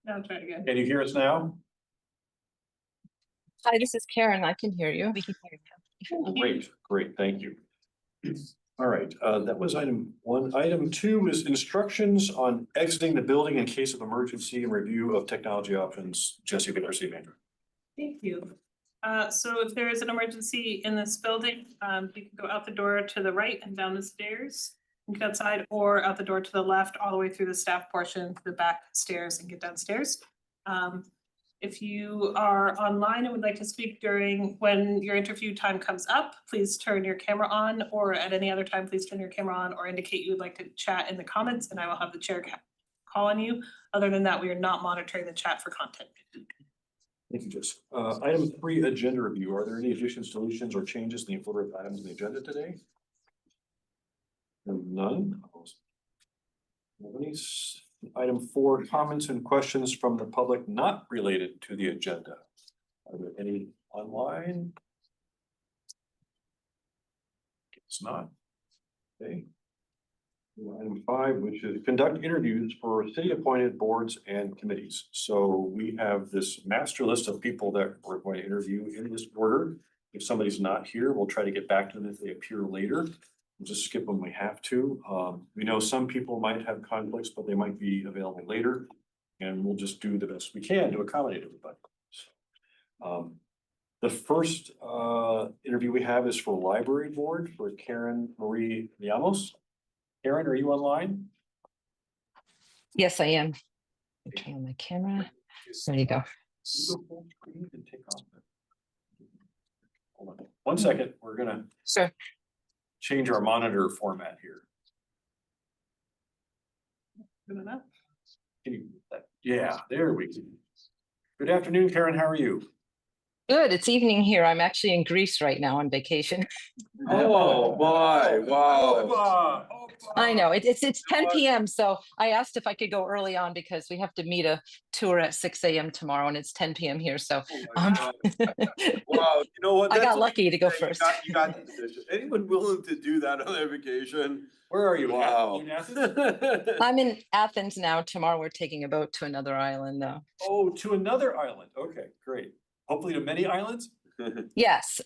Now try it again. Can you hear us now? Hi, this is Karen. I can hear you. We can hear you. Great, thank you. All right, that was item one. Item two is instructions on exiting the building in case of emergency and review of technology options. Jesse, you can proceed, ma'am. Thank you. So if there is an emergency in this building, you can go out the door to the right and down the stairs and get outside, or out the door to the left, all the way through the staff portion, to the back stairs and get downstairs. If you are online and would like to speak during when your interview time comes up, please turn your camera on, or at any other time, please turn your camera on or indicate you would like to chat in the comments, and I will have the chair call on you. Other than that, we are not monitoring the chat for content. Thank you, Jess. Item three, agenda review. Are there any additions, deletions, or changes in the order of items on the agenda today? None. Item four, comments and questions from the public not related to the agenda. Are there any online? It's not. Okay. Item five, which is conduct interviews for city appointed boards and committees. So we have this master list of people that we're going to interview in this order. If somebody's not here, we'll try to get back to them if they appear later. We'll just skip when we have to. We know some people might have conflicts, but they might be available later. And we'll just do the best we can to accommodate everybody. So, the first interview we have is for library board for Karen Marie Llanos. Karen, are you online? Yes, I am. Turn on my camera. There you go. Hold on 1 second. We're gonna change our monitor format here. Good enough. Yeah, there we go. Good afternoon, Karen. How are you? Good. It's evening here. I'm actually in Greece right now on vacation. Oh, boy. Wow. I know it's 10 p.m. So I asked if I could go early on because we have to meet a tour at 6 a.m. tomorrow, and it's 10 p.m. here. So Wow. You know what? I got lucky to go first. You got the decision. Anyone willing to do that on their vacation? Where are you? Wow. I'm in Athens now. Tomorrow we're taking a boat to another island though. Oh, to another island. Okay, great. Hopefully to many islands. Yes,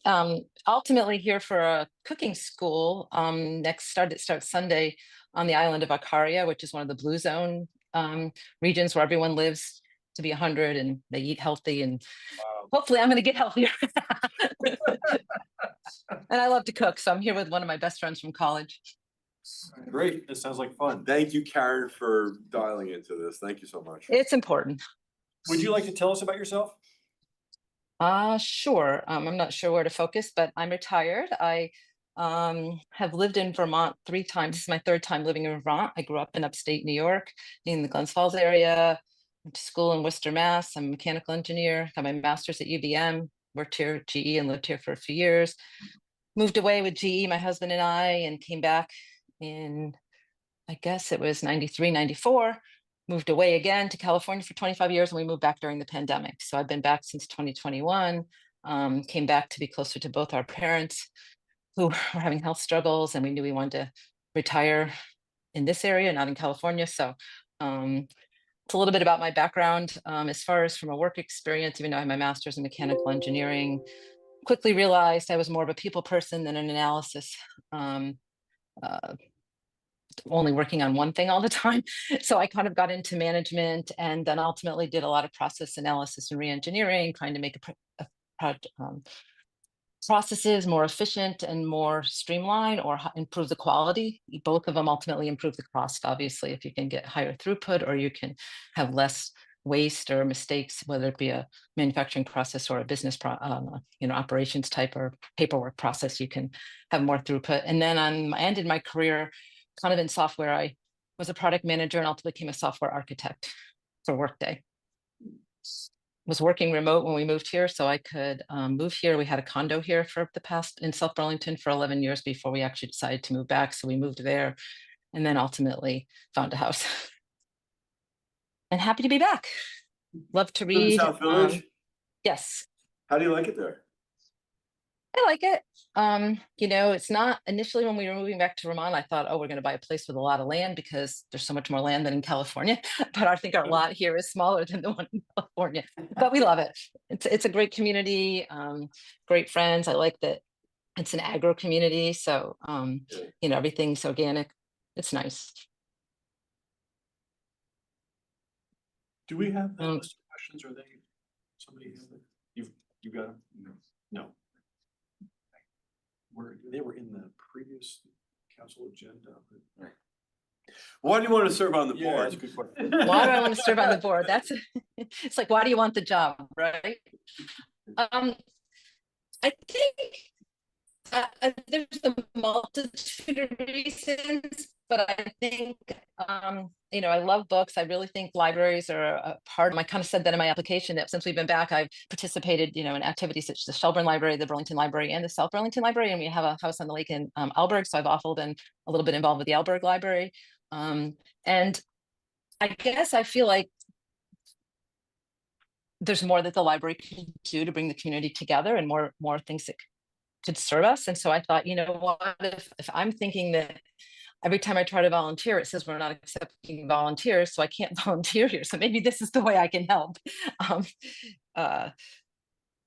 ultimately here for a cooking school. It starts Sunday on the island of Ikaria, which is one of the blue zone regions where everyone lives to be 100 and they eat healthy, and hopefully I'm going to get healthier. And I love to cook, so I'm here with one of my best friends from college. Great, this sounds like fun. Thank you, Karen, for dialing into this. Thank you so much. It's important. Would you like to tell us about yourself? Sure. I'm not sure where to focus, but I'm retired. I have lived in Vermont 3 times. This is my 3rd time living in Vermont. I grew up in upstate New York, in the Glens Falls area, went to school in Worcester, Mass. I'm a mechanical engineer, got my master's at UVM, worked here at GE and lived here for a few years. Moved away with GE, my husband and I, and came back in, I guess it was 93, 94. Moved away again to California for 25 years, and we moved back during the pandemic. So I've been back since 2021, came back to be closer to both our parents who were having health struggles, and we knew we wanted to retire in this area, not in California. So it's a little bit about my background. As far as from a work experience, even though I have my master's in mechanical engineering, quickly realized I was more of a people person than an analysis. Only working on one thing all the time. So I kind of got into management, and then ultimately did a lot of process analysis and re-engineering, trying to make processes more efficient and more streamlined, or improve the quality. Both of them ultimately improve the cost, obviously, if you can get higher throughput, or you can have less waste or mistakes, whether it be a manufacturing process or a business operations type or paperwork process, you can have more throughput. And then I ended my career kind of in software. I was a product manager and ultimately became a software architect for Workday. Was working remote when we moved here, so I could move here. We had a condo here for the past in South Burlington for 11 years before we actually decided to move back. So we moved there, and then ultimately found a house. And happy to be back. Love to read. South Village? Yes. How do you like it there? I like it. You know, it's not initially when we were moving back to Vermont, I thought, oh, we're going to buy a place with a lot of land because there's so much more land than in California. But I think our lot here is smaller than the one in California. But we love it. It's a great community, great friends. I like that it's an agro community. So you know, everything's organic. It's nice. Do we have that Um, list of questions? Are they, somebody have it? You got them? No. They were in the previous council agenda. Why do you want to serve on the Yeah, that's a board? good question. why do I want to serve on the board? That's it's like, why do you want the job, right? I think there's a multitude of reasons, but I think you know, I love books. I really think libraries are a part of. I kind of said that in my application that since we've been back, I've participated, you know, in activities such as the Shelburne Library, the Burlington Library, and the South Burlington Library, and we have a house on the lake in Alberg, so I've also been a little bit involved with the Alberg Library, and I guess I feel like there's more that the library can do to bring the community together, and more things that could serve us. And so I thought, you know what, if I'm thinking that every time I try to volunteer, it says we're not accepting volunteers, so I can't volunteer here. So maybe this is the way I can help. Um, uh,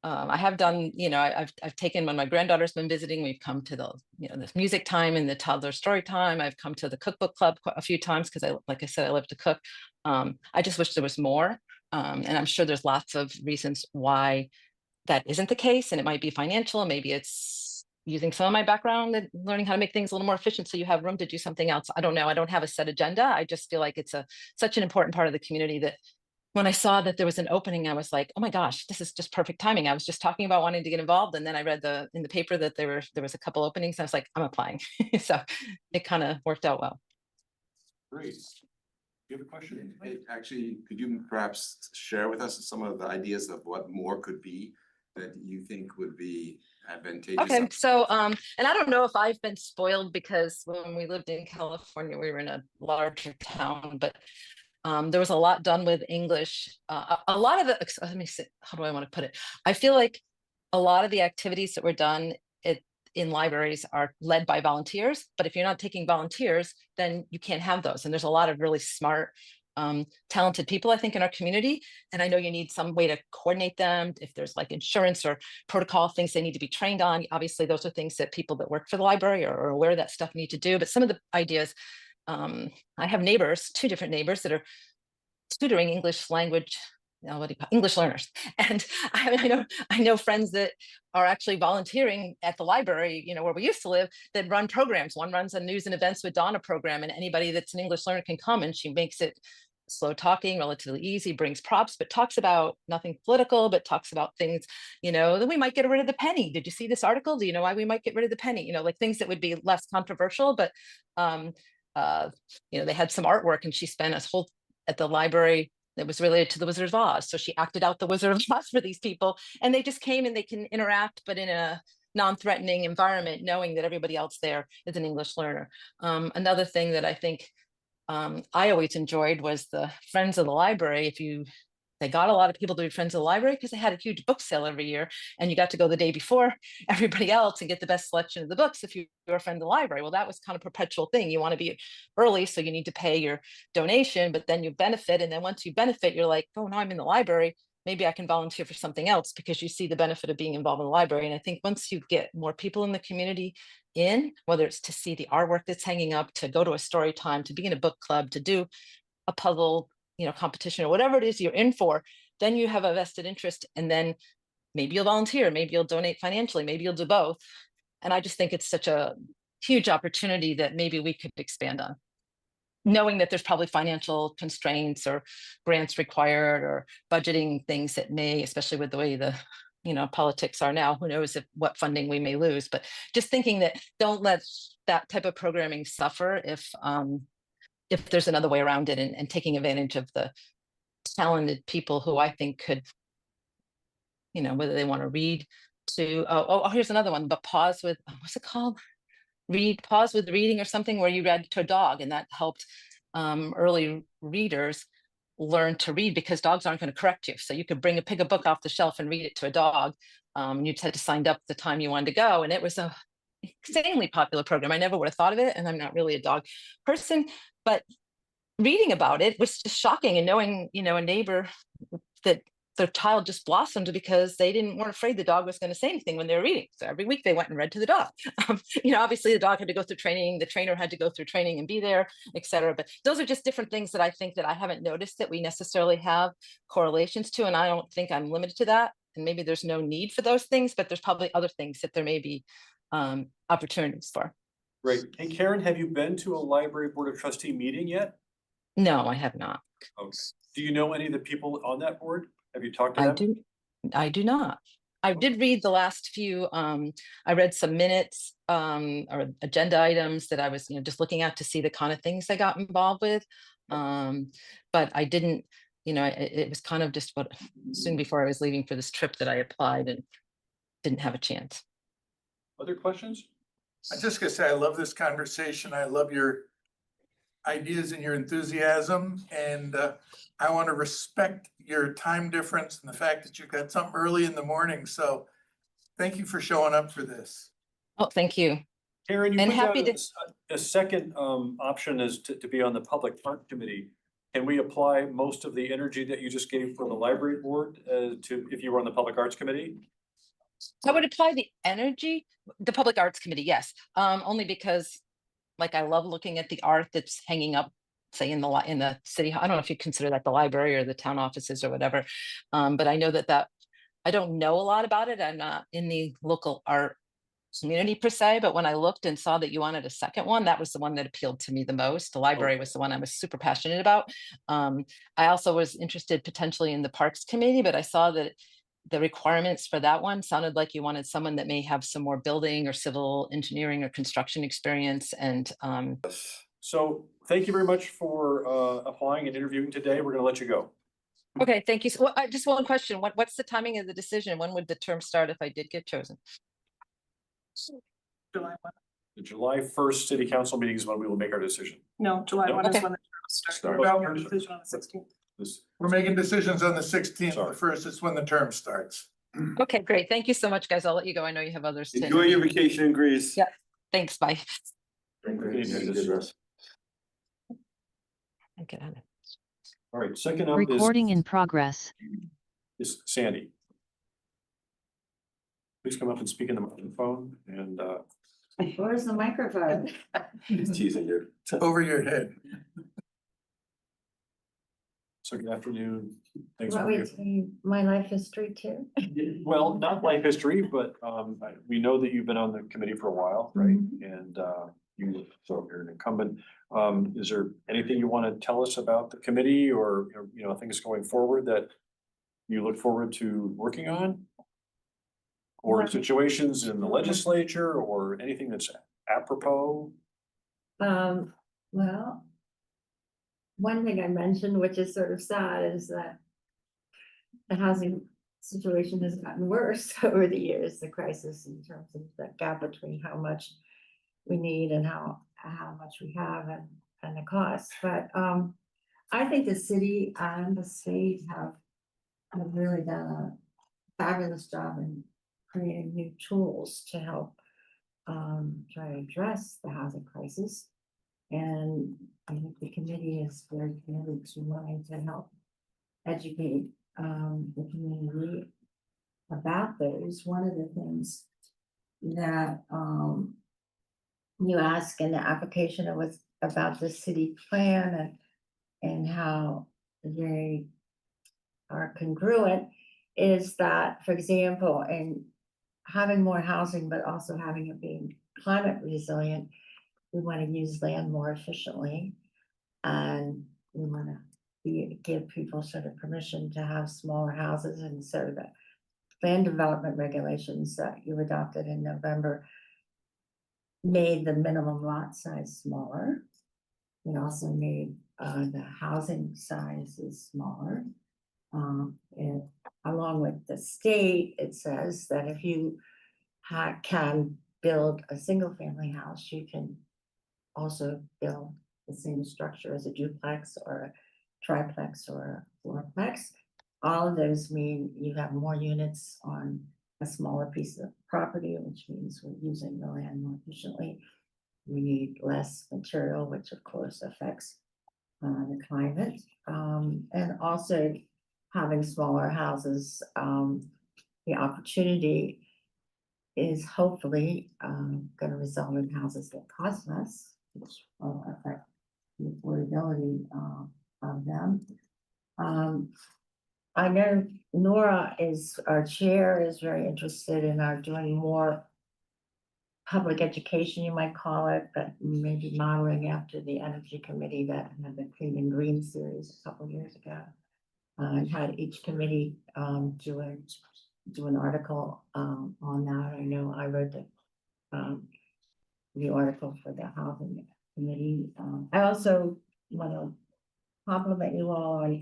I have done, you know, I've taken when my granddaughter's been visiting, we've come to the, you know, this music time and the toddler story time. I've come to the cookbook club a few times because like I said, I love to cook. I just wish there was more. And I'm sure there's lots of reasons why that isn't the case, and it might be financial, maybe it's using some of my background and learning how to make things a little more efficient so you have room to do something else. I don't know. I don't have a set agenda. I just feel like it's such an important part of the community that when I saw that there was an opening, I was like, oh my gosh, this is just perfect timing. I was just talking about wanting to get involved, and then I read in the paper that there was a couple openings. I was like, I'm applying. So it kind of worked out well. Great. You have a question? Hey, actually, could you perhaps share with us some of the ideas of what more could be that you think would be advantageous? Okay, so and I don't know if I've been spoiled because when we lived in California, we were in a larger town, but there was a lot done with English. A lot of the, let me see, how do I want to put it? I feel like a lot of the activities that were done in libraries are led by volunteers, but if you're not taking volunteers, then you can't have those. And there's a lot of really smart, talented people, I think, in our community. And I know you need some way to coordinate them. If there's like insurance or protocol things they need to be trained on, obviously those are things that people that work for the library are aware of that stuff need to do. But some of the ideas, I have neighbors, two different neighbors that are tutoring English language, what do you call English learners, and I know friends that are actually volunteering at the library, you know, where we used to live, that run programs. One runs a news and events with Donna program, and anybody that's an English learner can come, and she makes it slow talking, relatively easy, brings props, but talks about nothing political, but talks about things, you know, that we might get rid of the penny. Did you see this article? Do you know why we might get rid of the penny? You know, like things that would be less controversial, but you know, they had some artwork, and she spent a whole at the library that was related to the Wizard of Oz. So she acted out the Wizard of Oz for these people, and they just came and they can interact, but in a non-threatening environment, knowing that everybody else there is an English learner. Another thing that I think I always enjoyed was the Friends of the Library. They got a lot of people to be Friends of the Library because they had a huge book sale every year, and you got to go the day before everybody else and get the best selection of the books if you were a friend of the library. Well, that was kind of a perpetual thing. You want to be early, so you need to pay your donation, but then you benefit. And then once you benefit, you're like, oh, now I'm in the library. Maybe I can volunteer for something else, because you see the benefit of being involved in the library. And I think once you get more people in the community whether it's to see the artwork that's hanging up, to go to a story time, to be in a book club, to do a puzzle, you know, competition or whatever it is you're in for, then you have a vested interest, and then maybe you'll volunteer, maybe you'll donate financially, maybe you'll do both. And I just think it's such a huge opportunity that maybe we could expand on, knowing that there's probably financial constraints or grants required or budgeting things that may, especially with the way the, you know, politics are now, who knows what funding we may lose. But just thinking that don't let that type of programming suffer if there's another way around it, and taking advantage of the talented people who I think could, you know, whether they want to read to, here's another one, but pause with, what's it called? Pause with reading or something, where you read to a dog, and that helped early readers learn to read, because dogs aren't going to correct you. So you could pick a book off the shelf and read it to a dog, You had to sign up the time you wanted to go, and it was a insanely popular program. I never would have thought of it, and I'm not really a dog person, but reading about it was just shocking, and knowing, a neighbor that their child just blossomed because they weren't afraid the dog was going to say anything when they were reading. So every week they went and read to the dog. Obviously the dog had to go through training, the trainer had to go through training and be there, etc. But those are just different things that I think that I haven't noticed that we necessarily have correlations to, and I don't think I'm limited to that. And maybe there's no need for those things, but there's probably other things that there may be opportunities for. Great. Hey, Karen, have you been to a library board of trustee meeting yet? No, I have not. Okay. Do you know any of the people on that board? Have you talked to I them? I do not. I did read the last few, I read some minutes or agenda items that I was, just looking at to see the kind of things I got involved with. But I didn't, it was kind of just soon before I was leaving for this trip that I applied and didn't have a chance. Other questions? I just gotta say, I love this conversation. I love your ideas and your enthusiasm, and I want to respect your time difference and the fact that you've got something early in the morning. So thank you for showing up for this. Oh, thank you. Karen, you And put down happy to- a second option is to be on the public art committee. Can we apply most of the energy that you just gave for the library board to if you were on the public arts committee? I would apply the energy, the public arts committee, yes. Only because I love looking at the art that's hanging up, say in the city. I don't know if you consider that the library or the town offices or whatever. But I know that I don't know a lot about it. I'm not in the local art community per se, but when I looked and saw that you wanted a second one, that was the one that appealed to me the most. The library was the one I was super passionate about. I also was interested potentially in the parks committee, but I saw that the requirements for that one sounded like you wanted someone that may have some more building or civil engineering or construction experience. And So thank you very much for applying and interviewing today. We're going to let you go. okay, thank you. So, just one question. What's the timing of the decision? When would the term start if I did get chosen? July 1. The July 1st city council meeting is when we will make our decision. No, July 1 is Okay. when the terms start. Start. We're making a decision on the 16th. We're making decisions on the 16th. Sorry. The first is when the term starts. Okay, great. Thank you so much, guys. I'll let you go. I know you have others to Enjoy your interview. vacation in Greece. Yeah. Thanks. Bye. Okay. All right, second up Recording in progress. is Sandy. Please come up and speak in the microphone and Where's the microphone? He's teasing you. Over your head. so good afternoon. Thanks Want for me being to tell you my life history too? well, not life history, but we know that you've been on the committee for a while, right? And so you're an incumbent. Is there anything you want to tell us about the committee or things going forward that you look forward to working on? Or situations in the legislature or anything that's apropos? Well, one thing I mentioned, which is sort of sad, is that the housing situation has gotten worse over the years, the crisis in terms of the gap between how much we need and how much we have and the cost. But I think the city and the state have really done a fabulous job in creating new tools to help try to address the housing crisis. And I think the committee is very committed to wanting to help educate the community about those. One of the things that you ask in the application was about the city plan and how they are congruent is that, for example, in having more housing, but also having it being climate resilient, we want to use land more efficiently. And we want to give people sort of permission to have smaller houses. And so the land development regulations that you adopted in November made the minimum lot size smaller. It also made the housing sizes smaller. And along with the state, it says that if you can build a single family house, you can also build the same structure as a duplex or a triplex or a fourplex. All of those mean you have more units on a smaller piece of property, which means we're using the land more efficiently. We need less material, which of course affects the climate. And also having smaller houses, the opportunity is hopefully gonna result in houses that cost less, which will affect the affordability of them. I know Nora is, our chair is very interested in our doing more public education, you might call it, but maybe modeling after the energy committee that had the Clean and Green series a couple years ago. And had each committee do an article on that. I know I wrote the article for the housing committee. I also want to compliment you all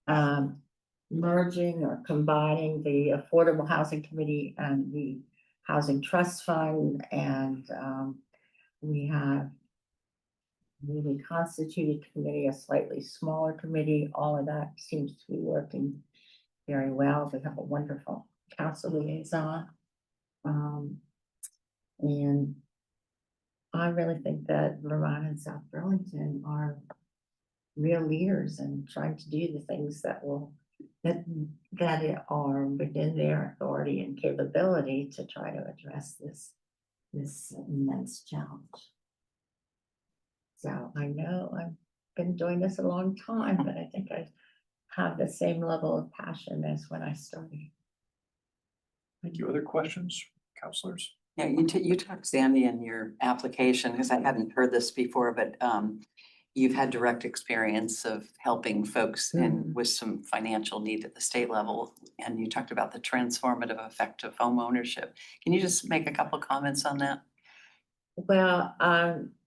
on merging or combining the Affordable Housing Committee and the Housing Trust Fund, and we have newly constituted committee, a slightly smaller committee. All of that seems to be working very well. We have a wonderful council liaison. And I really think that Vermont and South Burlington are real leaders in trying to do the things that are within their authority and capability to try to address this immense challenge. So I know I've been doing this a long time, but I think I have the same level of passion as when I started. Thank you. Other questions, counselors? Yeah, you talked, Sandy, in your application, because I hadn't heard this before, but you've had direct experience of helping folks in with some financial need at the state level. And you talked about the transformative effect of home ownership. Can you just make a couple comments on that? Well,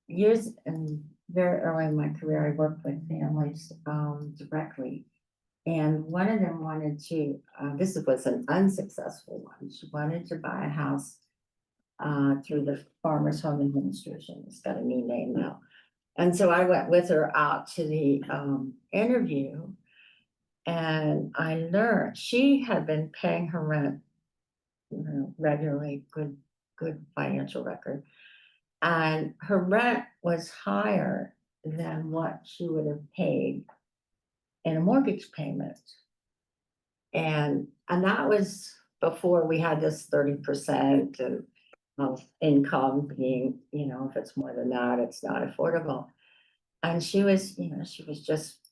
years and very early in my career, I worked with families directly. And one of them wanted to, this was an unsuccessful one. She wanted to buy a house through the Farmers Home Administration. It's got a new name now. And so I went with her out to the interview, and I learned she had been paying her rent, regularly, good financial record. And her rent was higher than what she would have paid in a mortgage payment. And that was before we had this 30% of income being, if it's more than that, it's not affordable. And she was, it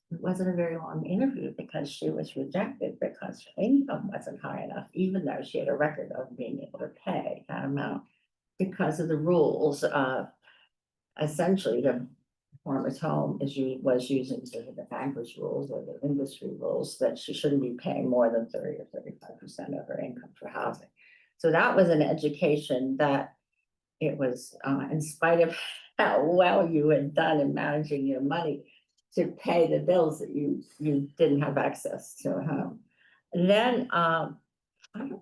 wasn't a very long interview because she was rejected because her income wasn't high enough, even though she had a record of being able to pay that amount because of the rules. Essentially, the Farmers Home was using sort of the bankers rules or the industry rules that she shouldn't be paying more than 30 or 35% of her income for housing. So that was an education that it was, in spite of how well you had done in managing your money to pay the bills that you didn't have access to a home. And then I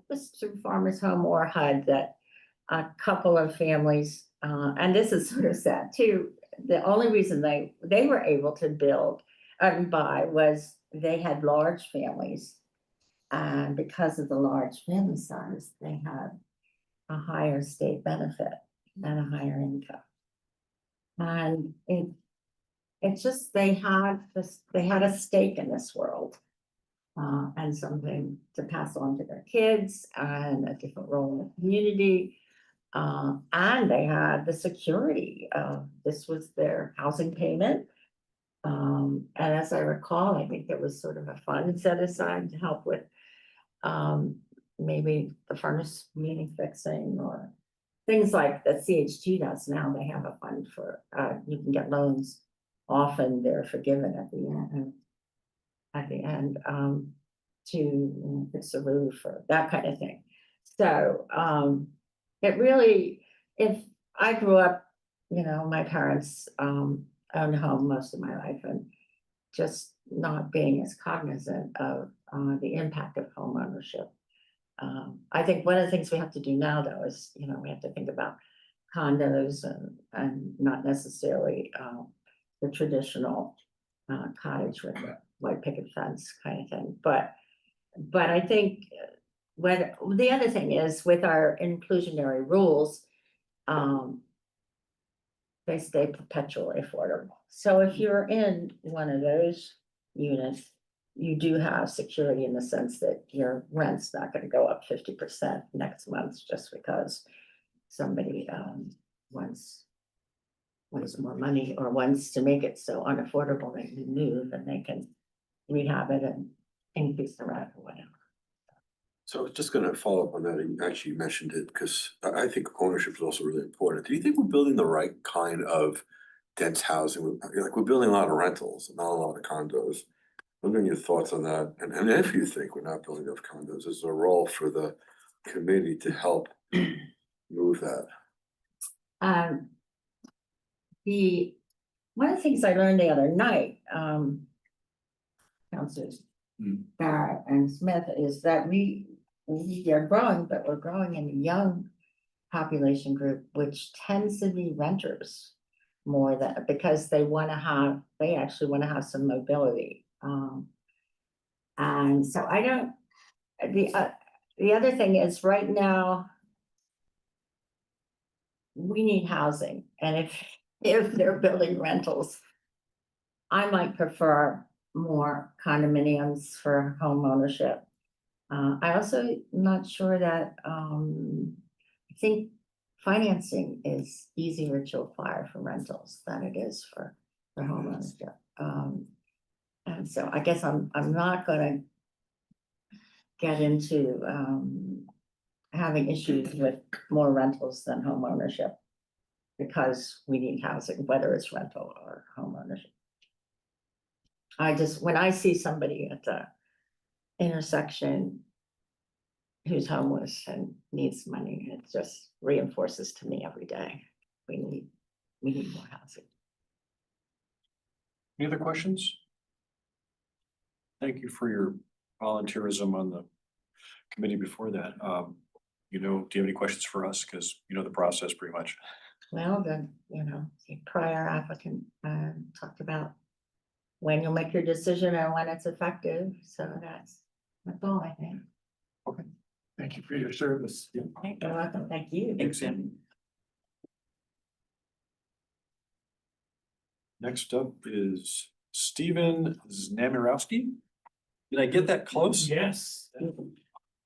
was through Farmers Home or HUD that a couple of families, and this is sort of sad too, the only reason they were able to build and buy was they had large families. And because of the large family size, they had a higher state benefit and a higher income. And it's just, they had a stake in this world. And something to pass on to their kids and a different role in the community. And they had the security of this was their housing payment. And as I recall, I think there was sort of a fund set aside to help with maybe the furnace meeting fixing or things like the CHT does now. They have a fund for, you can get loans. Often they're forgiven at the end to fix a roof or that kind of thing. So it really, if I grew up, my parents owned a home most of my life, and just not being as cognizant of the impact of home ownership. I think one of the things we have to do now, though, is we have to think about condos and not necessarily the traditional cottage with a white picket fence kind of thing. But I think the other thing is with our inclusionary rules, they stay perpetually affordable. So if you're in one of those units, you do have security in the sense that your rent's not gonna go up 50% next month just because somebody wants more money or wants to make it so unaffordable that you move and they can rehab it and increase the rent or whatever. So I was just gonna follow up on that, and actually you mentioned it, because I think ownership is also really important. Do you think we're building the right kind of dense housing? Like, we're building a lot of rentals, not a lot of condos. Wondering your thoughts on that, and if you think we're not building enough condos, is there a role for the committee to help move that? One of the things I learned the other night, Councilors Barrett and Smith, is that we are growing, but we're growing in a young population group, which tends to be renters more than, because they actually want to have some mobility. And so I don't, the other thing is right now, we need housing, and if they're building rentals, I might prefer more condominiums for home ownership. I also not sure that, I think financing is easier to acquire for rentals than it is for home ownership. And so I guess I'm not gonna get into having issues with more rentals than home ownership, because we need housing, whether it's rental or home ownership. When I see somebody at the intersection who's homeless and needs money, it just reinforces to me every day, we need more housing. Any other questions? Thank you for your volunteerism on the committee before that. Do you have any questions for us? Because you know the process pretty much. Well, the prior applicant talked about when you'll make your decision and when it's effective, so that's all I think. Okay. Thank you for your service. You're welcome, thank you. Thanks, Sam. Next up is Stephen Znamirowski. Did I get that close? Yes.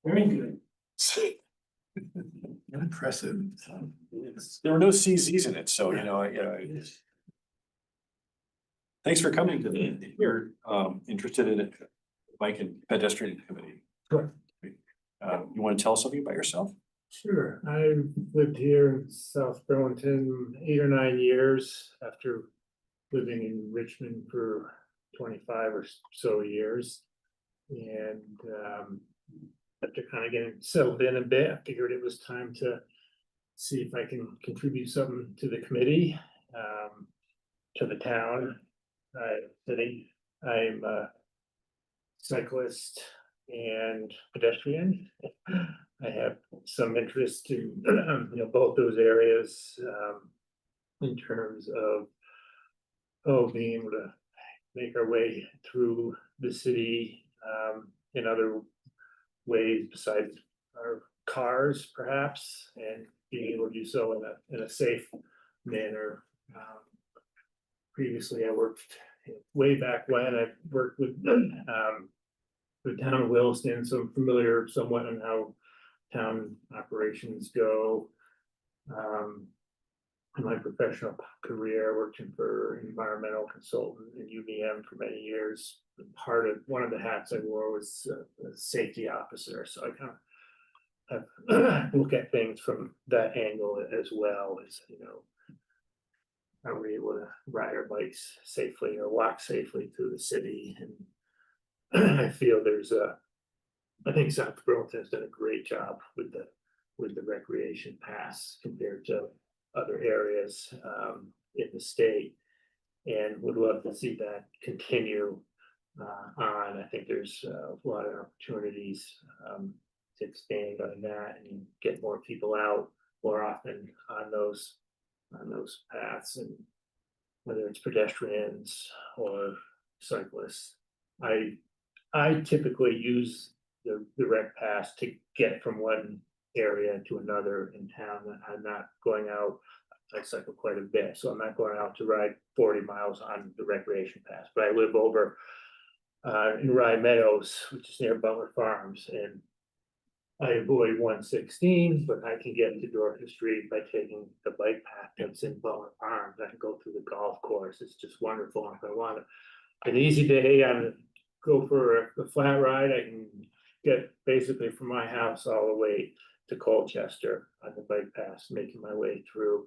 Very good. Impressive. There were no CZs in it, so thanks for coming to the, you're interested in it, bike and pedestrian committee. Sure. You want to tell us something about yourself? Sure. I've lived here in South Burlington 8 or 9 years after living in Richmond for 25 or so years. And after kind of getting settled in a bit, I figured it was time to see if I can contribute something to the committee, to the town, city. I'm a cyclist and pedestrian. I have some interest in both those areas, in terms of being able to make our way through the city in other ways besides our cars, perhaps, and being able to do so in a safe manner. Previously, I worked way back when I worked with the town of Williston, so I'm familiar somewhat on how town operations go. In my professional career, working for environmental consultant in UVM for many years. One of the hats I wore was a safety officer, so I kind of look at things from that angle as well, as are we able to ride our bikes safely or walk safely through the city? And I feel I think South Burlington has done a great job with the recreation pass compared to other areas in the state, and would love to see that continue on. I think there's a lot of opportunities to expand on that and get more people out more often on those paths, and whether it's pedestrians or cyclists. I typically use the rec pass to get from one area to another in town. I'm not going out, I cycle quite a bit, so I'm not going out to ride 40 miles on the recreation pass, but I live over in Rye Meadows, which is near Butler Farms, and I avoid 116, but I can get to Dorothy Street by taking the bike path that's in Butler Farms. I can go through the golf course. It's just wonderful. And if I want an easy day, go for a flat ride. I can get basically from my house all the way to Colchester on the bike path, making my way through.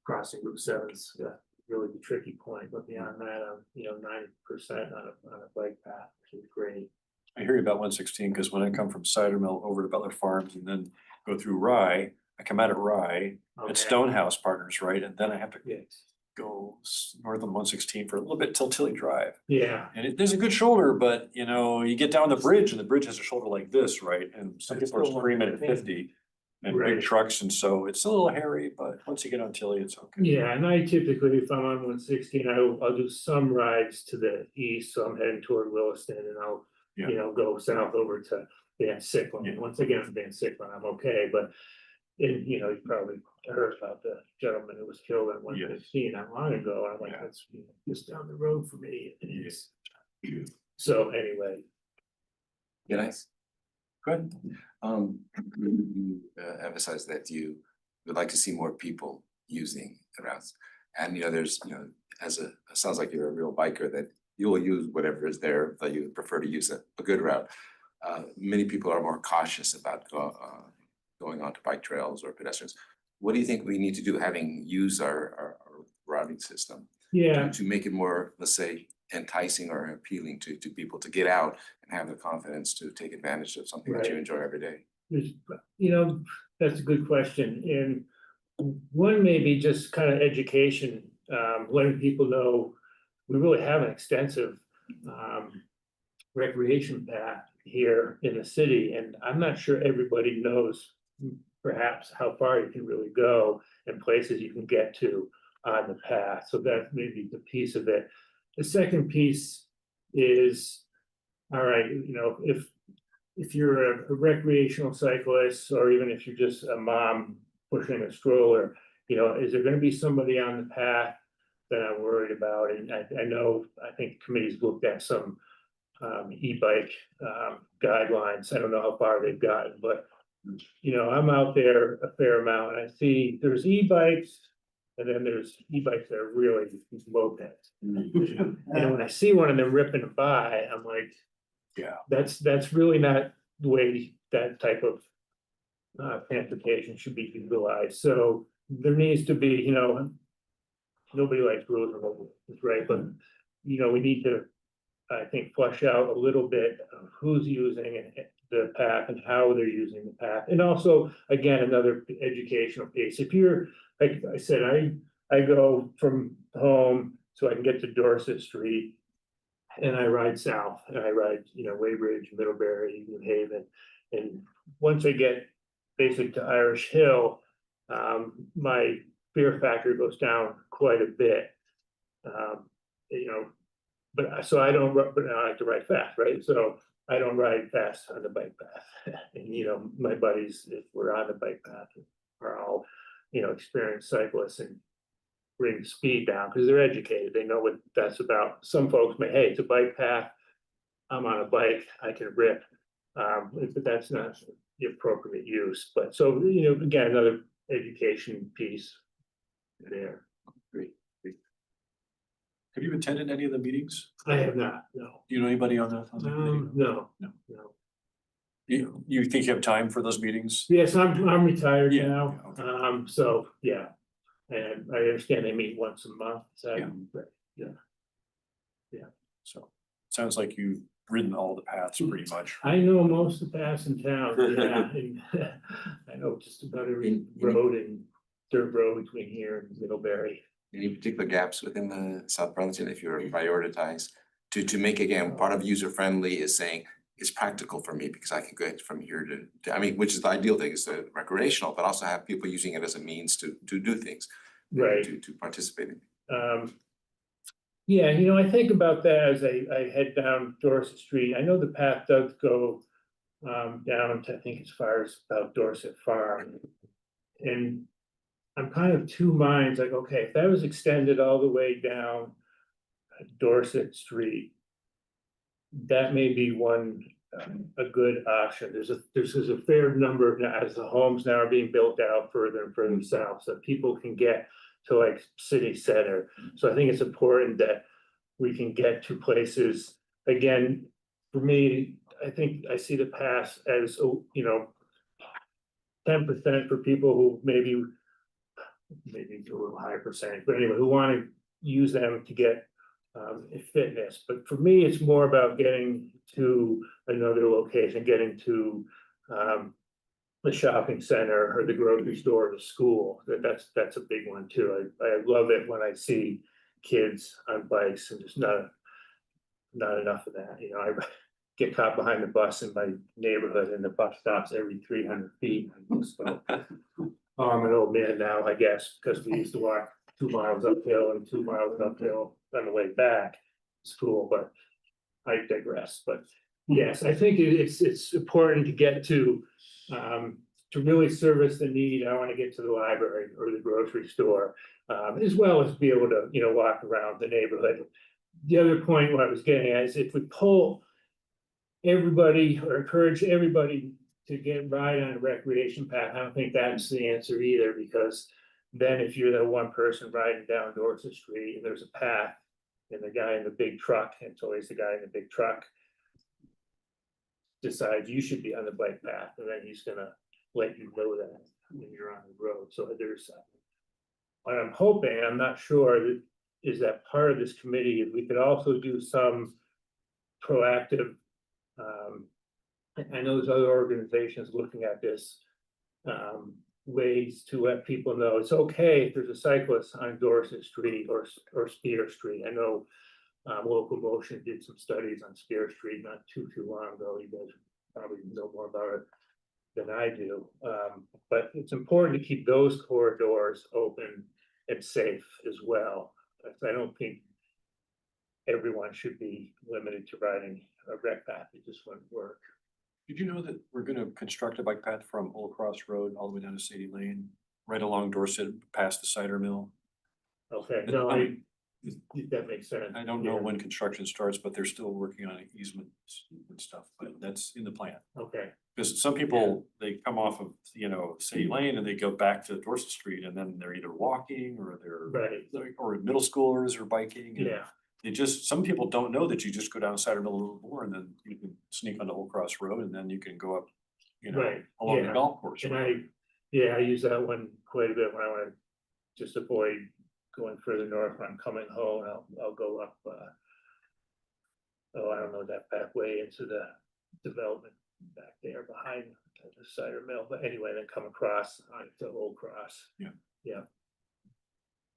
Crossing Route 7's really the tricky point, but beyond that, I'm 90% on a bike path, which is great. I hear you about 116 because when I come from Cider Mill over to Butler Farms and then go through Rye, I come out of Rye at Okay. Stonehouse Partners, right? And then I have to Yes. go north on 116 for a little bit till Tilly Drive. Yeah, And there's a good shoulder, but you get down the bridge and the bridge has a shoulder like this, right? And some It's people are still screaming at 115. 50 and Right. big trucks. And so it's a little hairy, but once you get on Tilly, it's okay. yeah, and I typically, if I'm on 116, I'll do some rides to the east, so I'm heading toward Williston, and I'll Yeah. go south over to Van Sicklen. Yeah. Once again, Van Sicklen, I'm okay, but you probably heard about the gentleman who was killed at 115 not long ago. I'm like, Yeah. that's just down the road for me. And it's- So anyway, Yeah, nice. Good. You emphasize that you would like to see more people using the routes. And there's, sounds like you're a real biker that you'll use whatever is there, that you prefer to use a good route. Many people are more cautious about going onto bike trails or pedestrians. What do you think we need to do, having used our routing system? yeah, To make it more, let's say, enticing or appealing to people to get out and have the confidence to take advantage of something that you Right. enjoy every day? there's, that's a good question. And one maybe just kind of education, letting people know we really have an extensive recreation path here in the city, and I'm not sure everybody knows perhaps how far you can really go and places you can get to on the path. So that may be the piece of it. The second piece is, all right, if you're a recreational cyclist, or even if you're just a mom pushing a stroller, is there gonna be somebody on the path that I'm worried about? And I know, I think the committee's looked at some e-bike guidelines. I don't know how far they've gotten, but I'm out there a fair amount. I see there's e-bikes, and then there's e-bikes that are really mopeds. And when I see one of them ripping by, I'm like, Yeah. that's really not the way that type of transportation should be utilized. So there needs to be, nobody likes rules and regulations, right? But we need to, I think, flush out a little bit of who's using the path and how they're using the path. And also, again, another educational piece. If you're, like I said, I go from home so I can get to Dorset Street, and I ride south, and I ride, Weybridge, Middlebury, New Haven. And once I get basically to Irish Hill, my fear factor goes down quite a bit. But so I don't, but I like to ride fast, right? So I don't ride fast on the bike path. And my buddies, if we're on the bike path, are all, experienced cyclists and bring the speed down because they're educated. They know what that's about. Some folks may, hey, it's a bike path. I'm on a bike, I can rip. But that's not the appropriate use. But so, again, another education piece there. Great. Have you attended any of the meetings? I have not, no. Do you know anybody on the committee? No. You think you have time for those meetings? Yes, I'm retired Yeah, now, yeah, okay. so, yeah. And I understand they meet once a month, so, Yeah. So, sounds like you've ridden all the paths pretty much. I know most of the paths in town, yeah, and I know just about every road and dirt road between here and Middlebury. Any particular gaps within the South Burlington, if you're prioritized to make, again, part of user friendly is saying it's practical for me because I can get from here to, which is the ideal thing, is the recreational, but also have people using it as a means to do things. Right. To participate in. Yeah, I think about that as I head down Dorset Street. I know the path does go down to, I think, as far as about Dorset Farm. And I'm kind of two minds, like, okay, if that was extended all the way down Dorset Street, that may be one, a good option. There's a fair number now, as the homes now are being built out further and further south, so people can get to like city center. So I think it's important that we can get to places, again, for me, I think I see the pass as, 10% for people who maybe a little higher percentage, but anyway, who want to use them to get fitness. But for me, it's more about getting to another location, getting to the shopping center or the grocery store or the school. That's a big one too. I love it when I see kids on bikes, and there's not enough of that. I get caught behind the bus in my neighborhood, and the bus stops every 300 feet. So, I'm an old man now, I guess, because we used to walk 2 miles uphill and 2 miles uphill on the way back to school, but I digress. But yes, I think it's important to get to really service the need. I want to get to the library or the grocery store, as well as be able to, walk around the neighborhood. The other point what I was getting at is if we pull everybody or encourage everybody to ride on a recreation path, I don't think that's the answer either, because then if you're the one person riding down Dorset Street and there's a path and the guy in the big truck, and it's always the guy in the big truck, decides you should be on the bike path, and then he's gonna let you know that when you're on the road. So there's what I'm hoping, I'm not sure, is that part of this committee, if we could also do some proactive, I know there's other organizations looking at this, ways to let people know it's okay if there's a cyclist on Dorset Street or Spear Street. I know Local Motion did some studies on Spear Street not too long ago. You guys probably know more about it than I do. But it's important to keep those corridors open and safe as well. I don't think everyone should be limited to riding a rec path. It just wouldn't work. Did you know that we're gonna construct a bike path from Old Cross Road all the way down to Sadie Lane, right along Dorset, past the cider mill? Okay, no, that makes sense. I don't know when construction starts, but they're still working on easements and stuff, but that's in the plan. Okay, Because some people, they come off of, Sadie Lane and they go back to Dorset Street, and then they're either walking or right, or middle schoolers are biking. And yeah, some people don't know that you just go down Cider Mill a little more, and then you can sneak onto Old Cross Road, and then you can go up, right, along the yeah. golf course. And I use that one quite a bit when I want to just avoid going further north when I'm coming home. I'll go up, I don't know, that pathway into the development back there behind the cider mill, but anyway, then come across onto Old Cross. Yeah. Yeah.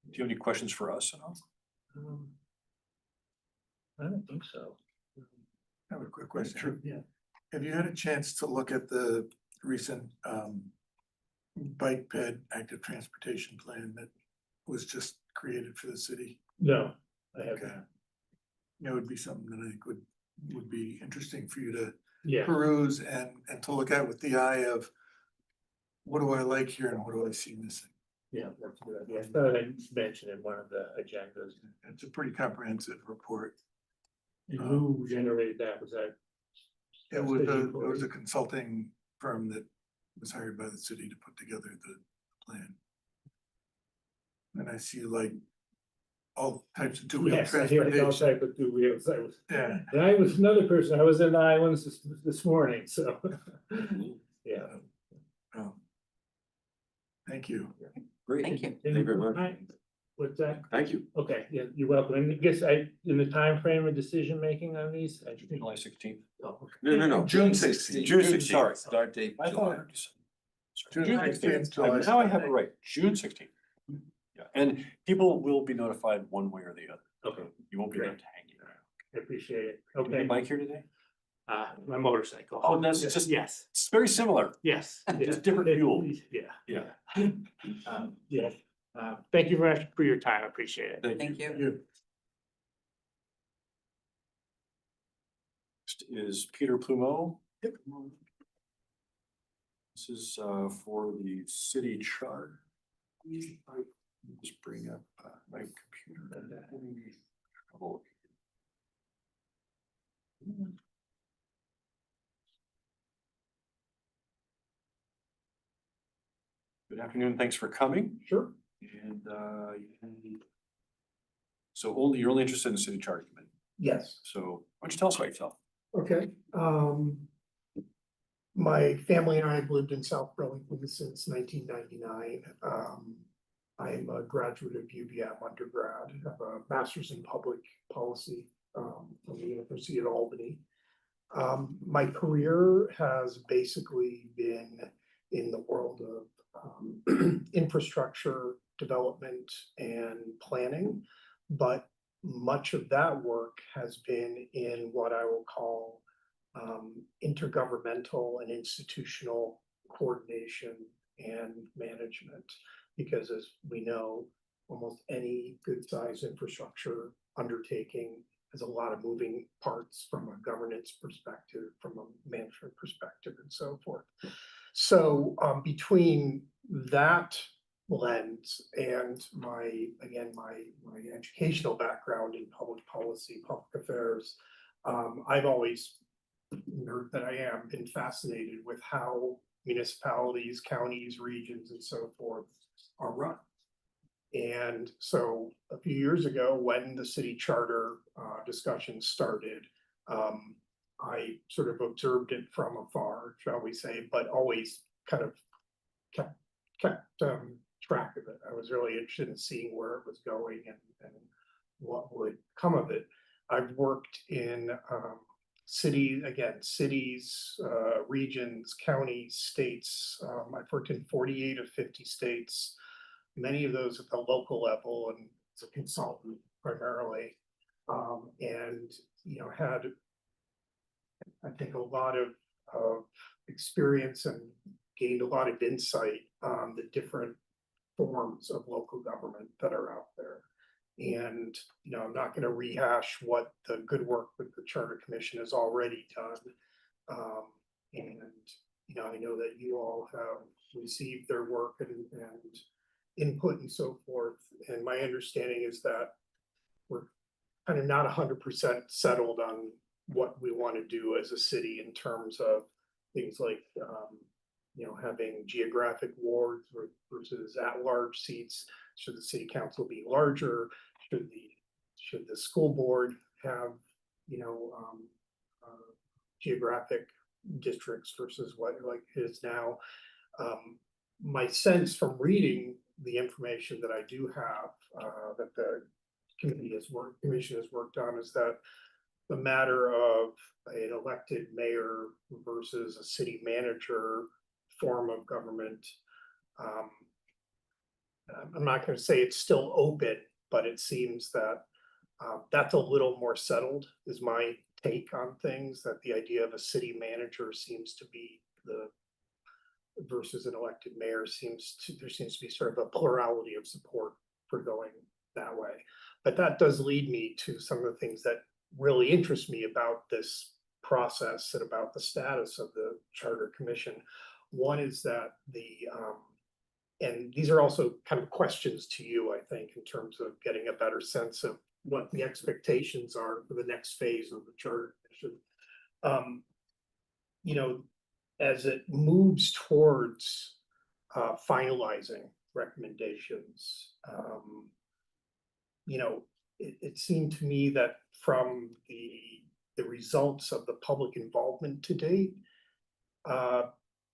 Do you have any questions for us at all? I don't think so. I have a quick question. Sure. Yeah. Have you had a chance to look at the recent bike ped active transportation plan that was just created for the city? No, I Okay. haven't. It would be something that I think would be interesting for you to Yeah, peruse and to look at with the eye of what do I like here and what do I see missing? yeah, that's a good idea. I thought I mentioned in one of the agendas. It's a pretty comprehensive report. And who generated that? Was that? It was a consulting firm that was hired by the city to put together the plan. And I see like all types of two-wheel Yes, I hear it all transportation. type of two wheels. Yeah. And I was another person. I was in the islands this morning, so. Yeah. Oh. Thank you. Great. Thank you. Thank you very much. Hi. What's that? Thank you. Okay, yeah, you're welcome. And I guess in the time frame of decision making on these, I think. July 16th. Oh, okay. No. June 16th. June 16th, sorry. Start date. I thought I July. heard you say. June June 16th, 16th. July Now I have it 16th. right, June 16th. Yeah, and people will be notified one way or the other. Okay, You won't be Great. left hanging around. I appreciate it. Do you have Okay, a bike here today? my motorcycle. Oh, that's just- Yes, It's very similar. yes. Just different fuel. Yeah. Yeah. Yeah. Thank you very much for your time. I appreciate it. Thank you. You. is Peter Plumeau. This is for the city chart. Just bring up my computer. Trouble. Good afternoon, thanks for coming. Sure. And so only, you're only interested in the city charter committee. Yes. So why don't you tell us about yourself? Okay. My family and I have lived in South Burlington since 1999. I'm a graduate of UVM undergrad. I have a master's in public policy from the University of Albany. My career has basically been in the world of infrastructure development and planning, but much of that work has been in what I will call intergovernmental and institutional coordination and management. Because as we know, almost any good sized infrastructure undertaking has a lot of moving parts from a governance perspective, from a management perspective, and so forth. So between that lens and my educational background in public policy, public affairs, I've always, nerd that I am, been fascinated with how municipalities, counties, regions, and so forth are run. And so a few years ago, when the city charter discussion started, I sort of observed it from afar, shall we say, but always kind of kept track of it. I was really interested in seeing where it was going and what would come of it. I've worked in cities, regions, counties, states. I've worked in 48 of 50 states, many of those at the local level and as a consultant primarily. And, had, I think, a lot of experience and gained a lot of insight on the different forms of local government that are out there. And, I'm not going to rehash what the good work with the Charter Commission has already done. And, I know that you all have received their work and input and so forth. And my understanding is that we're kind of not 100% settled on what we want to do as a city in terms of things like, having geographic wards versus at-large seats. Should the city council be larger? Should the school board have, geographic districts versus what like is now? My sense from reading the information that I do have, that the commission has worked on, is that the matter of an elected mayor versus a city manager form of government, I'm not going to say it's still open, but it seems that that's a little more settled, is my take on things, that the idea of a city manager seems to be versus an elected mayor there seems to be sort of a plurality of support for going that way. But that does lead me to some of the things that really interest me about this process and about the status of the Charter Commission. One is that and these are also kind of questions to you, I think, in terms of getting a better sense of what the expectations are for the next phase of the Charter Commission. As it moves towards finalizing recommendations, it seemed to me that from the results of the public involvement to date,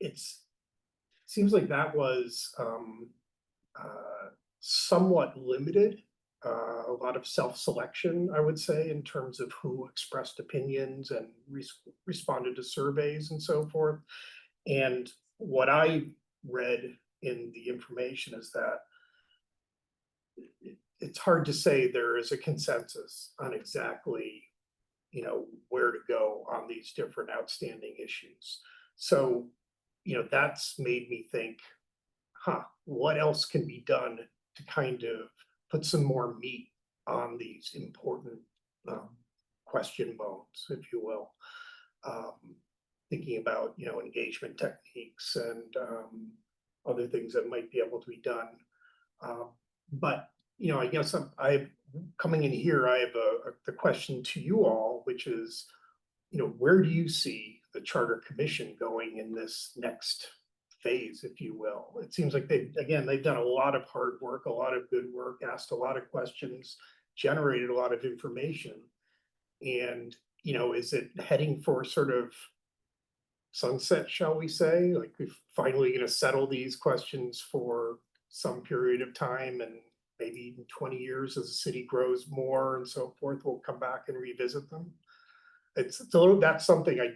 it seems like that was somewhat limited. A lot of self-selection, I would say, in terms of who expressed opinions and responded to surveys and so forth. And what I read in the information is that it's hard to say there is a consensus on exactly, where to go on these different outstanding issues. So, that's made me think, what else can be done to kind of put some more meat on these important question bones, if you will. thinking about, engagement techniques and other things that might be able to be done. But, I guess coming in here, I have the question to you all, which is, where do you see the Charter Commission going in this next phase, if you will? It seems like they've done a lot of hard work, a lot of good work, asked a lot of questions, generated a lot of information. And, is it heading for sort of sunset, shall we say? Like we're finally going to settle these questions for some period of time, and maybe even 20 years as the city grows more and so forth, we'll come back and revisit them. It's a little, that's something I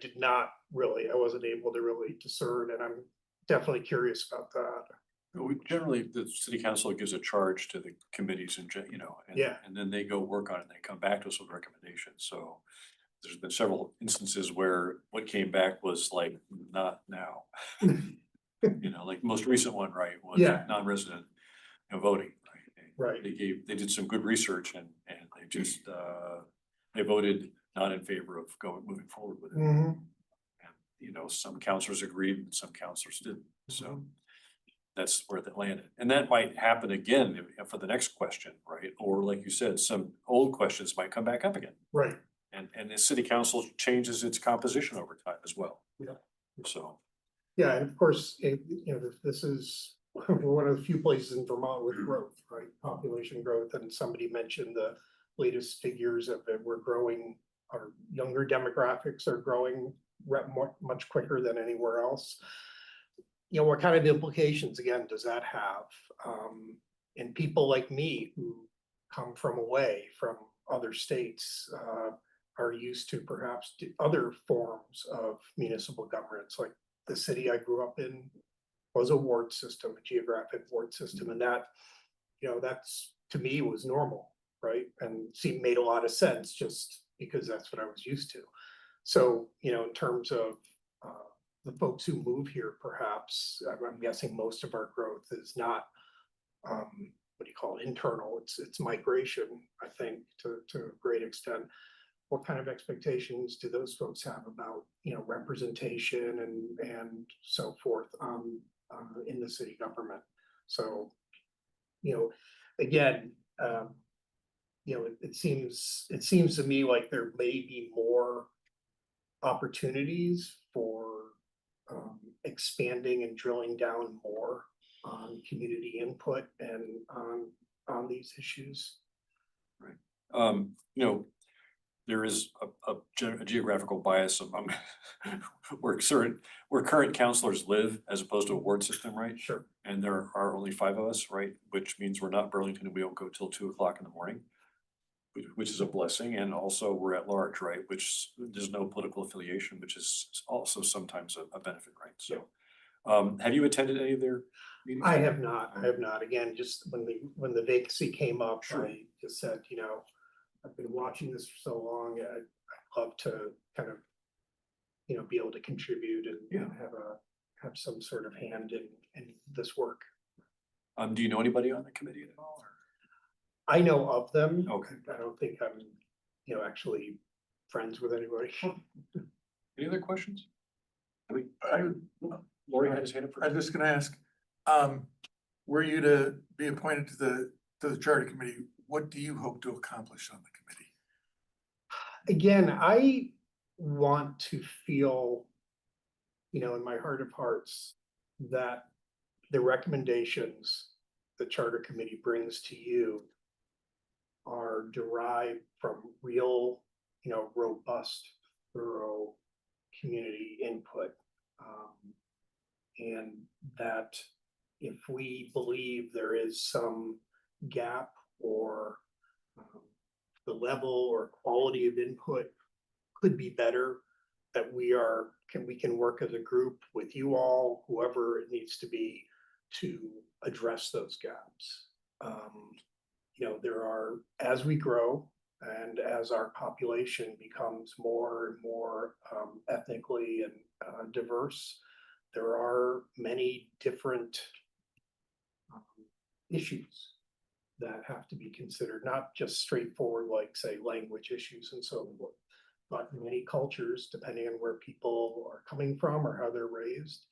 wasn't able to really discern, and I'm definitely curious about that. We generally, the city council gives a charge to the committees and, Yeah. and then they go work on it and they come back to us with recommendations. So there's been several instances where what came back was like, not now. Like the most recent one, right, was Yeah. non-resident voting, right? Right. They did some good research and they just, they voted not in favor of moving forward with it. Mhm. And, some councilors agreed and some councilors didn't, so that's where that landed. And that might happen again for the next question, right? Or like you said, some old questions might come back up again. Right. And the city council changes its composition over time as well. Yeah. So. Yeah, and of course, this is one of the few places in Vermont with growth, right? Population growth, and somebody mentioned the latest figures of it. We're growing, our younger demographics are growing much quicker than anywhere else. What kind of implications, again, does that have? And people like me who come from away from other states are used to perhaps other forms of municipal governance. Like the city I grew up in was a ward system, a geographic ward system, and that, that's to me was normal, right? And made a lot of sense just because that's what I was used to. So, in terms of the folks who move here, perhaps, I'm guessing most of our growth is not, what do you call it, internal, it's migration, I think, to a great extent. What kind of expectations do those folks have about, representation and so forth in the city government? So, again, it seems to me like there may be more opportunities for expanding and drilling down more on community input and on these issues. Right. There is a geographical bias among where current councilors live as opposed to a ward system, right? Sure. And there are only 5 of us, right? Which means we're not Burlington and we don't go till 2 o'clock in the morning, which is a blessing. And also we're at large, right? Which there's no political affiliation, which is also sometimes a benefit, right? So, have you attended any of their meetings? I have not. Again, just when the vacancy came up, Sure. I just said, I've been watching this for so long. I'd love to kind of, be able to contribute and have some sort of hand in this work. Do you know anybody on the committee at all? Or? I know of them. Okay. I don't think I'm, actually friends with anybody. Any other questions? Lori had his hand up I was just gonna ask, were you to be appointed to the Charter Committee, what do you hope to accomplish on the committee? Again, I want to feel, in my heart of hearts, that the recommendations the Charter Committee brings to you are derived from real, robust, thorough community input. And that if we believe there is some gap or the level or quality of input could be better, that we can work as a group with you all, whoever it needs to be, to address those gaps. There are, as we grow and as our population becomes more and more ethnically and diverse, there are many different issues that have to be considered, not just straightforward, like say language issues and so forth. but in many cultures, depending on where people are coming from or how they're raised,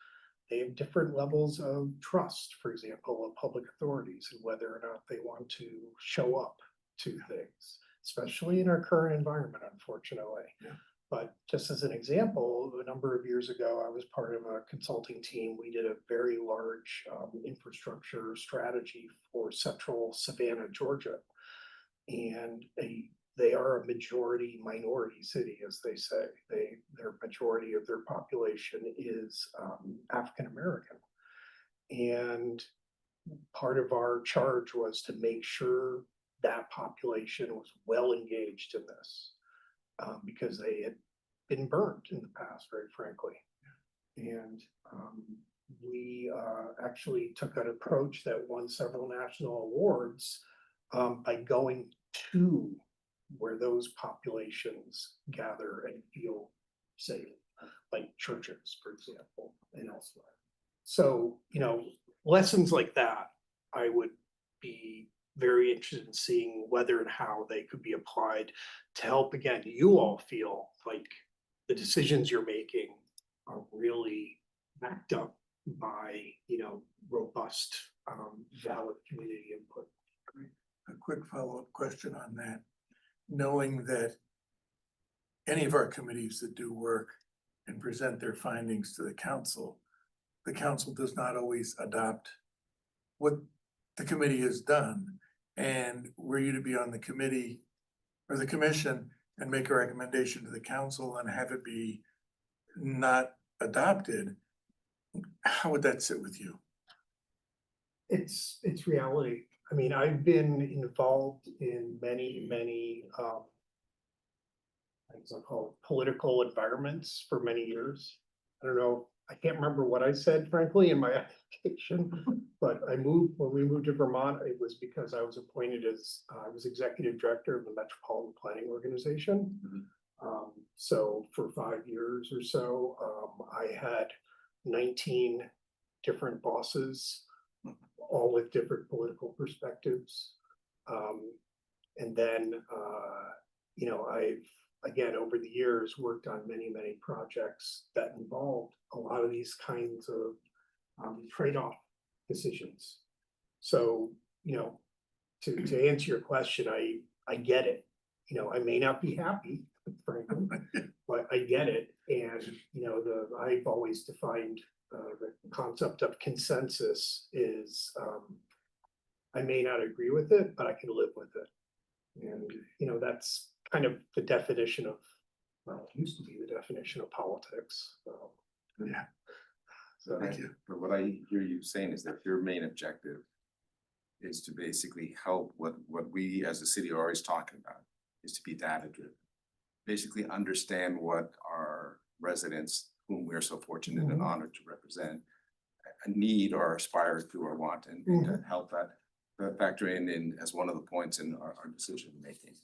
they have different levels of trust, for example, of public authorities and whether or not they want to show up to things, especially in our current environment, unfortunately. Yeah. But just as an example, a number of years ago, I was part of a consulting team. We did a very large infrastructure strategy for central Savannah, Georgia. And they are a majority minority city, as they say. Their majority of their population is African American. And part of our charge was to make sure that population was well engaged in this, because they had been burned in the past, very frankly. And we actually took an approach that won several national awards by going to where those populations gather and feel safe, like churches, for example, and elsewhere. So, lessons like that, I would be very interested in seeing whether and how they could be applied to help, again, you all feel like the decisions you're making are really backed up by, robust, valid community input. A quick follow-up question on that. Knowing that any of our committees that do work and present their findings to the council does not always adopt what the committee has done. And were you to be on the committee or the commission and make a recommendation to the council and have it be not adopted, how would that sit with you? It's reality. I mean, I've been involved in many, things I'll call political environments for many years. I don't know, I can't remember what I said, frankly, in my application, but when we moved to Vermont, it was because I was appointed as, I was executive director of the Metropolitan Planning Organization. So for 5 years or so, I had 19 different bosses, all with different political perspectives. And then, I've, again, over the years, worked on many projects that involved a lot of these kinds of trade-off decisions. So, to answer your question, I get it. I may not be happy, frankly, but I get it. And, I've always defined the concept of consensus is, I may not agree with it, but I can live with it. And, that's kind of the definition of, well, it used to be the definition of politics. So, Yeah. so Thank you. But what I hear you saying is that your main objective is to basically help what we as a city are always talking about, is to be data driven. Basically understand what our residents, whom we're so fortunate and honored to represent, need or aspire to or want, and to help that factor in as one of the points in our decision making.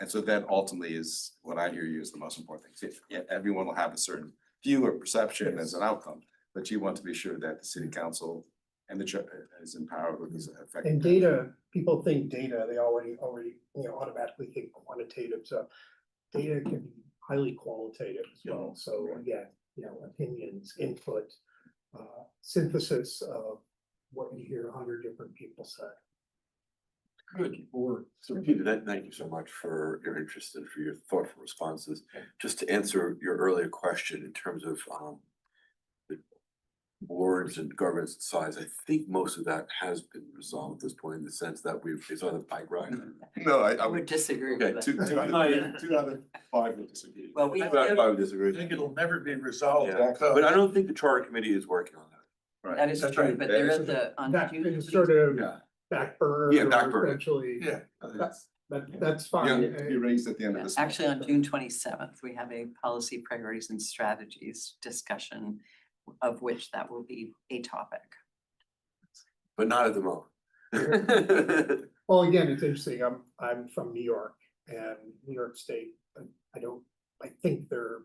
And so that ultimately is what I hear you is the most important thing. Yeah, everyone will have a certain view or perception as an outcome, but you want to be sure that the city council and the church is empowered with this effective. And data, people think data, they already, automatically think quantitative. So data can be highly qualitative as well. So again, opinions, input, synthesis of what you hear 100 different people say. Good. So Peter, thank you so much for your interest and for your thoughtful responses. Just to answer your earlier question in terms of the boards and governance size, I think most of that has been resolved at this point in the sense that it's on the bike ride. No, I would disagree Okay, with two that. out of five would disagree. Well, we, I would I disagree. think it'll never be resolved. Yeah, but I don't think the charter committee is working on that. that is That's true, right. but there is on That June is sort of Yeah. back burner. Yeah, back or burner. Eventually, Yeah. that's Yeah, fine. to be raised at the end of this. month. Actually, on June 27th, we have a policy priorities and strategies discussion, of which that will be a topic. But not at the moment. Well, again, it's interesting. I'm from New York, and New York State, I think the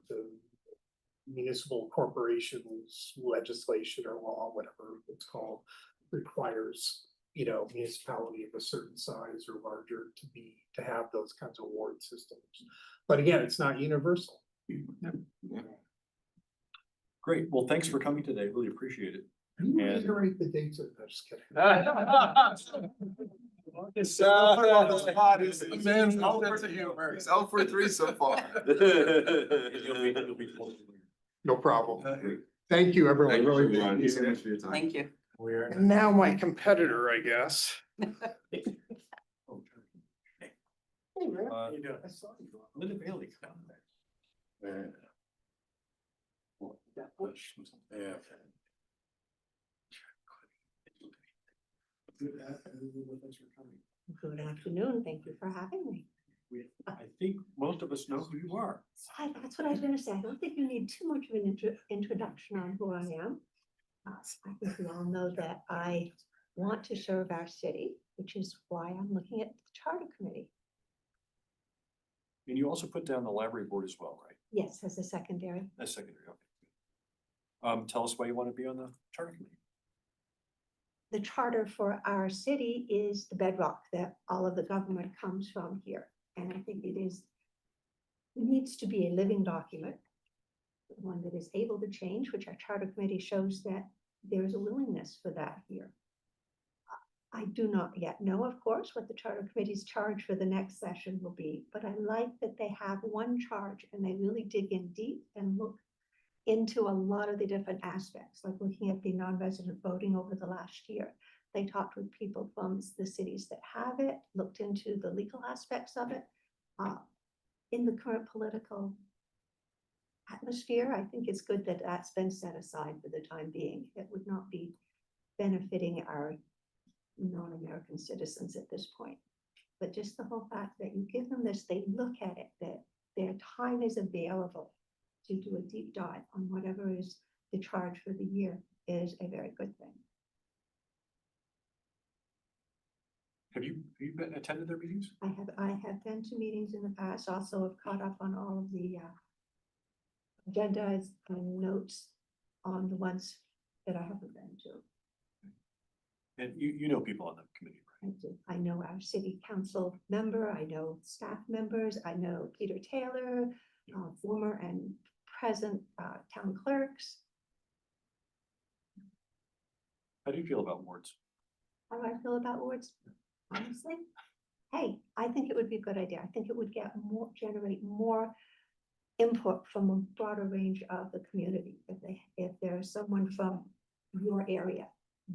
municipal corporations legislation or law, whatever it's called, requires municipality of a certain size or larger to have those kinds of award systems. But again, it's not universal. Great. Well, thanks for coming today. Really appreciate it. You And- reiterate the dates, I'm just kidding. It's the man's sense of humor. It's out for three so far. You'll be No problem. Thank you, everyone. Thank you, Really Ron. Thank you so appreciate much it. for your time. Thank you. And now my competitor, I guess. Linda Bailey. come down. Good afternoon, thank you for having me. I think most of us know who you are. That's what I was gonna say, I don't think you need too much of an introduction on who I am. I think we all know that I want to serve our city, which is why I'm looking at the charter committee. And you also put down the library board as well, right? Yes, as a secondary. That's secondary, okay. Tell us why you want to be on the charter committee. The charter for our city is the bedrock that all of the government comes from here. And I think it needs to be a living document, one that is able to change, which our charter committee shows that there is a willingness for that here. I do not yet know, of course, what the charter committee's charge for the next session will be, but I like that they have one charge and they really dig in deep and look into a lot of the different aspects, like looking at the non-resident voting over the last year. They talked with people from the cities that have it, looked into the legal aspects of it. In the current political atmosphere, I think it's good that that's been set aside for the time being. It would not be benefiting our non-American citizens at this point. But just the whole fact that you give them this, they look at it, that their time is available to do a deep dive on whatever is the charge for the year is a very good thing. Have you attended their meetings? I have been to meetings in the past, also have caught up on all of the agendas and notes on the ones that I haven't been to. And you know people on the committee, right? I do. I know our city council member, I know staff members, I know Peter Taylor, former and present town clerks. How do you feel about wards? How do I feel about wards? Honestly, hey, I think it would be a good idea. I think it would generate more input from a broader range of the community. If there's someone from your area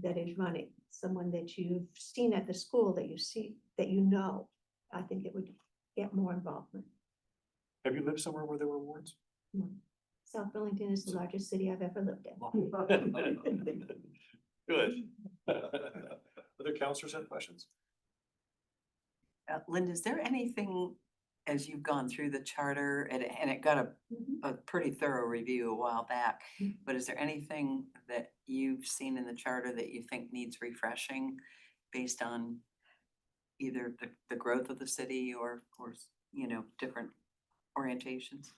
that is running, someone that you've seen at the school that you see, that you know, I think it would get more involvement. Have you lived somewhere where there were wards? South Burlington is the largest city I've ever lived in. Good. Other counselors have questions? Linda, is there anything, as you've gone through the charter, and it got a pretty thorough review a while back, but is there anything that you've seen in the charter that you think needs refreshing based on either the growth of the city or different orientations?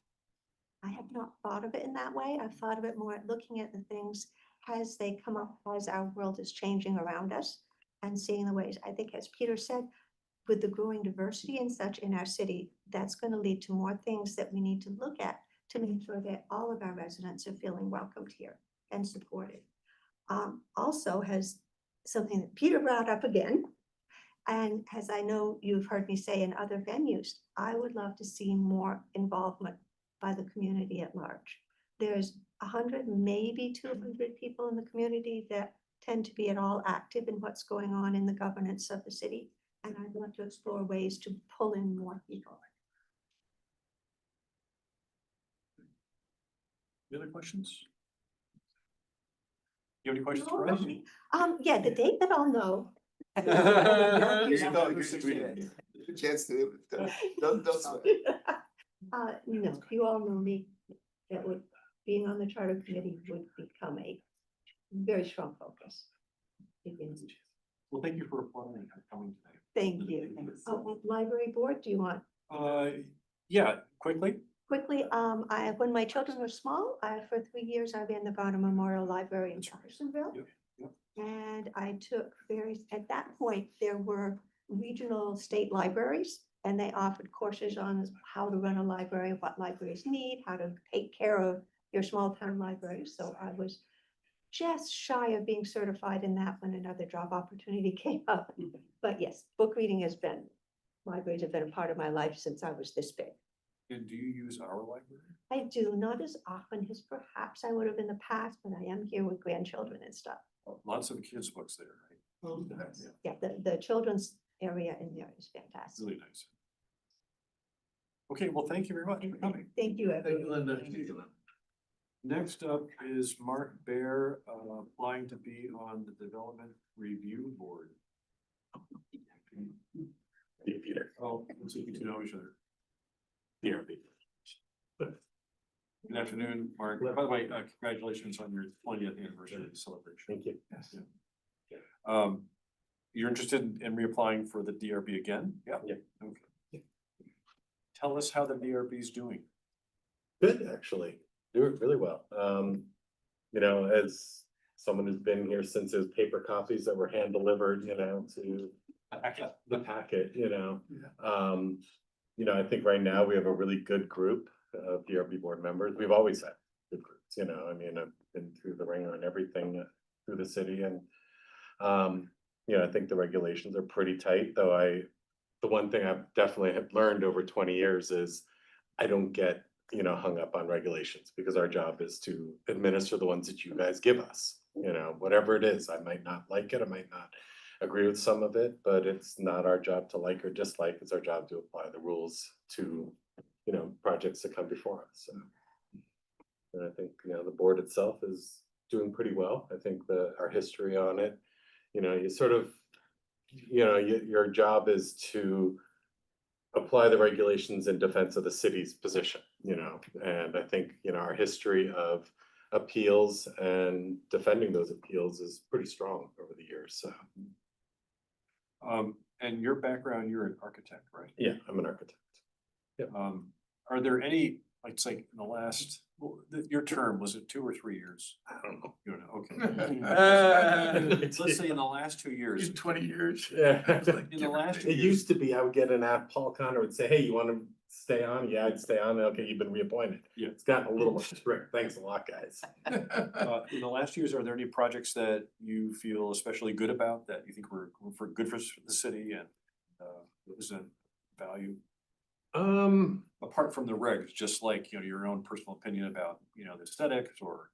I have not thought of it in that way. I've thought of it more at looking at the things as they come up, as our world is changing around us and seeing the ways. I think, as Peter said, with the growing diversity and such in our city, that's going to lead to more things that we need to look at to make sure that all of our residents are feeling welcomed here and supported. Also has something that Peter brought up again, and as I know you've heard me say in other venues, I would love to see more involvement by the community at large. There's 100, maybe 200 people in the community that tend to be at all active in what's going on in the governance of the city. And I'd want to explore ways to pull in more people. Any other questions? You have any questions for us? Yeah, the date that I'll know. Chance to, don't sweat. No, you all know me. That would, being on the charter committee would become a very strong focus. Well, thank you for applying and coming today. Thank you. Oh, library board, do you want? Yeah, quickly. Quickly, when my children were small, for 3 years, I ran the Garner Memorial Library in Jeffersonville. Yep. And I took various, at that point, there were regional state libraries, and they offered courses on how to run a library, what libraries need, how to take care of your small town libraries. So I was just shy of being certified in that when another job opportunity came up. But yes, book reading has been, libraries have been a part of my life since I was this big. And do you use our library? I do, not as often as perhaps I would have in the past, but I am here with grandchildren and stuff. Lots of kids' books there, right? Yeah, the children's area in there is fantastic. Really nice. Okay, well, thank you very much for coming. Thank you, Thank you, everyone. Linda. Next up is Mark Bear, applying to be on the Development Review Board. Peter. Oh, let's see if you two know each other. DRB. Good afternoon, Mark. By the way, congratulations on your 20th anniversary celebration. Thank you. Yeah. You're interested in reapplying for the DRB again? Yeah. Okay. Tell us how the DRB is doing. Good, actually, doing really well. You know, as someone who's been here since there's paper copies that were hand delivered, you know, to the packet, you know. I think right now we have a really good group of DRB board members. We've always had good groups, you know, I mean, I've been through the ringer and everything through the city, and I think the regulations are pretty tight, though the one thing I've definitely have learned over 20 years is I don't get, hung up on regulations, because our job is to administer the ones that you guys give us, whatever it is. I might not like it, I might not agree with some of it, but it's not our job to like or dislike. It's our job to apply the rules to, projects that come before us. So, and I think, the board itself is doing pretty well. I think our history on it, you sort of, your job is to apply the regulations in defense of the city's position, and I think, our history of appeals and defending those appeals is pretty strong over the years. So. And your background, you're an architect, right? Yeah, I'm an architect. Are there any, like, say, in the last, your term, was it 2 or 3 years? I don't know. You know, okay. Let's say in the last 2 years. In 20 years. Yeah. In the last 2 It years. used to be, I would get an app, Paul Connor would say, hey, you want to stay on? Yeah, I'd stay on. Okay, you've been reappointed. Yeah. It's gotten a little more strict. Thanks a lot, guys. In the last years, are there any projects that you feel especially good about that you think were good for the city and represent value? Apart from the regs, just like, your own personal opinion about, the aesthetics or,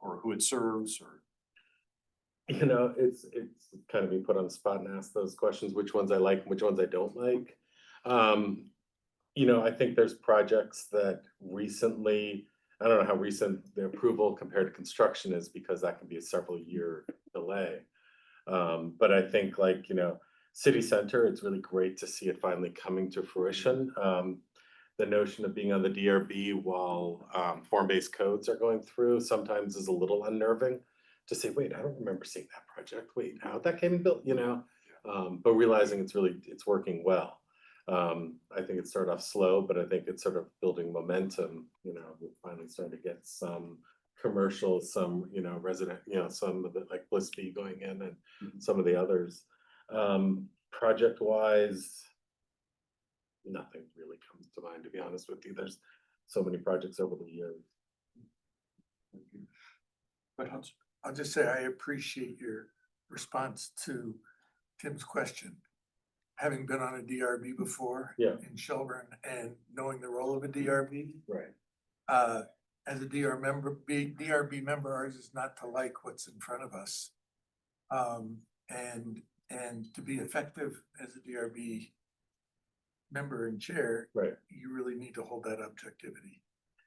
or who it serves or. It's kind of being put on the spot and asked those questions, which ones I like and which ones I don't like. I think there's projects that recently, I don't know how recent the approval compared to construction is, because that can be a several year delay. But I think, like, city center, it's really great to see it finally coming to fruition. The notion of being on the DRB while form-based codes are going through sometimes is a little unnerving to say, wait, I don't remember seeing that project. Wait, how'd that came built, but realizing it's working well. I think it started off slow, but I think it's sort of building momentum. We're finally starting to get some commercials, some, resident, some of the, like Blissby going in and some of the others. Project wise, nothing really comes to mind, to be honest with you. There's so many projects over the years. I'll just say I appreciate your response to Tim's question. Having been on a DRB before. Yeah. In Shelburne and knowing the role of a DRB. Right. As a DRB member, ours is not to like what's in front of us. And to be effective as a DRB member and chair, Right. you really need to hold that objectivity.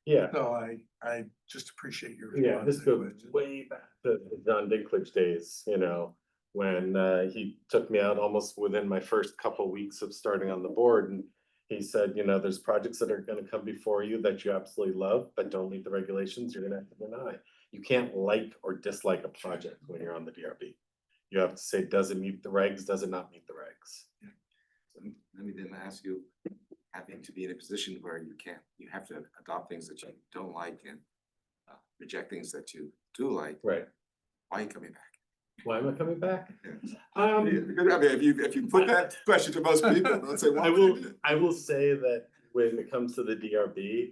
Yeah. So I just appreciate your Yeah, response this to that goes question. way back to the John Dinklage days, when he took me out almost within my first couple weeks of starting on the board, and he said, there's projects that are going to come before you that you absolutely love but don't meet the regulations. You're going to have to deny. You can't like or dislike a project when you're on the DRB. You have to say, does it meet the regs? Does it not meet the regs? Yeah. So let me then ask you, having to be in a position where you have to adopt things that you don't like and reject things that you do like. Right. Why are you coming back? Why am I coming back? I mean, if you put that question to most people, they'll say, why would you do it? I will say that when it comes to the DRB,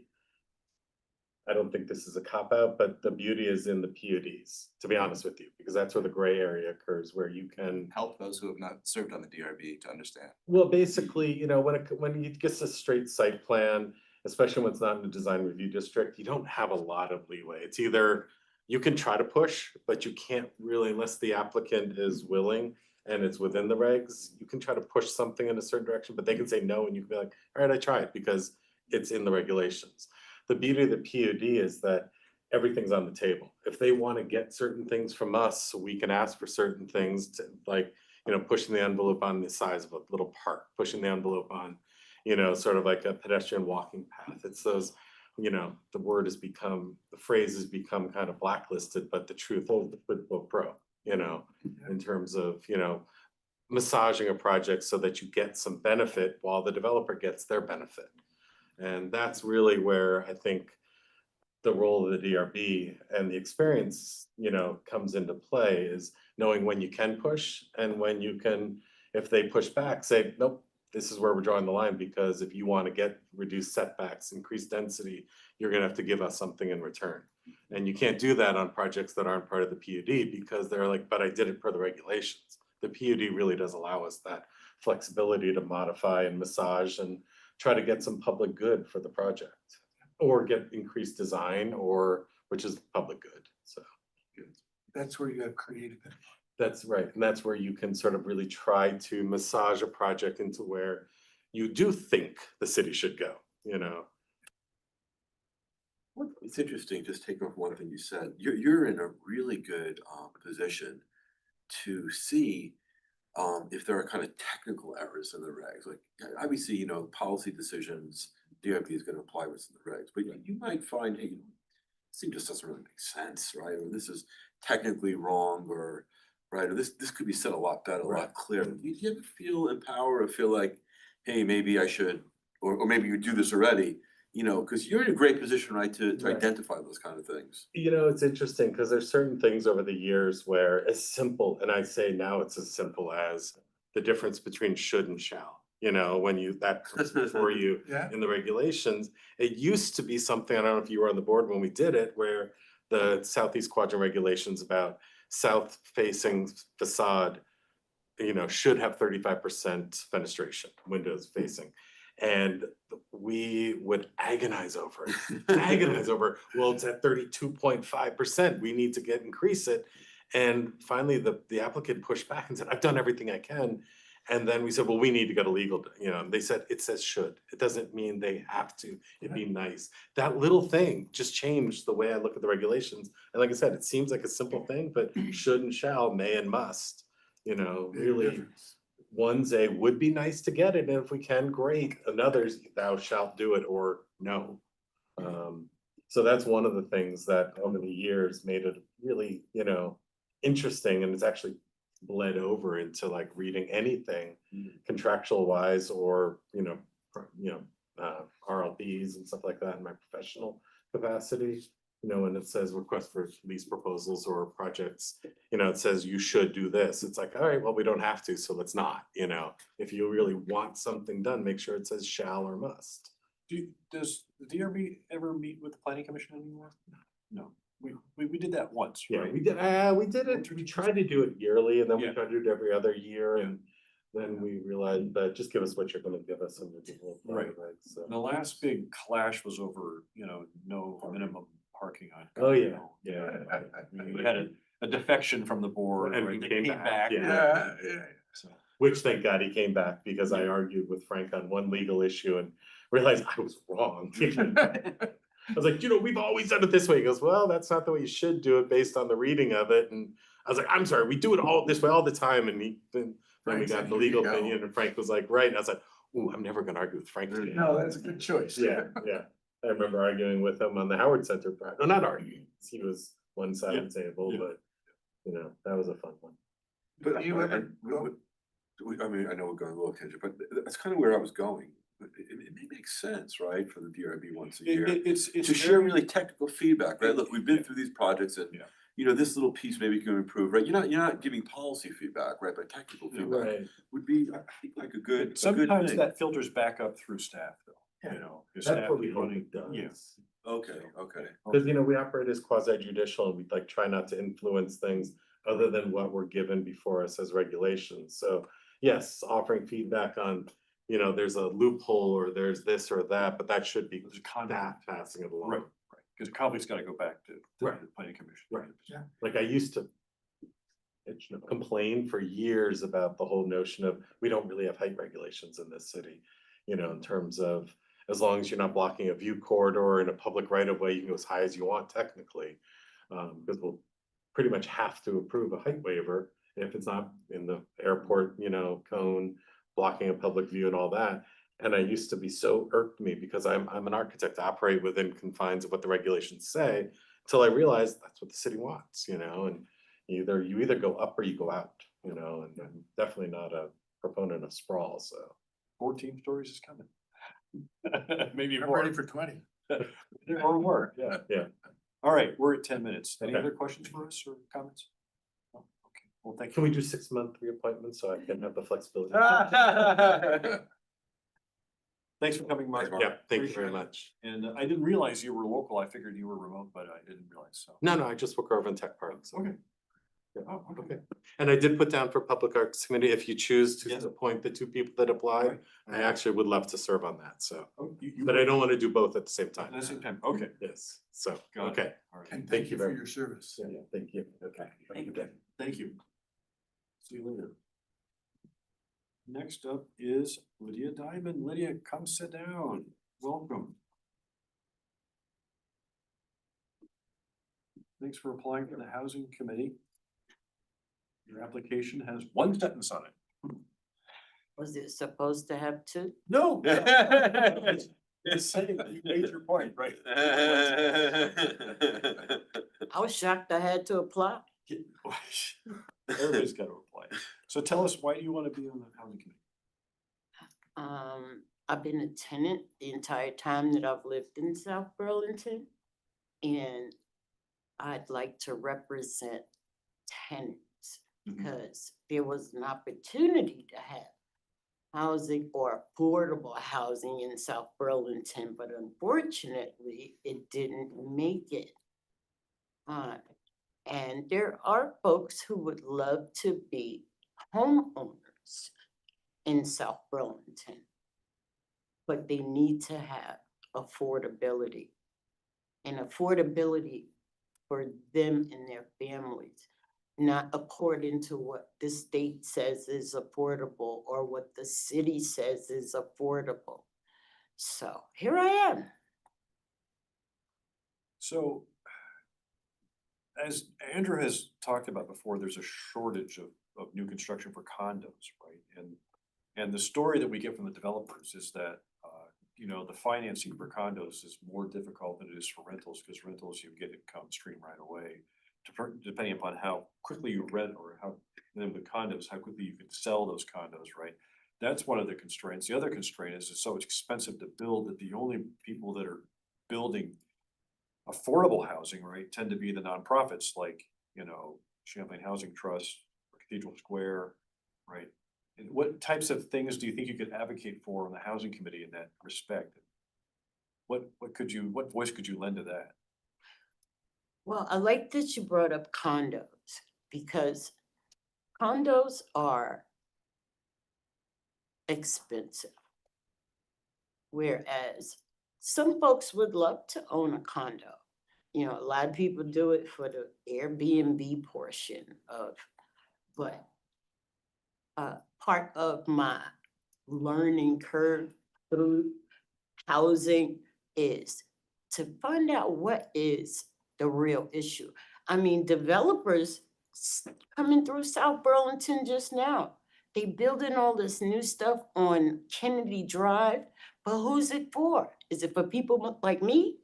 I don't think this is a cop-out, but the beauty is in the PUDs, to be honest with you, because that's where the gray area occurs, where you can Help those who have not served on the DRB to understand. well, basically, you know, when you get a straight site plan, especially when it's not in a design review district, you don't have a lot of leeway. It's either you can try to push, but you can't really unless the applicant is willing and it's within the regs. You can try to push something in a certain direction, but they can say no, and you can be like, all right, I tried because it's in the regulations. The beauty of the PUD is that everything's on the table. If they want to get certain things from us, we can ask for certain things to like, you know, pushing the envelope on the size of a little park, pushing the envelope on, you know, sort of like a pedestrian walking path. It's those, you know, the phrase has become kind of blacklisted, but the truth is the quid pro quo, you know, in terms of, you know, massaging a project so that you get some benefit while the developer gets their benefit. And that's really where I think the role of the DRB and the experience, you know, comes into play is knowing when you can push and when you can, if they push back, say, nope, this is where we're drawing the line, because if you want to get reduced setbacks, increased density, you're gonna have to give us something in return. And you can't do that on projects that aren't part of the PUD because they're like, but I did it per the regulations. The PUD really does allow us that flexibility to modify and massage and try to get some public good for the project. Or get increased design, or which is public good. So That's where you have creative. that's right, and that's where you can sort of really try to massage a project into where you do think the city should go. You know, It's interesting, just taking off one thing you said, you're in a really good position to see if there are kind of technical errors in the regs, like obviously, you know, policy decisions, DRB is gonna apply what's in the regs, but you might find, hey, this just doesn't really make sense, right? Or this is technically wrong, or right, or this could be said a lot better, a lot clearer. Do you ever feel empowered or feel like, hey, maybe I should, or maybe you do this already, you know, because you're in a great position, right, to Right. identify those kind of things. you know, it's interesting because there's certain things over the years where as simple, and I say now it's as simple as the difference between should and shall. You know, when that comes before you Yeah. in the regulations. It used to be something, I don't know if you were on the board when we did it, where the Southeast Quadrant regulations about south facing facade, you know, should have 35% fenestration, windows facing. And we would agonize over it, well, it's at 32.5%, we need to increase it. And finally, the applicant pushed back and said, I've done everything I can. And then we said, well, we need to get a legal, you know, and they said, it says should. It doesn't mean they have to, it'd be nice. That little thing just changed the way I look at the regulations. And like I said, it seems like a simple thing, but should and shall, may and must, you know, really. One's a would be nice to get it, and if we can, great. Another's thou shalt do it or no. So that's one of the things that over the years made it really, you know, interesting, and it's actually bled over into like reading anything contractual wise, or RLPs and stuff like that in my professional capacity. You know, when it says request for lease proposals or projects, you know, it says you should do this. It's like, all right, well, we don't have to, so let's not, you know. If you really want something done, make sure it says shall or must. Does the DRB ever meet with the planning commission anymore? No, we did that once, Yeah, right? we did it, we tried to do it yearly, and then we tried to do it every other year, and then we realized that just give us what you're gonna give us and we'll do it. Right. So. The last big clash was over, you know, no minimum parking on. Oh, yeah, We had a defection from the board. And right? he They came back, Yeah. So, Which thank God he came back, because I argued with Frank on one legal issue and realized I was wrong. I was like, you know, we've always done it this way. He goes, well, that's not the way you should do it based on the reading of it. And I was like, I'm sorry, we do it all this way all the time. And then we got the legal opinion, and Frank was like, right. And I was like, ooh, I'm never gonna argue with Frank again. No, that's a good choice. Yeah. I remember arguing with him on the Howard Center project. No, not arguing. He was one side of the table, but you know, that was a fun one. But You ever I mean, I know we're going a little tangent, but that's kind of where I was going. It may make sense, right, for the DRB once a year it's to share really technical feedback, right? Look, we've been through these projects and you know, this little piece maybe can improve, right? You're not giving policy feedback, right? But technical feedback Right. would be, I think, like a good Sometimes thing. that filters back up through staff though, you know. 'cause That's staff what we is hope running- it does. Yeah. Okay, okay. Cause you know, we operate as quasi judicial and we like try not to influence things other than what we're given before us as regulations. So yes, offering feedback on, you know, there's a loophole or there's this or that, but that should be There's a conflict. staff passing it Right, along. right, because the conflict's gotta go back to Right. the planning commission. Right. Yeah. Like I used to complain for years about the whole notion of, we don't really have height regulations in this city. You know, in terms of, as long as you're not blocking a view corridor in a public right of way, you can go as high as you want technically. Because we'll pretty much have to approve a height waiver if it's not in the airport, you know, cone, blocking a public view and all that. And I used to be so irked me because I'm an architect, I operate within confines of what the regulations say, until I realized that's what the city wants, you know, and you either go up or you go out, you know, and I'm definitely not a proponent of sprawl, so. 14 stories is coming. Maybe I'm more. ready for 20. Or more, yeah. Yeah. All right, we're at 10 minutes. Any Okay. other questions for us or comments? No? Okay, well, thank Can you. we do 6-month reappointments so I can have the flexibility? Thanks for coming, Mark. Yeah, thank you Appreciate very it. much. And I didn't realize you were local. I figured you were remote, but I didn't realize, so. No, I just work over in Tech Park. So. Okay. Yeah. Oh, okay. Okay. And I did put down for Public Arts Committee, if you choose to Yes. appoint the 2 people that applied, Right. I actually would love to serve on that, so. Oh, But I don't want to do both at the same At time. the same time, okay. Yes, so, Got it. okay. All right. And Thank thank you you for very your service. Yeah, thank you. Okay. Thank you. See you later. Next up is Lydia Diamond. Lydia, come sit down. Welcome. Thanks for applying for the Housing Committee. Your application has 1 sentence on it. Was it supposed to have 2? No. It's saying that you made your point, right? I was shocked I had to apply. Everybody's got to apply. So tell us, why do you want to be on the Housing Committee? I've been a tenant the entire time that I've lived in South Burlington. And I'd like to represent tenants because there was an opportunity to have housing or affordable housing in South Burlington, but unfortunately, it didn't make it. And there are folks who would love to be homeowners in South Burlington, but they need to have affordability. And affordability for them and their families, not according to what the state says is affordable or what the city says is affordable. So here I am. So, as Andrew has talked about before, there's a shortage of new construction for condos, right? And the story that we get from the developers is that, you know, the financing for condos is more difficult than it is for rentals, because rentals, you get income stream right away. Depending upon how quickly you rent or how, then with condos, how quickly you can sell those condos, right? That's one of the constraints. The other constraint is it's so expensive to build that the only people that are building affordable housing, right, tend to be the nonprofits like, you know, Champlain Housing Trust, or Cathedral Square, right? And what types of things do you think you could advocate for on the housing committee in that respect? What voice could you lend to that? Well, I like that you brought up condos because condos are expensive. Whereas some folks would love to own a condo. You know, a lot of people do it for the Airbnb portion of, but part of my learning curve through housing is to find out what is the real issue. I mean, developers coming through South Burlington just now, they building all this new stuff on Kennedy Drive, but who's it for? Is it for people like me?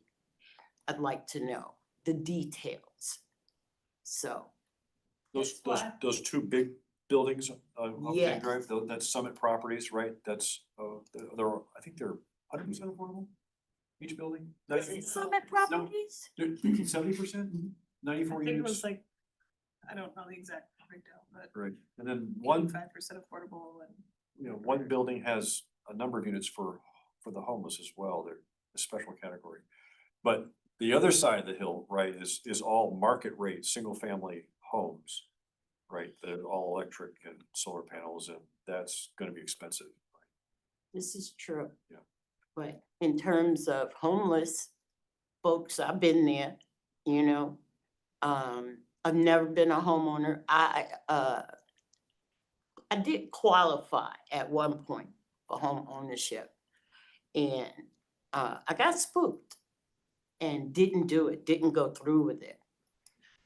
I'd like to know the details. So. Those 2 big buildings on Kennedy Yes. Drive, that's Summit Properties, right? That's, I think they're 100% affordable, each building? Is it Summit Properties? 70%? I 94 think it units, was like, I don't know the exact breakdown, but right, and then one, 85% affordable and. you know, one building has a number of units for the homeless as well, they're a special category. But the other side of the hill, right, is all market rate, single family homes. Right, they're all electric and solar panels, and that's gonna be expensive. This is true. Yeah. But in terms of homeless folks, I've been there, you know. I've never been a homeowner. I did qualify at one point for home ownership. And I got spooked and didn't do it, didn't go through with it.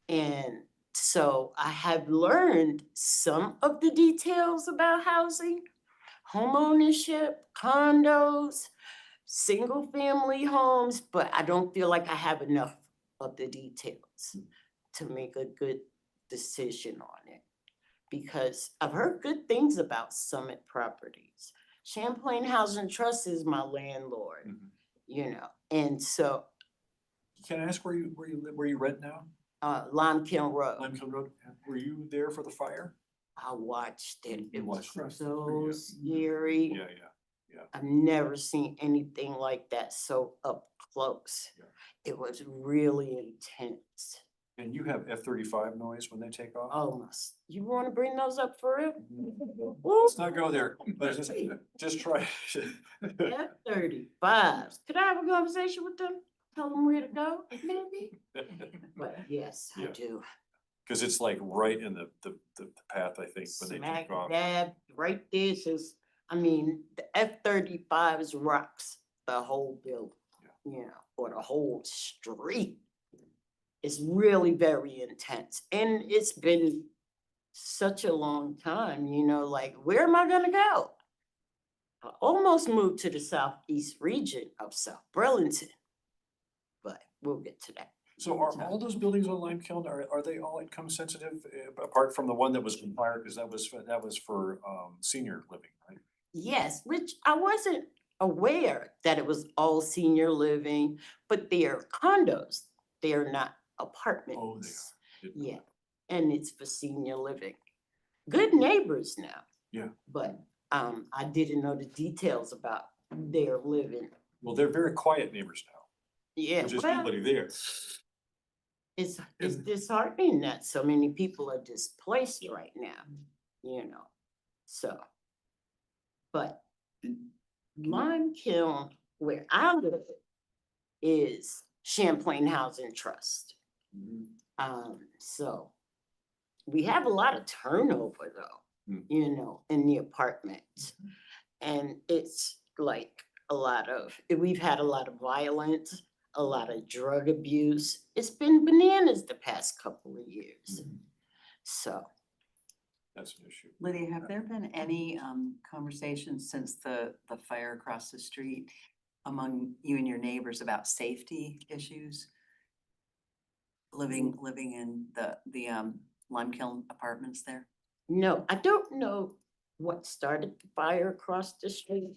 And so I have learned some of the details about housing, home ownership, condos, single family homes, but I don't feel like I have enough of the details to make a good decision on it. Because I've heard good things about Summit Properties. Champlain Housing Trust is my landlord, Mhm. you know, and so Can I ask where you live, where you rent now? Lime Kiln Road. Limekiln Road, were you there for the fire? I watched it. You It was watched it. so Yeah. scary. Yeah, yeah, I've never seen anything like that so up close. Yeah. It was really intense. and you have F-35 noise when they take off? Almost. You want to bring those up for real? Let's not go there, but just try. F-35s. Could I have a conversation with them? Tell them where to go, maybe? But yes, I Yeah. do. Cause it's like right in the path, I think, when they Smack take off. dab, right there says, I mean, the F-35s rocks the whole building, you know, or the whole street. It's really very intense, and it's been such a long time, you know, like, where am I gonna go? I almost moved to the southeast region of South Burlington, but we'll get to that. So are all those buildings on Limekiln, are they all income sensitive, apart from the one that was required, cause that was for senior living, right? Yes, which I wasn't aware that it was all senior living, but they're condos. They're not apartments. Didn't know Yeah, and it's for senior living. Good neighbors now. Yeah. But I didn't know the details about their living. Well, they're very quiet neighbors now, Yeah, there's just well, nobody there. it's disheartening that so many people are displaced right now, you know, so. But Lime Kiln, where I live, is Champlain Housing Trust. So we have a lot of turnover though, you know, in the apartments. And it's like we've had a lot of violence, a lot of drug abuse. It's been bananas the past couple of years. So. That's an issue. Lydia, have there been any conversations since the fire across the street among you and your neighbors about safety issues? Living in the Limekiln apartments there? No, I don't know what started the fire across the street.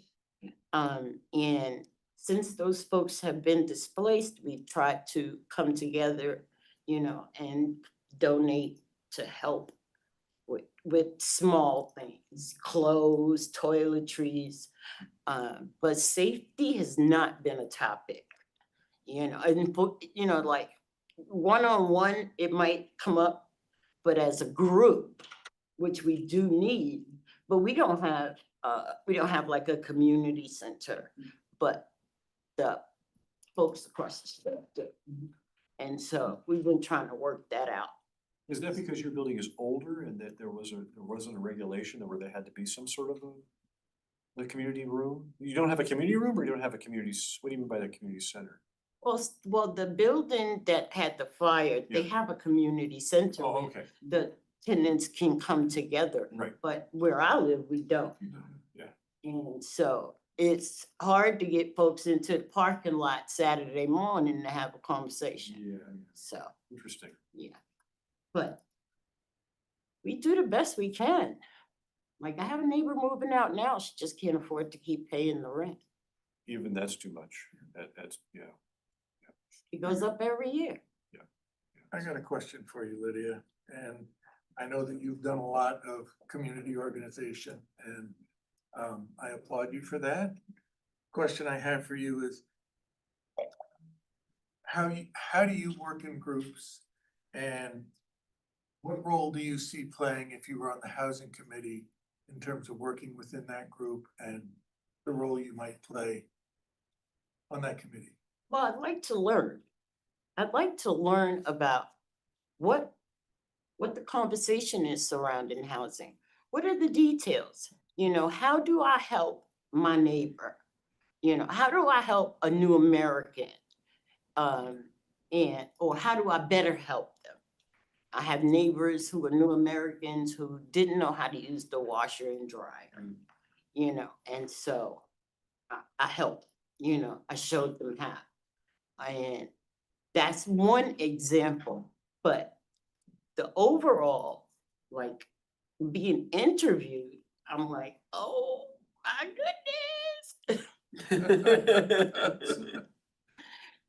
And since those folks have been displaced, we've tried to come together, you know, and donate to help with small things, clothes, toiletries. But safety has not been a topic, you know, and you know, like one-on-one, it might come up, but as a group, which we do need, but we don't have like a community center, but the folks across the street do. And so we've been trying to work that out. Is that because your building is older and that there wasn't a regulation where there had to be some sort of a community room? You don't have a community room, or you don't have a community, what do you mean by the community center? Well, the building that had the fire, they Yeah. have a community center. Oh, where okay, the tenants can come together. right. But where I live, we don't. Yeah, And so it's hard to get folks into the parking lot Saturday morning to have a conversation. yeah, So, interesting. yeah. But we do the best we can. Like, I have a neighbor moving out now. She just can't afford to keep paying the rent. Even that's too much, that's, yeah. It goes up every year. I got a question for you, Lydia, and I know that you've done a lot of community organization and I applaud you for that. Question I have for you is how do you work in groups and what role do you see playing if you were on the housing committee in terms of working within that group and the role you might play on that committee? Well, I'd like to learn. I'd like to learn about what the conversation is surrounding housing. What are the details? You know, how do I help my neighbor? You know, how do I help a new American? Or how do I better help them? I have neighbors who are new Americans who didn't know how to use the washer and dryer, you know, and so I helped, you know, I showed them how. And that's one example, but the overall, like being interviewed, I'm like, oh my goodness.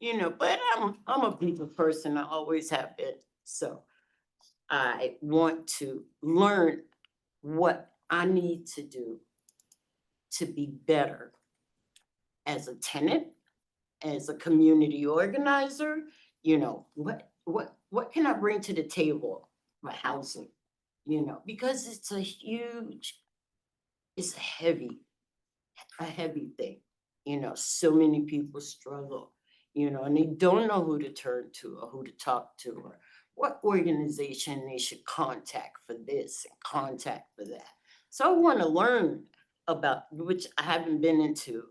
You know, but I'm a people person, I always have been, so I want to learn what I need to do to be better as a tenant, as a community organizer, you know, what can I bring to the table for housing? You know, because it's a heavy thing. You know, so many people struggle, you know, and they don't know who to turn to or who to talk to or what organization they should contact for this and contact for that. So I want to learn about, which I haven't been into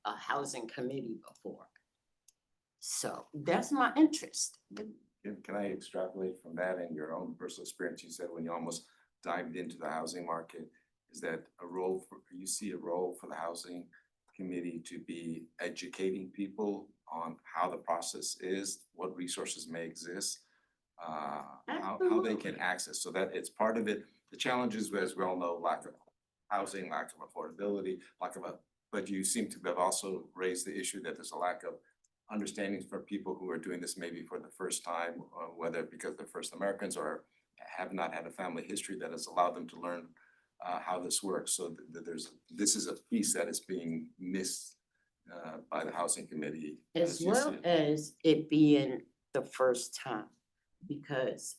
a housing committee before. So that's my interest. Can I extrapolate from that and your own personal experience? You said when you almost dived into the housing market, is that you see a role for the housing committee to be educating people on how the process is, what resources may exist, how they can access, so that it's part of it. The challenges, as we all know, lack of housing, lack of affordability, but you seem to have also raised the issue that there's a lack of understanding for people who are doing this maybe for the first time, whether because they're first Americans or have not had a family history that has allowed them to learn how this works. So this is a piece that is being missed by the housing committee. As well as it being the first time, because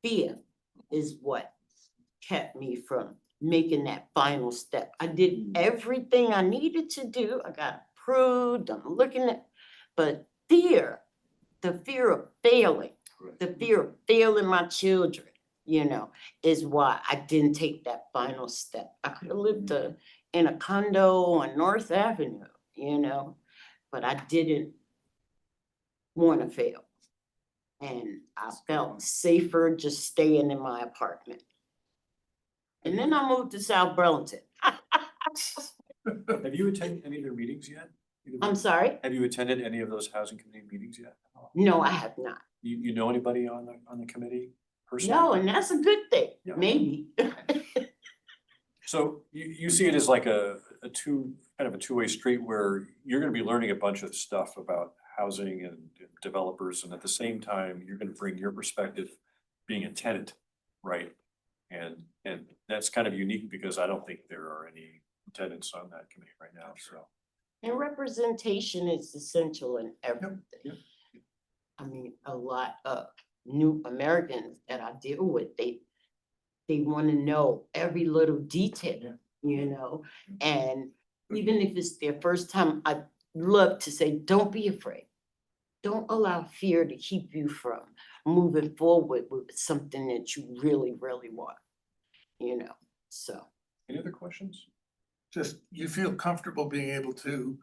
fear is what kept me from making that final step. I did everything I needed to do. I got approved, I'm looking at, but the fear of failing, the fear of failing my children, you know, is why I didn't take that final step. I could have lived in a condo on North Avenue, you know, but I didn't want to fail. And I felt safer just staying in my apartment. And then I moved to South Burlington. Have you attended any of their meetings yet? I'm sorry? Have you attended any of those housing committee meetings yet? No, I have not. You know anybody on the committee personally? No, and that's a good thing, Yeah. maybe. So you see it as like a two-way street where you're gonna be learning a bunch of stuff about housing and developers, and at the same time, you're gonna bring your perspective being a tenant, right? And that's kind of unique because I don't think there are any tenants on that committee right now, so. And representation is essential in everything. Yep. I mean, a lot of new Americans that I deal with, they want to know every little detail, you know? And even if it's their first time, I love to say, don't be afraid. Don't allow fear to keep you from moving forward with something that you really, really want, you know, so. Any other questions? Just, you feel comfortable being able to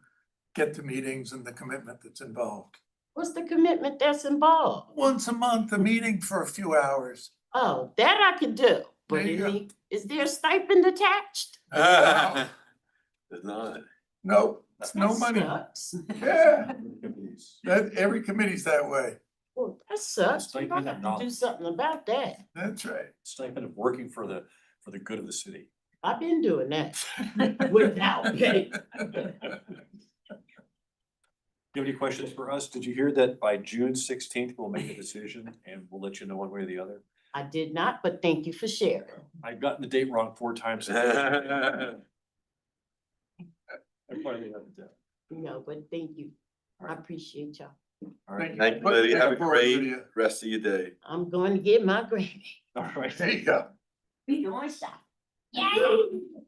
get to meetings and the commitment that's involved. What's the commitment that's involved? Once a month, a meeting for a few hours. Oh, that I could do, but There you go. is there a stipend attached? There's not. No, it's no That money. sucks. Yeah, that, every committee's that way. Well, that sucks. We Stipend don't of have to do knowledge. something about that. That's right. Stipend of working for the good of the city. I've been doing that without pay. you have any questions for us? Did you hear that by June 16th, we'll make a decision and we'll let you know one way or the other? I did not, but thank you for sharing. I've gotten the date wrong 4 times. I finally have it down. No, but thank you. I appreciate y'all. All right. Thank you, Lydia. Have a Looking forward to great you. rest of your day. I'm going to get my gravy. All right. There you go. We going stop. Yay!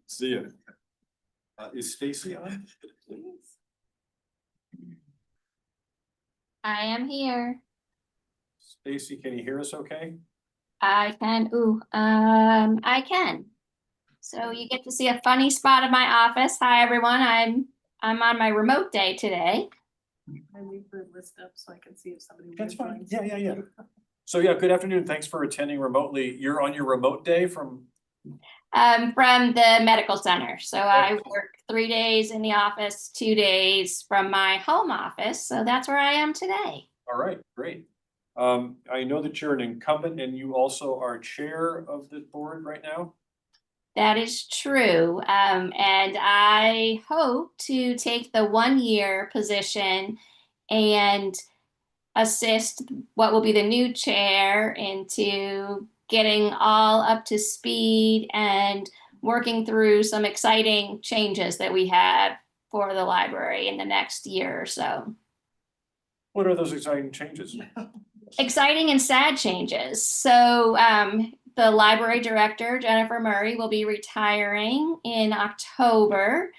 See you. Is Stacy on? I am here. Stacy, can you hear us okay? I can, I can. So you get to see a funny spot of my office. Hi, everyone. I'm on my remote day today. I leave the list up so I can see if somebody. That's fine. joins. Yeah. So yeah, good afternoon. Thanks for attending remotely. You're on your remote day from? From the medical center. So I work 3 days in the office, 2 days from my home office. So that's where I am today. All right, great. I know that you're an incumbent and you also are chair of the board right now. That is true. And I hope to take the 1-year position and assist what will be the new chair into getting all up to speed and working through some exciting changes that we have for the library in the next year or so. What are those exciting changes? Exciting and sad changes. So the library director, Jennifer Murray, will be retiring in October,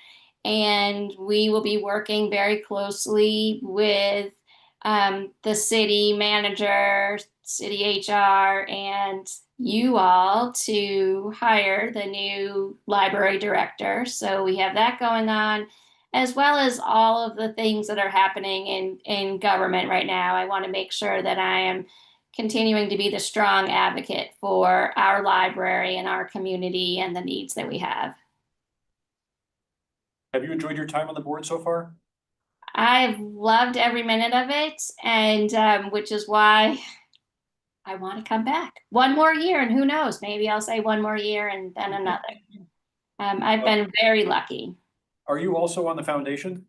and we will be working very closely with the city manager, city HR, and you all to hire the new library director. So we have that going on, as well as all of the things that are happening in government right now. I want to make sure that I am continuing to be the strong advocate for our library and our community and the needs that we have. Have you enjoyed your time on the board so far? I've loved every minute of it, and which is why I want to come back 1 more year, and who knows, maybe I'll say 1 more year and then another. I've been very lucky. Are you also on the foundation?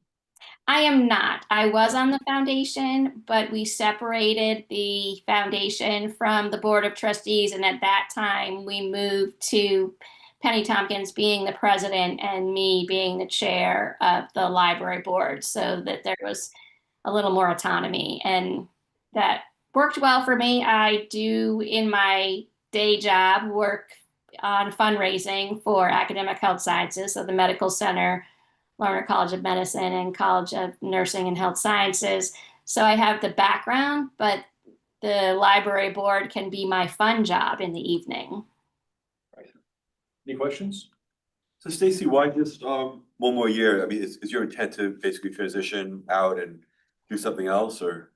I am not. I was on the foundation, but we separated the foundation from the Board of Trustees, and at that time we moved to Penny Tompkins being the president and me being the chair of the library board, so that there was a little more autonomy, and that worked well for me. I do in my day job work on fundraising for academic health sciences, so the medical center, Lerner College of Medicine, and College of Nursing and Health Sciences. So I have the background, but the library board can be my fun job in the evening. Any questions? So Stacy, why just one more year? I mean, is your intent to basically transition out and do something else, or?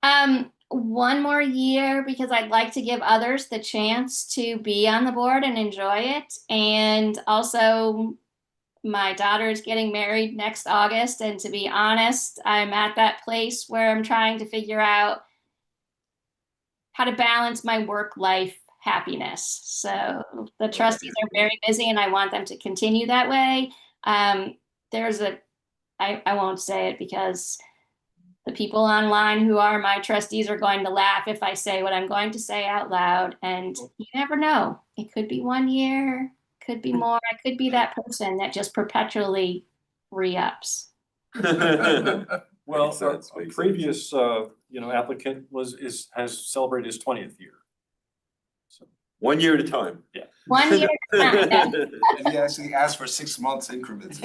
1 more year because I'd like to give others the chance to be on the board and enjoy it. And also my daughter is getting married next August. And to be honest, I'm at that place where I'm trying to figure out how to balance my work-life happiness. So the trustees are very busy and I want them to continue that way. I won't say it because the people online who are my trustees are going to laugh if I say what I'm going to say out loud. And you never know. It could be 1 year, could be more. I could be that person that just perpetually re-ups. Well, Makes sense, a makes previous, applicant has celebrated his 20th year. So 1 year at a time. Yeah. 1 year. And he actually asked for 6 months increments.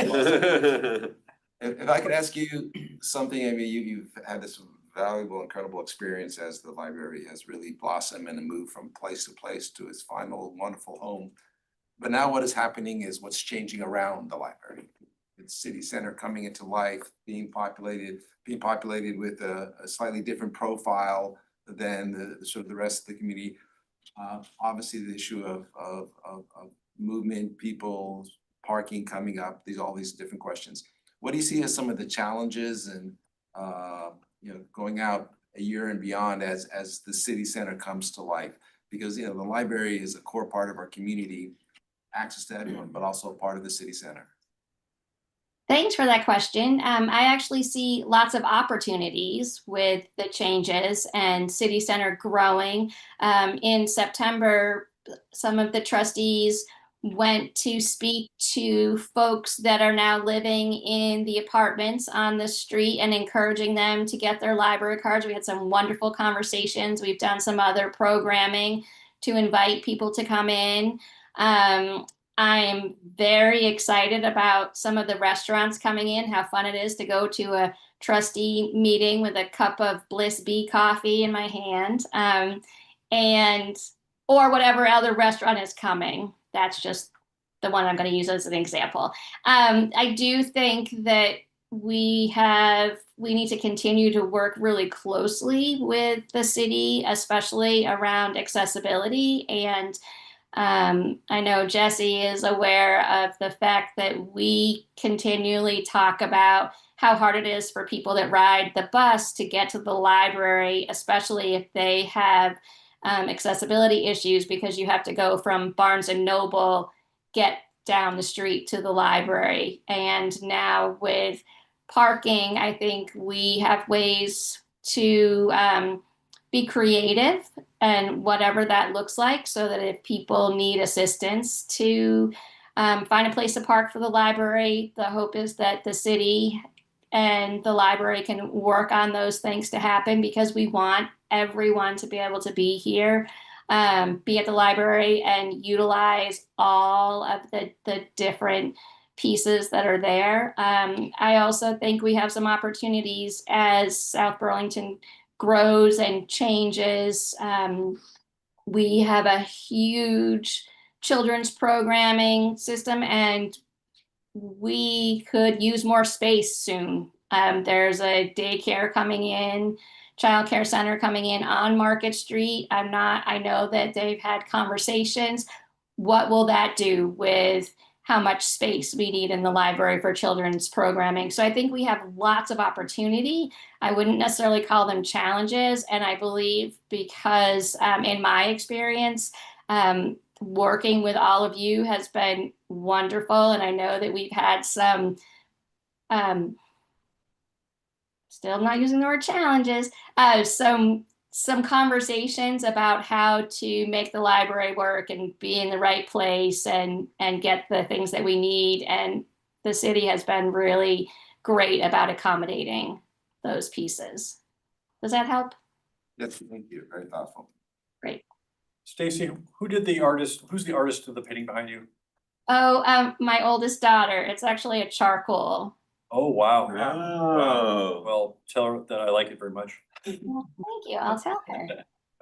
If I could ask you something, I mean, you've had this valuable, incredible experience as the library has really blossomed and moved from place to place to its final wonderful home. But now what is happening is what's changing around the library. It's city center coming into life, being populated with a slightly different profile than the rest of the community. Obviously, the issue of movement, people, parking coming up, all these different questions. What do you see as some of the challenges and going out a year and beyond as the city center comes to life? Because the library is a core part of our community, access to everyone, but also part of the city center. Thanks for that question. I actually see lots of opportunities with the changes and city center growing. In September, some of the trustees went to speak to folks that are now living in the apartments on the street and encouraging them to get their library cards. We had some wonderful conversations. We've done some other programming to invite people to come in. I'm very excited about some of the restaurants coming in, how fun it is to go to a trustee meeting with a cup of Bliss Bee coffee in my hand, or whatever other restaurant is coming. That's just the one I'm going to use as an example. I do think that we need to continue to work really closely with the city, especially around accessibility. And I know Jesse is aware of the fact that we continually talk about how hard it is for people that ride the bus to get to the library, especially if they have accessibility issues, because you have to go from Barnes and Noble, get down the street to the library. And now with parking, I think we have ways to be creative and whatever that looks like, so that if people need assistance to find a place to park for the library, the hope is that the city and the library can work on those things to happen, because we want everyone to be able to be here, be at the library and utilize all of the different pieces that are there. I also think we have some opportunities as South Burlington grows and changes. We have a huge children's programming system, and we could use more space soon. There's a daycare coming in, childcare center coming in on Market Street. I know that they've had conversations. What will that do with how much space we need in the library for children's programming? So I think we have lots of opportunity. I wouldn't necessarily call them challenges. And I believe, because in my experience, working with all of you has been wonderful. And I know that we've had some, still not using the word challenges, some conversations about how to make the library work and be in the right place and get the things that we need. And the city has been really great about accommodating those pieces. Does that help? Yes, thank you. Very thoughtful. Great. Stacy, who's the artist of the painting behind you? Oh, my oldest daughter. It's actually a charcoal. Oh, wow. Wow. Well, tell her that I like it very much. Well, thank you. I'll tell her.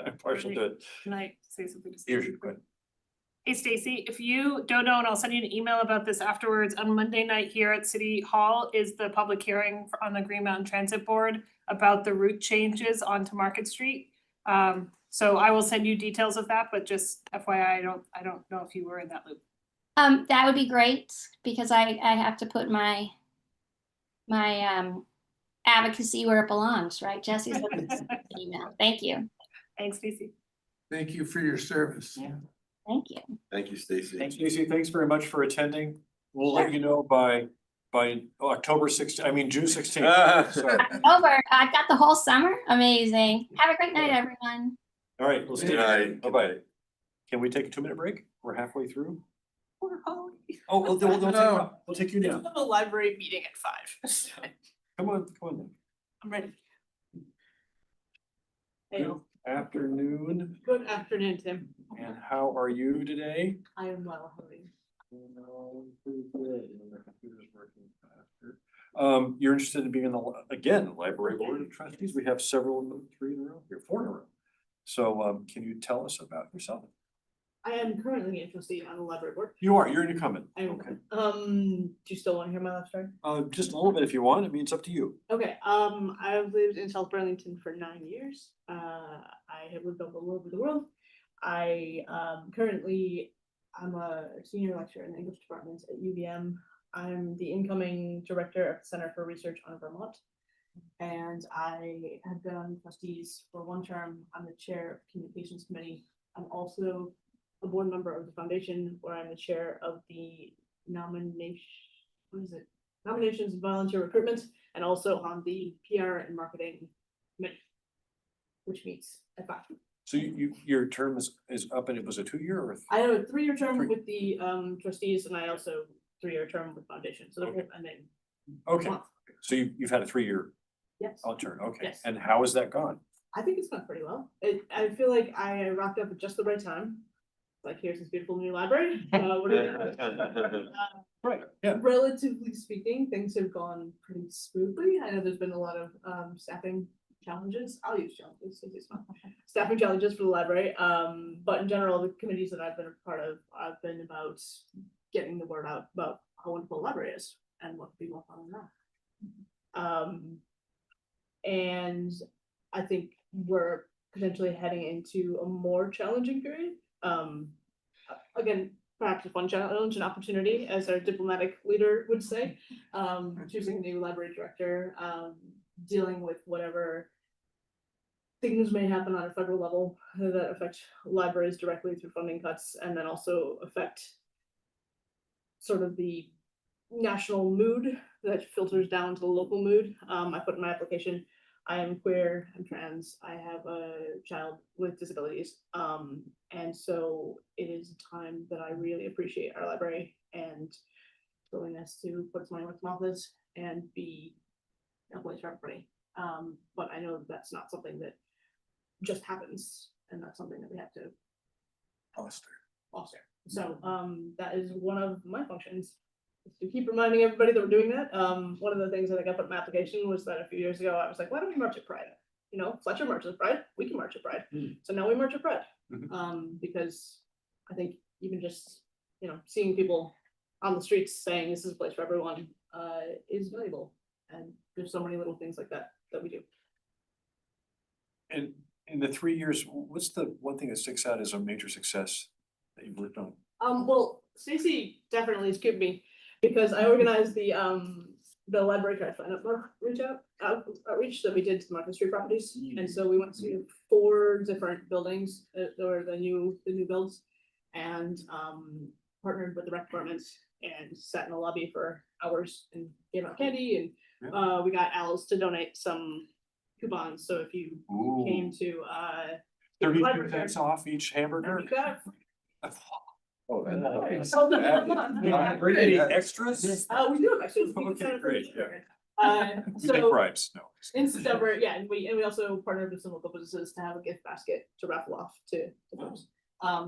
I'm partial to it. Can I say something to Here's Stacy? your question. Hey Stacy, if you don't know, and I'll send you an email about this afterwards, on Monday night here at City Hall is the public hearing on the Green Mountain Transit Board about the route changes onto Market Street. So I will send you details of that, but just FYI, I don't know if you were in that loop. That would be great, because I have to put my advocacy where it belongs, right? Jesse's email. Thank you. Thanks, Stacy. Thank you for your service. Yeah. Thank you. Thank you, Stacy. Thanks, Stacy. Thanks very much for attending. We'll let you know by October 16th, June 16th. Sorry. Over. I've got the whole summer. Amazing. Have a great night, everyone. All right, we'll stay. Good night. Bye-bye. Can we take a 2-minute break? We're halfway through. Oh, we'll take you down. have a library meeting at 5. Come on then. I'm ready. Good afternoon, Good afternoon, Tim. and how are you today? I am well, how are you? Pretty good. My computer's working faster. You're interested in being in the library board of trustees? We have several, 3 in a row here, 4 in a row. So, can you tell us about yourself? I am currently a trustee on the library board. You're an incumbent. Okay. Do you still want to hear my life story? Just a little bit if you want. It's up to you. Okay, I've lived in South Burlington for 9 years. I have lived all over the world. I'm a senior lecturer in the English department at UVM. I'm the incoming director of the Center for Research on Vermont. And I have been on trustees for 1 term. I'm the chair of the communications committee. I'm also a board member of the foundation, where I'm the chair of the nomination, nominations and volunteer recruitment, and also on the PR and marketing committee, which meets at 5. So your term is up and it was a 2-year or? I have a 3-year term Three. with the trustees, and I also 3-year term with foundation, so they're both ending. Okay, month. so you've had a 3-year Yes, alternate, okay. Yes. And how has that gone? I think it's gone pretty well. I feel like I wrapped up at just the right time. Like, here's this beautiful new library. What are we Right, yeah. Relatively speaking, things have gone pretty smoothly. I know there's been a lot of staffing challenges. I'll use challenges, since it's fun. Staffing challenges for the library. But in general, the committees that I've been a part of, I've been about getting the word out about how wonderful the library is and what could be more fun than that. And I think we're potentially heading into a more challenging period. Again, perhaps a fun challenge and opportunity, as our diplomatic leader would say. Choosing a new library director, dealing with whatever things may happen on a federal level that affect libraries directly through funding cuts, and then also affect sort of the national mood that filters down to the local mood. I put in my application, I am queer, I'm trans, I have a child with disabilities. And so it is a time that I really appreciate our library and willingness to put some money where its mouth is and be a place for everybody. But I know that's not something that just happens, and that's something that we have to foster. So that is one of my functions, is to keep reminding everybody that we're doing that. One of the things that I got put in my application was that a few years ago, I was like, why don't we march at Pride? You know, Fletcher marches at Pride, we can march at Pride. So now we march at Pride. Because I think even just, you know, seeing people on the streets saying this is a place for everyone is valuable. And there's so many little things like that that we do. And in the 3 years, what's the one thing that sticks out as a major success that you've worked on? Well, Stacy definitely has given me, because I organized the library card sign up outreach that we did to the Market Street properties. And so we went to 4 different buildings that were the new builds, and partnered with the rec departments and sat in the lobby for hours and gave out candy, and we got Al's to donate some coupons. So if you came to 30% off each hamburger? you got Oh, nice. Any extras? we do have extras. You can Okay, sign up for great. each burger. We take So bribes, no. in September, yeah, and we also partnered with some local businesses to have a gift basket to raffle off to folks.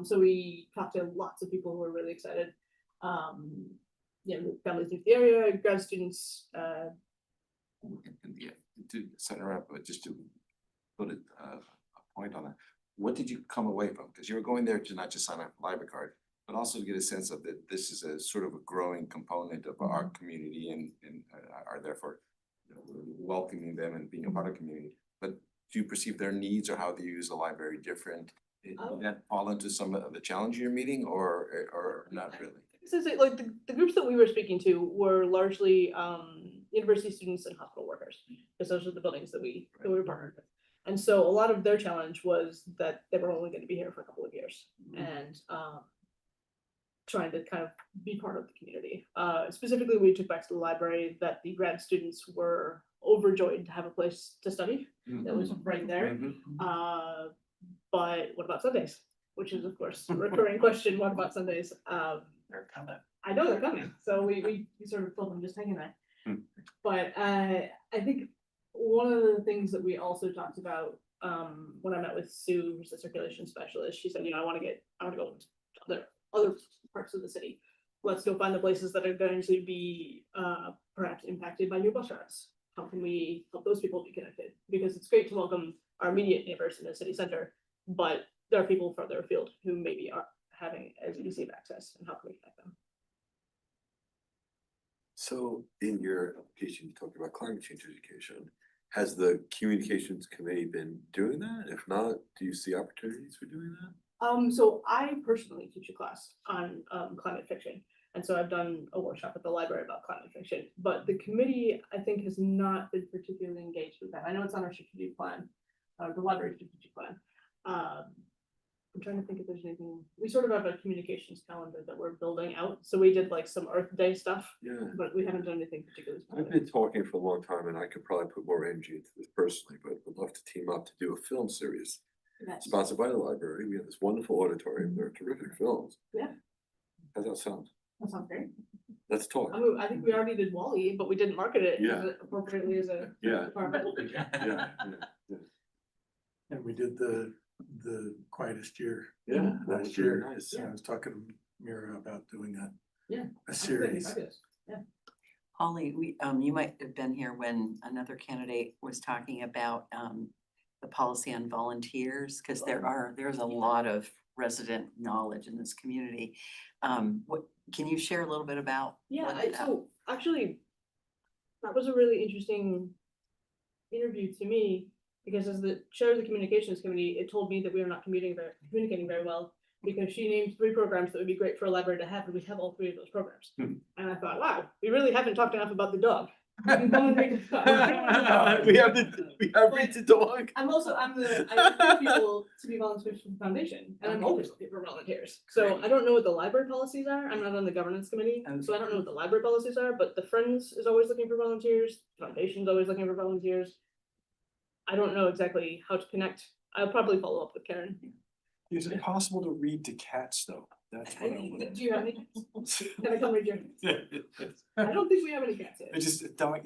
So we talked to lots of people who were really excited. You know, families in the area, grad students. And yeah, to center up, but just to put a point on that, what did you come away from? Because you were going there to not just sign up a library card, but also to get a sense of that this is a sort of a growing component of our community, and are therefore, you know, welcoming them and being a part of the community. But do you perceive their needs or how they use the library different? Did that fall into some of the challenge you're meeting, or not really? So like the groups that we were speaking to were largely university students and hospital workers, because those are the buildings that we were partnered with. And so a lot of their challenge was that they were only going to be here for a couple of years, and trying to kind of be part of the community. Specifically, we took back to the library that the grad students were overjoyed to have a place to study that was right there. But what about Sundays? Which is, of course, a recurring question. What about Sundays? They're coming. I know they're coming, so we sort of told them just hanging there. But I think one of the things that we also talked about when I met with Sue, who's the circulation specialist, she said, you know, I want to go to other parts of the city. Let's go find the places that are going to be perhaps impacted by new bus routes. How can we help those people be connected? Because it's great to welcome our immediate neighbors in the city center, but there are people further afield who maybe aren't having as easy of access, and how can we connect them? So in your application, you talked about climate change education. Has the communications committee been doing that? If not, do you see opportunities for doing that? So I personally teach a class on climate fiction. And so I've done a workshop at the library about climate fiction, but the committee, I think, has not been particularly engaged with that. I know it's on our strategic plan, the library strategic plan. trying to think if there's anything, we sort of have a communications calendar that we're building out, so we did like some Earth Day stuff, Yeah, but we haven't done anything particularly. I've been talking for a long time and I could probably put more energy into this personally, but would love to team up to do a film series. Yes. Sponsored by the library. We have this wonderful auditorium. They're terrific films. Yeah. How's that sound? That sounds great. Let's talk. I mean, I think we already did Wall-E, but we didn't market it Yeah. appropriately as a Yeah. department. Yeah. And we did the quietest year. Yeah, that was Last really year. nice. I was talking to Mira about doing Yeah. a series. Holly, you might have been here when another candidate was talking about, the policy on volunteers, because there's a lot of resident knowledge in this community. Can you share a little bit about? Yeah, what that- so actually, that was a really interesting interview to me, because as the chair of the communications committee, it told me that we are not communicating very well, because she named 3 programs that would be great for a library to have, and we have all 3 of those programs. And I thought, wow, we really haven't talked enough about the dog. We can come and make a dog. We have the dog. I recruit people to be volunteers for the foundation, and I'm always looking for volunteers. So I don't know what the library policies are. I'm not on the governance committee, so I don't know what the library policies are, but the Friends is always looking for volunteers, Foundation's always looking for volunteers. I don't know exactly how to connect. I'll probably follow up with Karen. Is it possible to read to cats though? That's what I want. Do you have any cats? Can I come read your? I don't think we have any cats yet.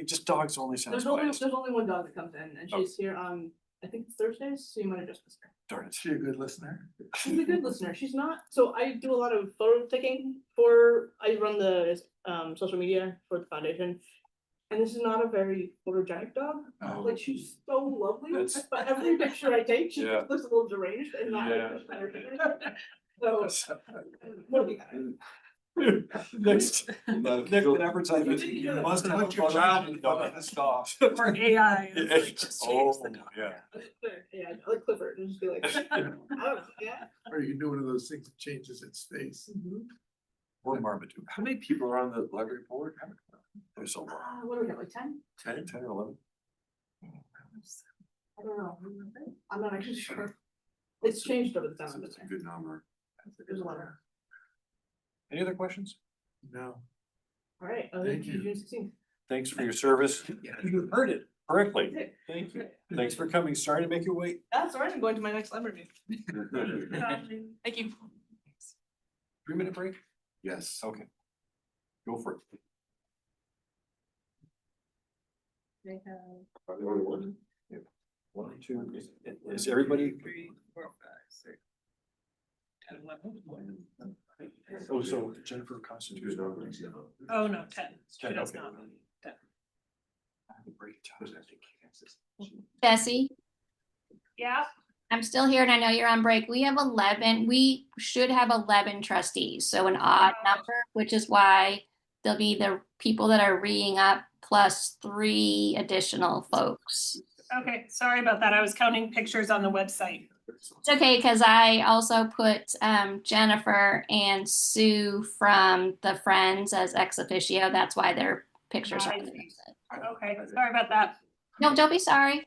Just dogs only sounds There's quiet. only one dog that comes in, and she's here on, I think it's Thursdays, so you might have just missed her. Darn it. Is she a good listener? She's a good listener. She's not, so I do a lot of photo taking I run the social media for the foundation. And this is not a very photogenic dog. Oh. Like, she's so lovely, That's- but every picture I take, she Yeah. just looks a little deranged and not Yeah. like better pictures. So, what do we got? Next efforts I must have a child dog this dog. Or AI. it's like, just change Oh, the dog. yeah. Yeah, I like Clifford and just be like, I don't know, yeah. Or you can do one of those things that changes its face. Or Marmaduke. How many people are on the library board? There's a lot. What do we got, like 10? 10 or 11. I don't know. I'm not actually sure. It's changed over the time. I've been That's a there. good number. There's a lot of. Any other questions? No. All right, Thank you. June 16th. Thanks for your service. You heard it correctly. Okay. Thank you. Thanks for coming. Sorry to make you wait. That's all right, I'm going to my next library meeting. Thank you. 3-minute break? Yes. Okay. Go for it. They have Are there only one? Yeah. 1, 2, is everybody? 3, 4, 5, 6, 10, 11. Oh, so Jennifer constitutes. Oh, no, 10. She 10, does okay. not. 10. Bessie, Yeah, I'm still here and I know you're on break. We have 11, we should have 11 trustees, so an odd number, which is why there'll be the people that are reading up plus 3 additional folks. okay, sorry about that. I was counting pictures on the website. It's okay, because I also put Jennifer and Sue from the Friends as ex officio. That's why their pictures are. Okay, sorry about that. No, don't be sorry.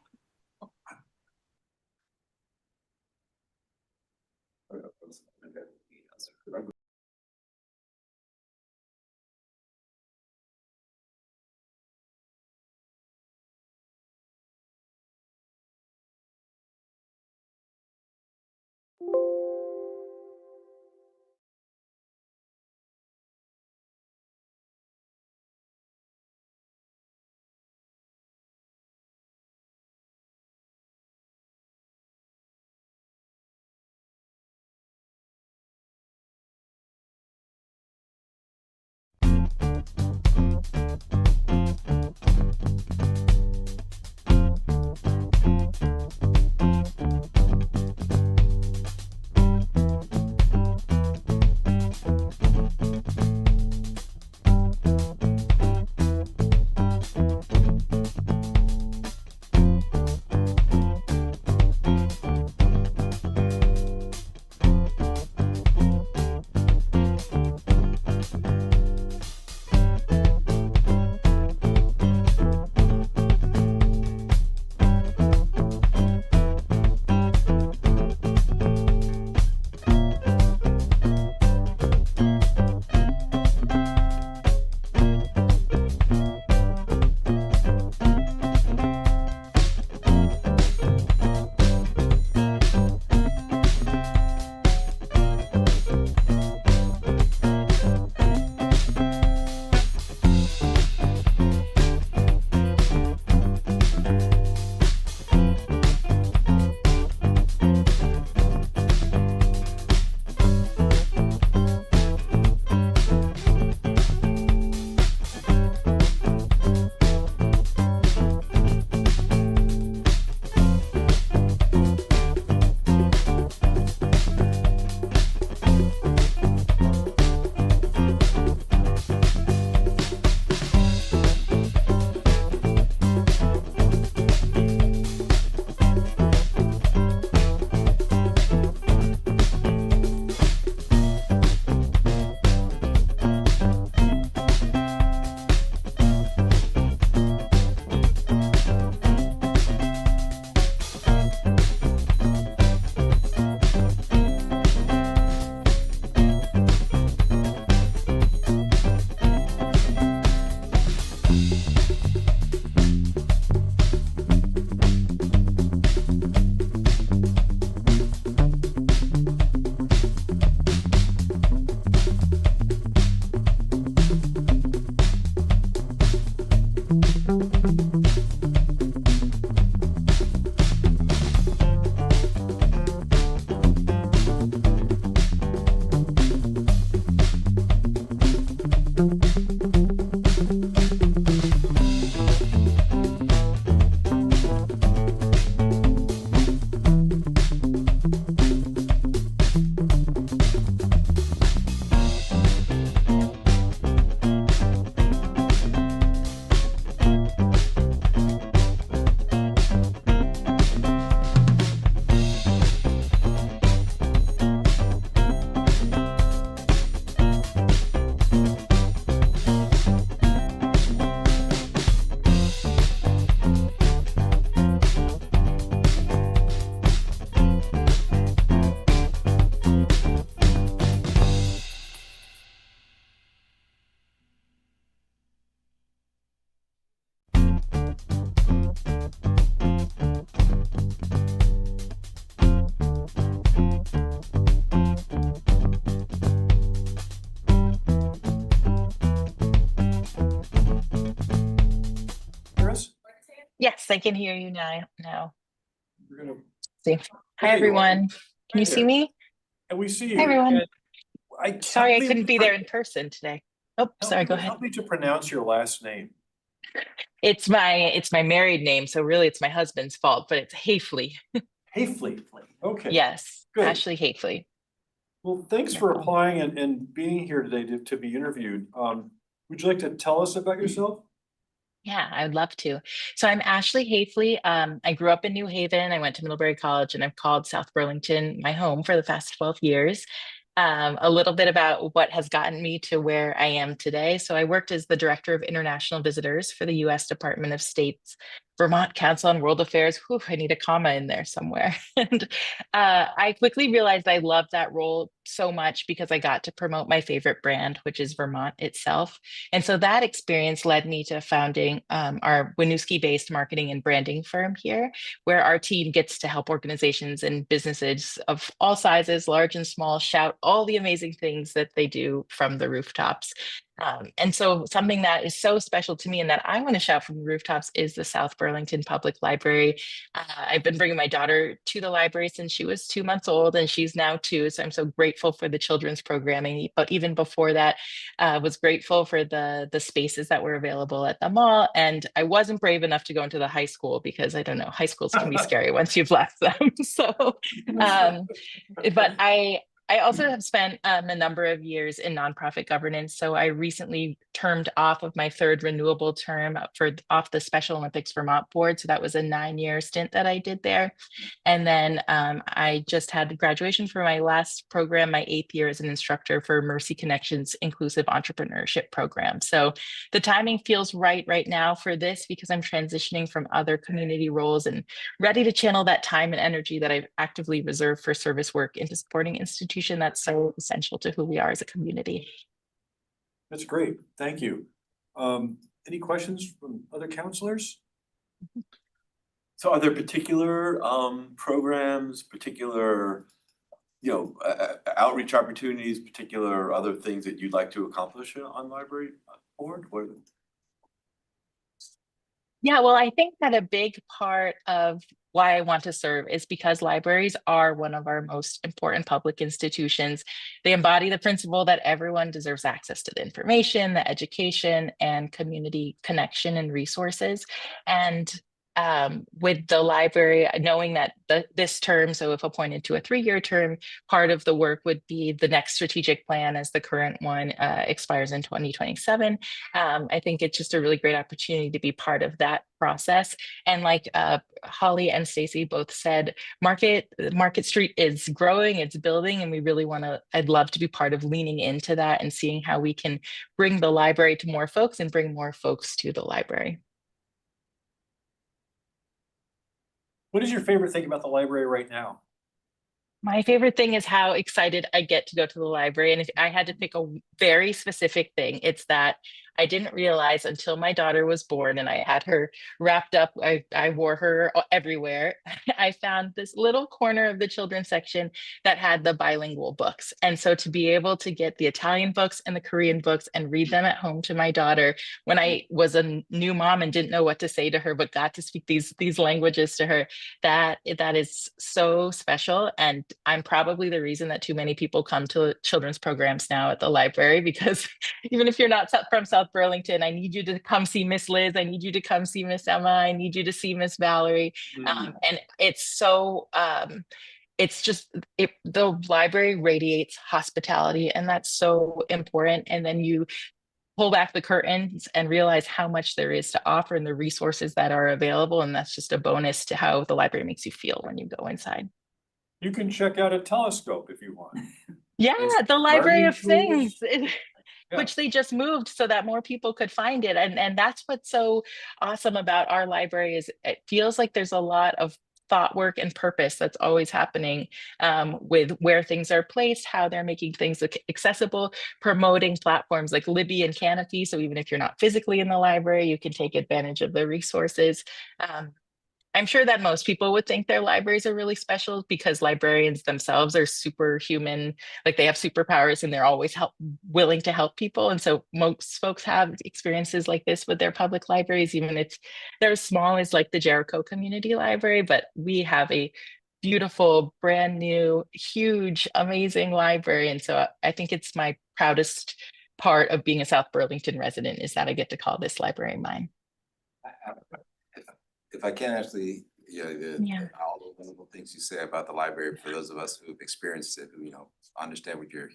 I can hear you now. We're gonna, See. Hi, Okay, everyone. Can Hi you see there. me? and we see Hi, you. everyone. And I Sorry, I help me couldn't be pro- there in person today. Oh, sorry, go ahead. Help me to pronounce your last name. It's my married name, so really it's my husband's fault, but it's Hafley. Hafley. Okay. Yes, Good. Ashley Hafley. Well, thanks No for problem. applying and being here today to be interviewed. Would you like to tell us about yourself? Yeah, I would love to. So I'm Ashley Hafley. I grew up in New Haven. I went to Middlebury College, and I've called South Burlington my home for the past 12 years. A little bit about what has gotten me to where I am today. So I worked as the Director of International Visitors for the U.S. Department of State's Vermont Council on World Affairs. Whew, I need a comma in there somewhere. And I quickly realized I loved that role so much because I got to promote my favorite brand, which is Vermont itself. And so that experience led me to founding our Winooski-based marketing and branding firm here, where our team gets to help organizations and businesses of all sizes, large and small, shout all the amazing things that they do from the rooftops. And so something that is so special to me and that I want to shout from the rooftops is the South Burlington Public Library. I've been bringing my daughter to the library since she was 2 months old, and she's now 2. So I'm so grateful for the children's programming. But even before that, was grateful for the spaces that were available at the mall. And I wasn't brave enough to go into the high school because I don't know, high schools can be scary once you've left them. So, but I also have spent a number of years in nonprofit governance. So I recently termed off of my 3rd renewable term off the Special Olympics Vermont board. So that was a 9-year stint that I did there. And then I just had graduation for my last program, my 8th year as an instructor for Mercy Connections Inclusive Entrepreneurship Program. So the timing feels right now for this because I'm transitioning from other community roles and ready to channel that time and energy that I've actively reserved for service work into supporting institutions that's so essential to who we are as a community. That's great. Thank you. Any questions from other counselors? So are there particular programs, particular, outreach opportunities, particular other things that you'd like to accomplish on library board? Yeah, well, I think that a big part of why I want to serve is because libraries are one of our most important public institutions. They embody the principle that everyone deserves access to the information, the education, and community connection and resources. And with the library, knowing that this term, so if appointed to a 3-year term, part of the work would be the next strategic plan as the current one expires in 2027. I think it's just a really great opportunity to be part of that process. And like Holly and Stacy both said, Market Street is growing, it's building, and we really I'd love to be part of leaning into that and seeing how we can bring the library to more folks and bring more folks to the library. What is your favorite thing about the library right now? My favorite thing is how excited I get to go to the library. And if I had to pick a very specific thing, it's that I didn't realize until my daughter was born and I had her wrapped up, I wore her everywhere. I found this little corner of the children's section that had the bilingual books. And so to be able to get the Italian books and the Korean books and read them at home to my daughter when I was a new mom and didn't know what to say to her, but got to speak these languages to her, that is so special. And I'm probably the reason that too many people come to children's programs now at the library, because even if you're not from South Burlington, I need you to come see Miss Liz. I need you to come see Miss Emma. I need you to see Miss Valerie. And it's so, the library radiates hospitality, and that's so important. And then you pull back the curtains and realize how much there is to offer and the resources that are available. And that's just a bonus to how the library makes you feel when you go inside. You can check out a telescope if you want. Yeah, the Library of gardening Things, which they just moved so that more people could find it. And that's what's so awesome about our library is it feels like there's a lot of thought work and purpose that's always happening with where things are placed, how they're making things accessible, promoting platforms like Libby and Canopy. So even if you're not physically in the library, you can take advantage of the resources. I'm sure that most people would think their libraries are really special because librarians themselves are superhuman, like they have superpowers and they're always willing to help people. And so most folks have experiences like this with their public libraries, even if they're as small as like the Jericho Community Library, but we have a beautiful, brand new, huge, amazing library. And so I think it's my proudest part of being a South Burlington resident is that I get to call this library mine. If I can actually, Yeah. all the wonderful things you say about the library, for those of us who've experienced it, who, understand what you're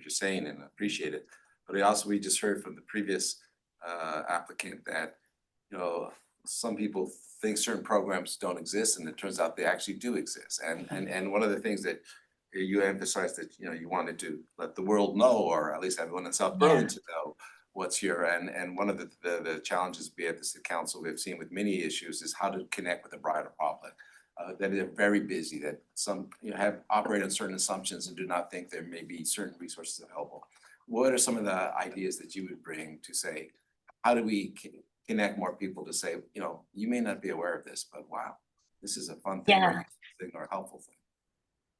saying and appreciate it. But we just heard from the previous applicant that, some people think certain programs don't exist, and it turns out they actually do exist. And one of the things that you emphasized that, you wanted to let the world know, or at least everyone in South Burlington know what's here. And one of the challenges we at the city council we've seen with many issues is how to connect with the broader public. That they're very busy, that some have operate on certain assumptions and do not think there may be certain resources available. What are some of the ideas that you would bring to say, how do we connect more people to say, you may not be aware of this, but wow, this is a fun thing or a helpful thing?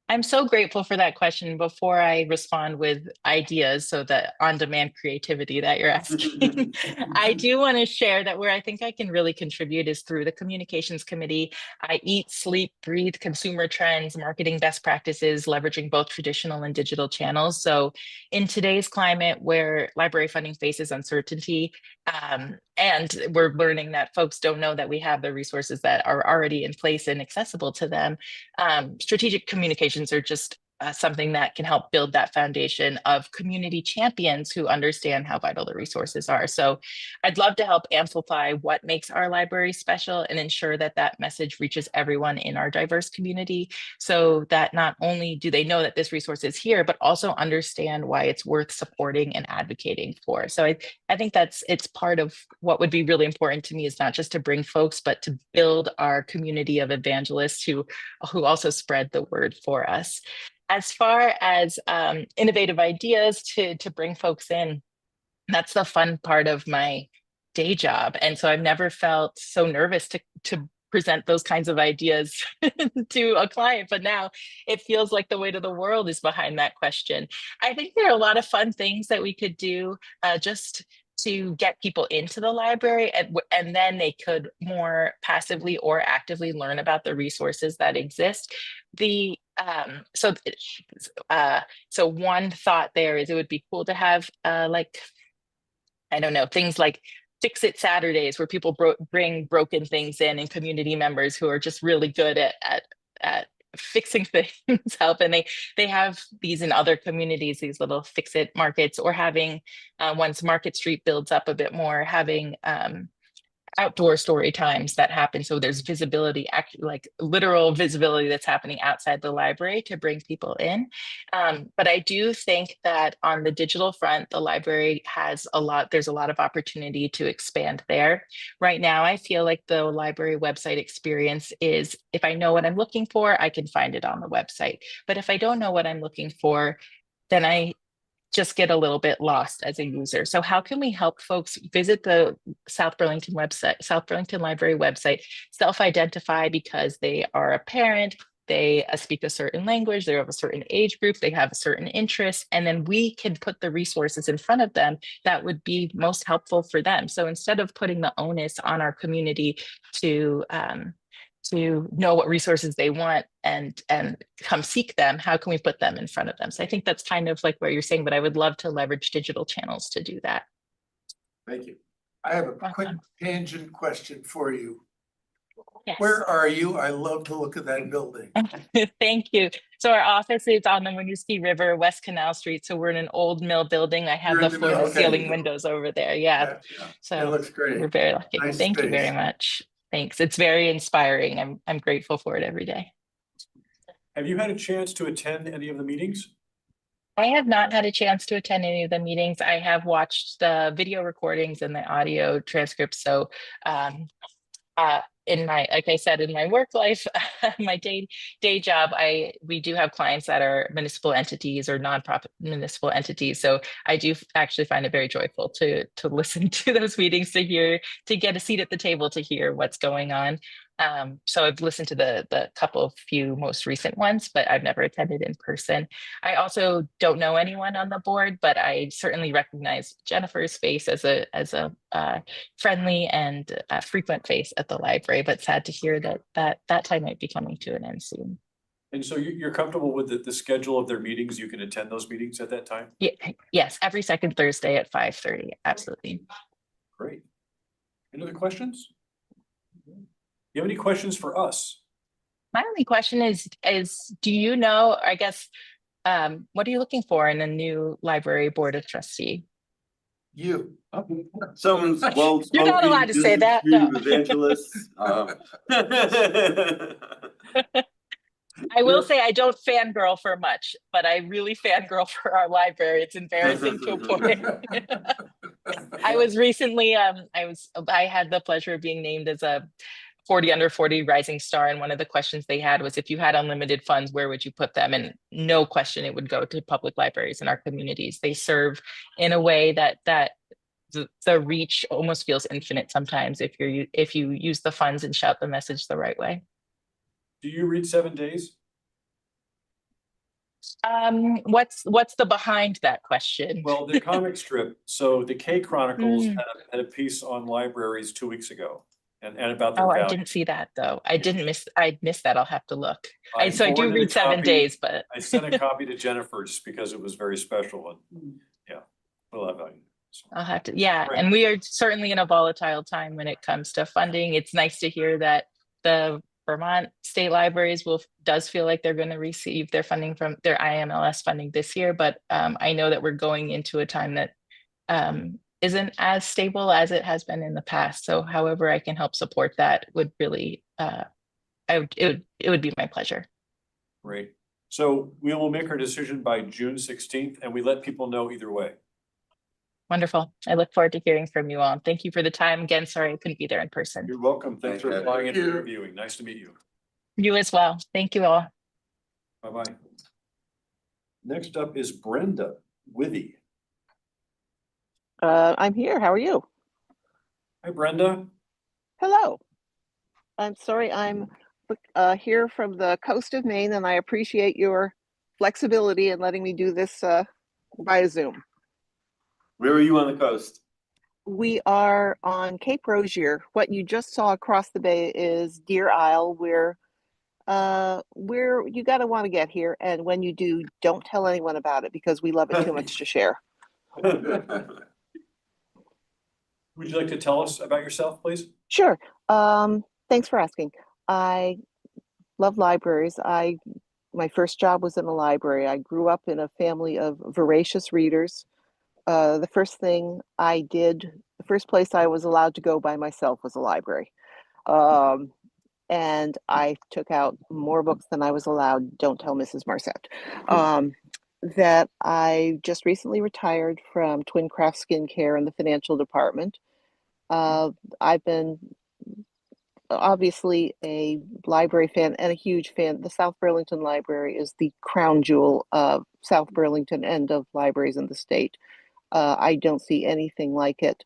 I'm so grateful for that question. Before I respond with ideas, so the on-demand creativity that you're asking, I do want to share that where I think I can really contribute is through the communications committee. I eat, sleep, breathe consumer trends, marketing best practices, leveraging both traditional and digital channels. So in today's climate where library funding faces uncertainty, and we're learning that folks don't know that we have the resources that are already in place and accessible to them, strategic communications are just something that can help build that foundation of community champions who understand how vital the resources are. So I'd love to help amplify what makes our library special and ensure that that message reaches everyone in our diverse community, so that not only do they know that this resource is here, but also understand why it's worth supporting and advocating for. So I think it's part of what would be really important to me, is not just to bring folks, but to build our community of evangelists who also spread the word for us. As far as innovative ideas to bring folks in, that's the fun part of my day job. And so I've never felt so nervous to present those kinds of ideas to a client, but now it feels like the weight of the world is behind that question. I think there are a lot of fun things that we could do just to get people into the library, and then they could more passively or actively learn about the resources that exist. So one thought there is it would be cool to have things like Fix It Saturdays, where people bring broken things in, and community members who are just really good at fixing things help. And they have these in other communities, these little Fix It markets, or having once Market Street builds up a bit more, having outdoor story times that happen. So there's visibility, actually like literal visibility that's happening outside the library to bring people in. But I do think that on the digital front, the library has there's a lot of opportunity to expand there. Right now, I feel like the library website experience is, if I know what I'm looking for, I can find it on the website. But if I don't know what I'm looking for, then I just get a little bit lost as a user. So how can we help folks visit the South Burlington Library website, self-identify because they are a parent, they speak a certain language, they're of a certain age group, they have a certain interest, and then we can put the resources in front of them that would be most helpful for them. So instead of putting the onus on our community to know what resources they want and come seek them, how can we put them in front of them? So I think that's kind of like what you're saying, but I would love to leverage digital channels to do that. Thank you. I have a quick tangent question for you. Yes. Where are you? I love to look at that building. Thank you. So our office is on the Winooski River, West Canal Street. So we're in an old mill building. I have the floor to ceiling windows over there. Yeah. So it looks great. We're very lucky. Nice Thank you space. very much. Thanks. It's very inspiring. I'm grateful for it every day. Have you had a chance to attend any of the meetings? I have not had a chance to attend any of the meetings. I have watched the video recordings and the audio transcripts. So like I said, in my work life, my day job, we do have clients that are municipal entities or nonprofit municipal entities. So I do actually find it very joyful to listen to those meetings, to get a seat at the table, to hear what's going on. So I've listened to the couple of few most recent ones, but I've never attended in person. I also don't know anyone on the board, but I certainly recognize Jennifer's face as a friendly and frequent face at the library. But sad to hear that time might be coming to an end soon. And so you're comfortable with the schedule of their meetings? You can attend those meetings at that time? Yeah, yes, every second Thursday at 5:30. Absolutely. Great. Any other questions? You have any questions for us? My only question is do you know, I guess, what are you looking for in a new library board of trustee? You. Someone's well. You're not allowed to say that, no. Evangelists. I will say I don't fangirl for much, but I really fangirl for our library. It's embarrassing to a point. I was recently, I had the pleasure of being named as a 40 under 40 rising star. And one of the questions they had was, if you had unlimited funds, where would you put them? And no question, it would go to public libraries in our communities. They serve in a way that the reach almost feels infinite sometimes if you use the funds and shout the message the right way. Do you read 7 Days? What's the behind that question? Well, the comic strip. So the K Chronicles had a piece on libraries 2 weeks ago and about their value. I didn't see that though. I missed that. I'll have to look. So I do forwarded a read 7 copy. Days, but I sent a copy to Jennifer just because it was very special and yeah, we'll have value. So, I'll have to, yeah. Right. And we are certainly in a volatile time when it comes to funding. It's nice to hear that the Vermont state libraries does feel like they're going to receive their funding from their IMLS funding this year. But I know that we're going into a time that isn't as stable as it has been in the past. So however I can help support that would really, it would be my pleasure. Great. So we will make our decision by June 16th and we let people know either way. Wonderful. I look forward to hearing from you all. Thank you for the time. Again, sorry I couldn't be there in person. You're welcome. Thanks for flying in and you. reviewing. Nice to meet you. You as well. Thank you all. Bye-bye. Next up is Brenda Withy. I'm here. How are you? Hi, Brenda. Hello. I'm sorry I'm here from the coast of Maine, and I appreciate your flexibility in letting me do this via Zoom. Where are you on the coast? We are on Cape Rosier. What you just saw across the bay is Deer Isle, where you gotta want to get here, and when you do, don't tell anyone about it because we love it too much to share. Would you like to tell us about yourself, please? Sure. Thanks for asking. I love libraries. My first job was in a library. I grew up in a family of voracious readers. The first thing I did, the first place I was allowed to go by myself was a library. And I took out more books than I was allowed. Don't tell Mrs. Marcette. That I just recently retired from Twin Craft Skincare in the financial department. I've been obviously a library fan and a huge fan. The South Burlington Library is the crown jewel of South Burlington and of libraries in the state. I don't see anything like it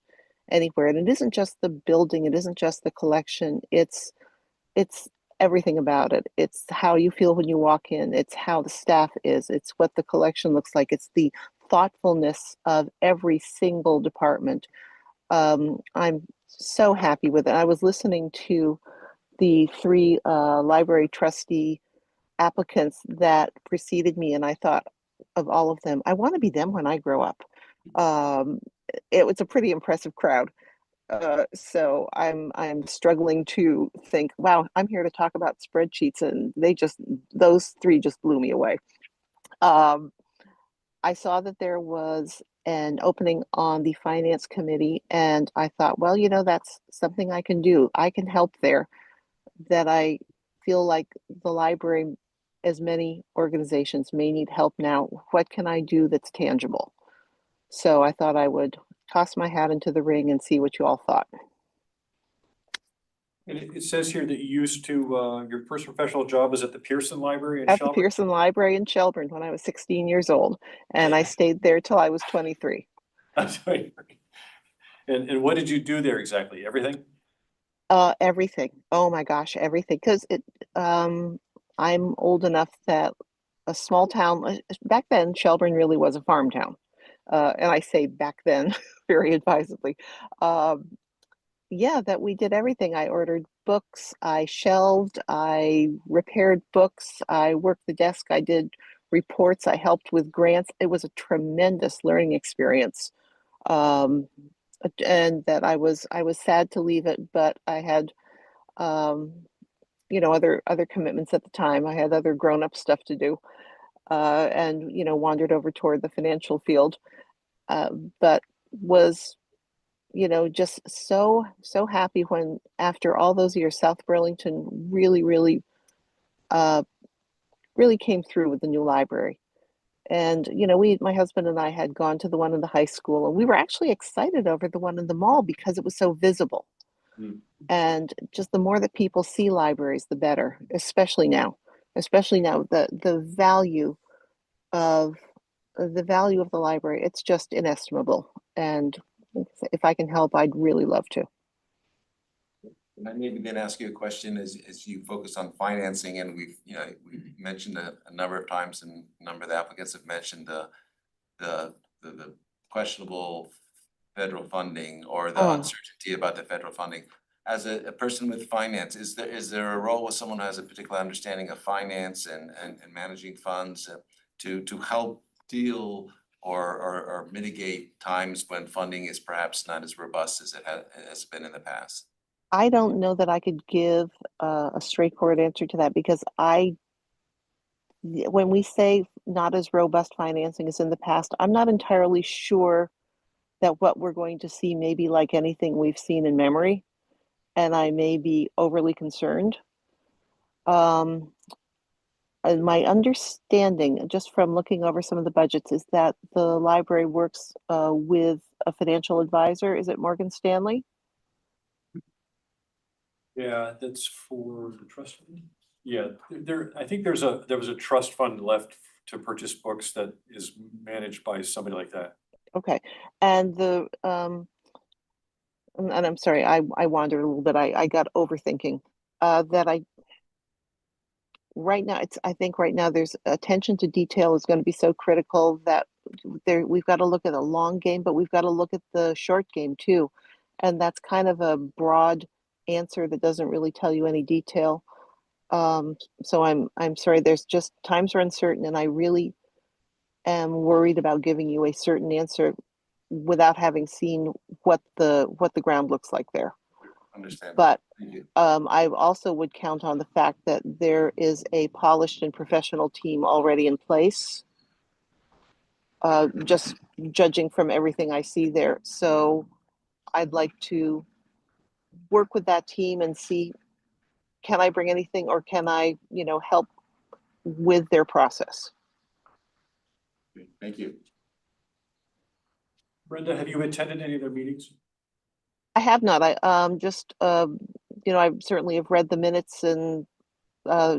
anywhere. And it isn't just the building, it isn't just the collection, it's everything about it. It's how you feel when you walk in, it's how the staff is, it's what the collection looks like, it's the thoughtfulness of every single department. I'm so happy with it. I was listening to the 3 library trustee applicants that preceded me, and I thought of all of them, I want to be them when I grow up. It was a pretty impressive crowd. So I'm struggling to think, wow, I'm here to talk about spreadsheets, and those 3 just blew me away. I saw that there was an opening on the finance committee, and I thought, well, that's something I can do. I can help there. That I feel like the library, as many organizations, may need help now. What can I do that's tangible? So I thought I would toss my hat into the ring and see what you all thought. And it says here that you used to, your first professional job was at the Pearson Library in At the Shelburne? Pearson Library in Shelburne when I was 16 years old, and I stayed there till I was 23. And what did you do there exactly? Everything? Everything. Oh my gosh, everything. Because I'm old enough that a small town, back then, Shelburne really was a farm town. And I say back then very advisedly. Um, yeah, that we did everything. I ordered books, I shelved, I repaired books, I worked the desk, I did reports, I helped with grants. It was a tremendous learning experience. Um, and that I was sad to leave it, but I had um, other commitments at the time. I had other grown-up stuff to do, and wandered over toward the financial field, uh, but was just so happy when after all those years, South Burlington uh, really came through with the new library. And my husband and I had gone to the one in the high school, and we were actually excited over the one in the mall because it was so visible. Hmm. And just the more that people see libraries, the better, especially now. Especially now, the of value of the library, it's just inestimable. And if I can help, I'd really love to. And I maybe then ask you a question as you focus on financing, and we've mentioned a number of times, and a number of the applicants have mentioned the questionable federal funding or the Oh, uncertainty about the federal funding. As a person with finance, is there a role with someone who has a particular understanding of finance and managing funds to help deal or mitigate times when funding is perhaps not as robust as it has been in the past? I don't know that I could give a straightforward answer to that because when we say not as robust financing as in the past, I'm not entirely sure that what we're going to see may be like anything we've seen in memory, and I may be overly concerned. Um, and my understanding, just from looking over some of the budgets, is that the library works with a financial advisor. Is it Morgan Stanley? Yeah, that's for the trust fund. Yeah, I think there was a trust fund left to purchase books that is managed by somebody like that. Okay. And and I'm sorry, I wandered a little bit. I got overthinking. That I right now I think right now there's attention to detail is going to be so critical that we've got to look at a long game, but we've got to look at the short game too. And that's kind of a broad answer that doesn't really tell you any detail. So I'm sorry, there's just times are uncertain, and I really am worried about giving you a certain answer without having seen what the ground looks like there. Understand. But Thank you. I also would count on the fact that there is a polished and professional team already in place, just judging from everything I see there. So I'd like to work with that team and see, can I bring anything or can I, help with their process? Thank you. Brenda, have you attended any of their meetings? I have not. I just I certainly have read the minutes and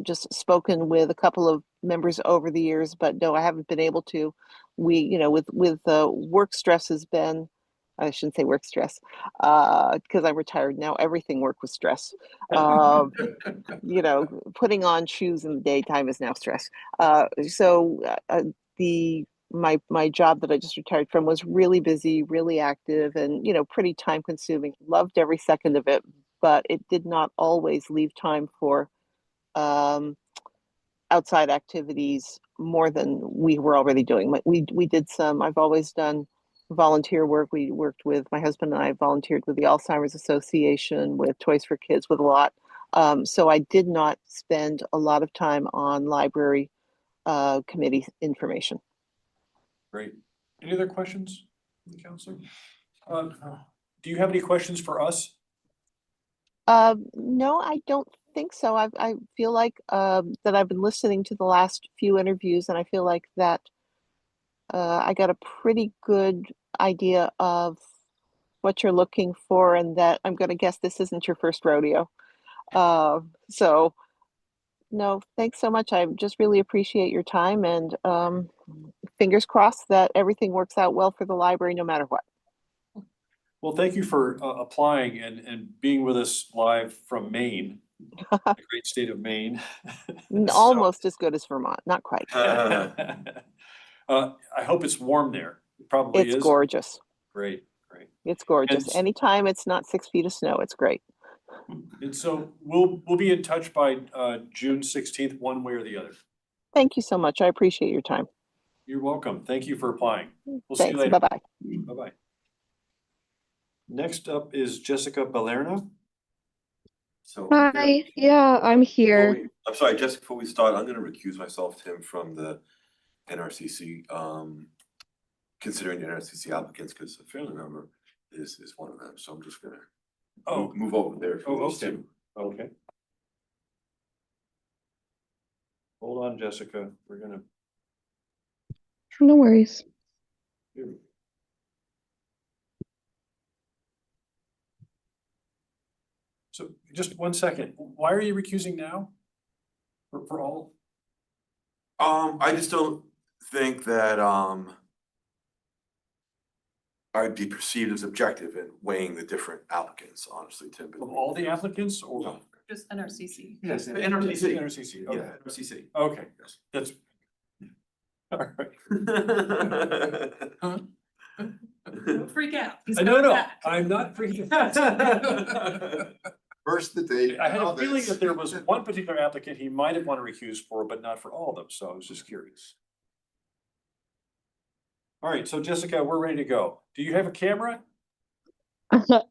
just spoken with a couple of members over the years, but no, I haven't been able to. We, with work stress has been, I shouldn't say work stress, because I'm retired now. Everything work was stress. Uh, Putting on shoes in the daytime is now stress. The my job that I just retired from was really busy, really active, and pretty time consuming. Loved every second of it, but it did not always leave time for um, outside activities more than we were already doing. We did some. I've always done volunteer work. We worked with my husband and I volunteered with the Alzheimer's Association, with Toys for Kids, with a lot. So I did not spend a lot of time on library committee information. Great. Any other questions from the council? Do you have any questions for us? No, I don't think so. I feel like that I've been listening to the last few interviews, and I feel like that I got a pretty good idea of what you're looking for, and that I'm going to guess this isn't your first rodeo. So, no, thanks so much. I just really appreciate your time, and fingers crossed that everything works out well for the library no matter what. Well, thank you for applying and being with us live from Maine, the great state of Maine. So, Almost as good as Vermont, not quite. I hope it's warm there. It probably It's is. gorgeous. Great, great. It's gorgeous. And- Anytime it's not 6 feet of snow, it's great. And so we'll be in touch by June 16th, one way or the other. Thank you so much. I appreciate your time. You're welcome. Thank you for applying. We'll see you Thanks. later. Bye-bye. Bye-bye. Next up is Jessica Balerna. So. Hi, yeah, I'm here. I'm sorry, Jessica, before we start, I'm gonna recuse myself, Tim, from the NRCC, considering the NRCC applicants, because a family member is one of them, so I'm just gonna move over there. Oh, okay. Okay. Hold on, Jessica. We're gonna. No worries. So just 1 second. Why are you recusing now? For all? I just don't think that, I'd be perceived as objective in weighing the different applicants, honestly, Tim. Of all the applicants or? No. Just NRCC. Yes, NRCC. NRCC. Okay. Yeah, NRCC. Okay, that's. All right. Don't freak out. He's No, coming no, back. I'm not freaking out. First the date. I had a feeling that there was one particular applicant he might have wanted to recuse for, but not for all of them, so I was just curious. All right, so Jessica, we're ready to go. Do you have a camera?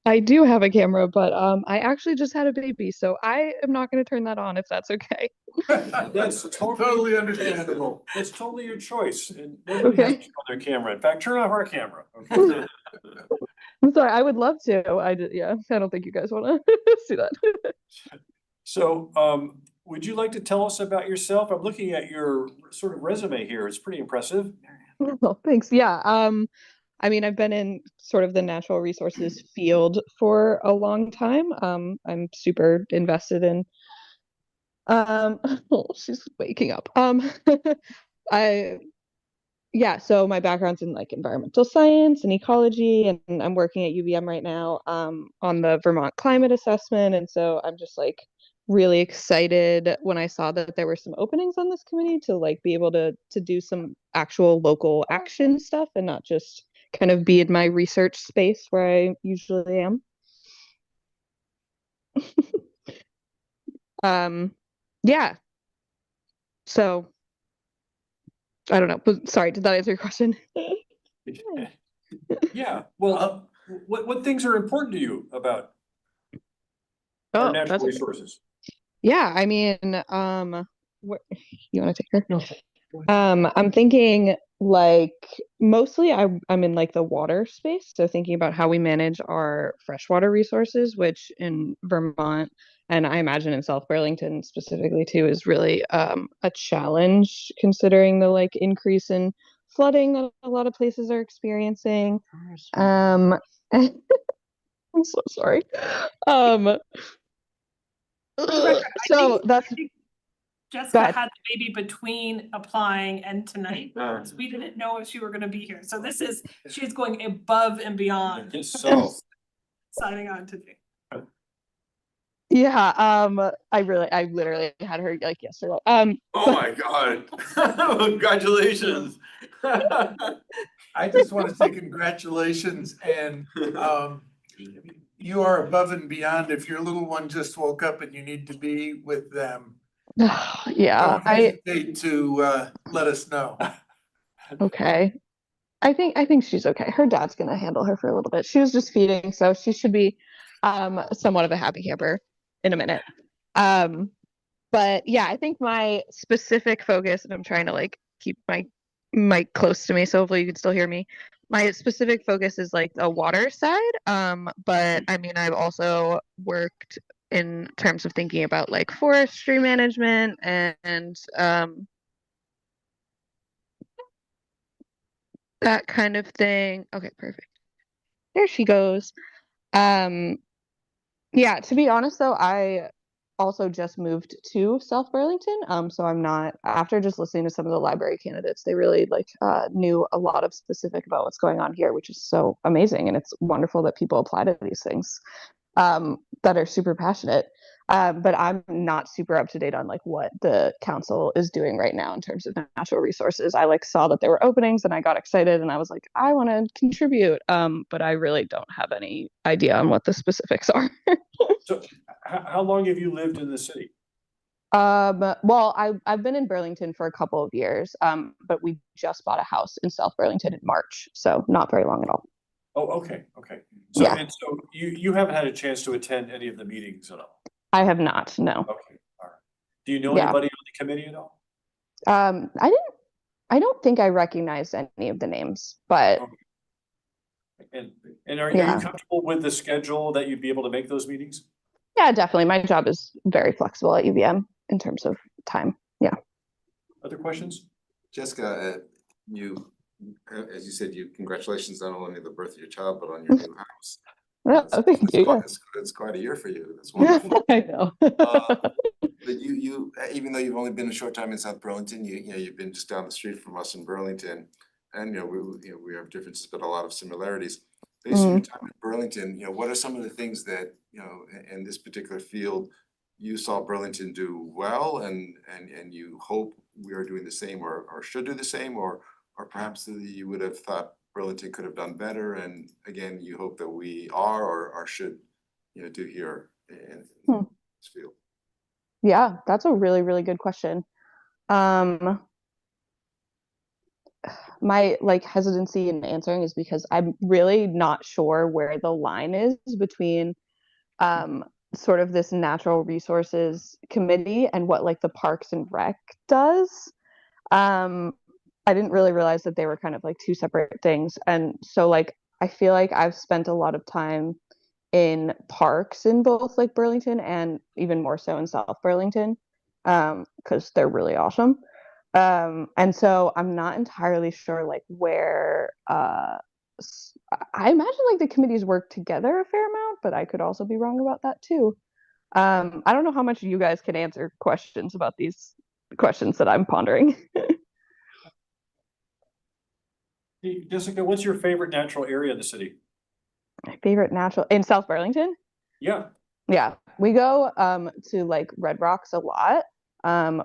I do have a camera, but I actually just had a baby, so I am not going to turn that on if that's okay. That's Totally understandable. That's totally your choice, and nobody has to Okay. show their camera. In fact, turn off our camera. Okay? I'm sorry, I would love to. Yeah, I don't think you guys want to see that. So, would you like to tell us about yourself? I'm looking at your sort of resume here. It's pretty impressive. Well, thanks. Yeah. I mean, I've been in sort of the natural resources field for a long time. I'm super invested in oh, she's waking up. So my background's in like environmental science and ecology, and I'm working at UVM right now on the Vermont climate assessment. And so I'm just like really excited when I saw that there were some openings on this committee to like be able to do some actual local action stuff and not just kind of be in my research space where I usually am. Yeah. So I don't know. Sorry, did that answer your question? Yeah, well, what things are important to you about our natural that's resources? Yeah, I mean, what you want to take her? No. I'm thinking like mostly I'm in like the water space, so thinking about how we manage our freshwater resources, which in Vermont and I imagine in South Burlington specifically too is really a challenge considering the like increase in flooding that a lot of places are experiencing. I'm so sorry. So that's Jessica had the baby between applying and tonight, so we didn't know if she were gonna be here. So she's going above and beyond. Yes, so. Signing on today. Yeah, I literally had her like yesterday. Oh my God. Congratulations. I just want to say congratulations and you are above and beyond. If your little one just woke up and you need to be with them. Yeah, don't hesitate to let us know. Okay. I think she's okay. Her dad's gonna handle her for a little bit. She was just feeding, so she should be somewhat of a happy camper in a minute. But yeah, I think my specific focus, and I'm trying to like keep my mic close to me, so hopefully you can still hear me. My specific focus is like the water side. But I mean, I've also worked in terms of thinking about like forestry management and that kind of thing. Okay, perfect. There she goes. Yeah, to be honest though, I also just moved to South Burlington. So I'm not, after just listening to some of the library candidates, they really like knew a lot of specific about what's going on here, which is so amazing. And it's wonderful that people apply to these things that are super passionate. But I'm not super up to date on like what the council is doing right now in terms of natural resources. I like saw that there were openings and I got excited and I was like, I want to contribute. But I really don't have any idea on what the specifics are. So how long have you lived in the city? Well, I've been in Burlington for a couple of years, but we just bought a house in South Burlington in March, so not very long at all. Oh, okay, okay. So, Yeah. and so you haven't had a chance to attend any of the meetings at all? I have not, no. Okay, all right. Do you know Yeah. anybody on the committee at all? I don't think I recognized any of the names, but Okay. And are Yeah. you comfortable with the schedule that you'd be able to make those meetings? yeah, definitely. My job is very flexible at UVM in terms of time. Yeah. Other questions? Jessica, as you said, congratulations not only on the birth of your child, but on your new house. Thank you. Yeah. It's quite a year for you. That's wonderful. I know. But you, even though you've only been a short time in South Burlington, you've been just down the street from us in Burlington, and we have differences, but a lot of similarities. Based on your time in Burlington, what are some of the things that in this particular field you saw Burlington do well, and you hope we are doing the same, or should do the same, or perhaps that you would have thought Burlington could have done better, and again, you hope that we are or should do here in this field. Yeah, that's a really, really good question. My like hesitancy in answering is because I'm really not sure where the line is between sort of this natural resources committee and what like the Parks and Rec does. I didn't really realize that they were kind of like two separate things. And so like I feel like I've spent a lot of time in parks in both like Burlington and even more so in South Burlington, because they're really awesome. And so I'm not entirely sure like where I imagine like the committees work together a fair amount, but I could also be wrong about that too. I don't know how much you guys can answer questions about these questions that I'm pondering. Hey, Jessica, what's your favorite natural area in the city? My favorite natural in South Burlington? Yeah. Yeah, we go to like Red Rocks a lot.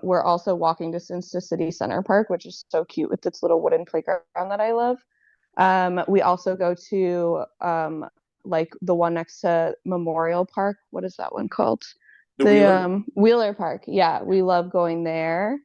We're also walking distance to City Center Park, which is so cute with its little wooden playground that I love. We also go to like the one next to Memorial Park. What is that one called? The Wheeler? Wheeler Park. Yeah, we love going there.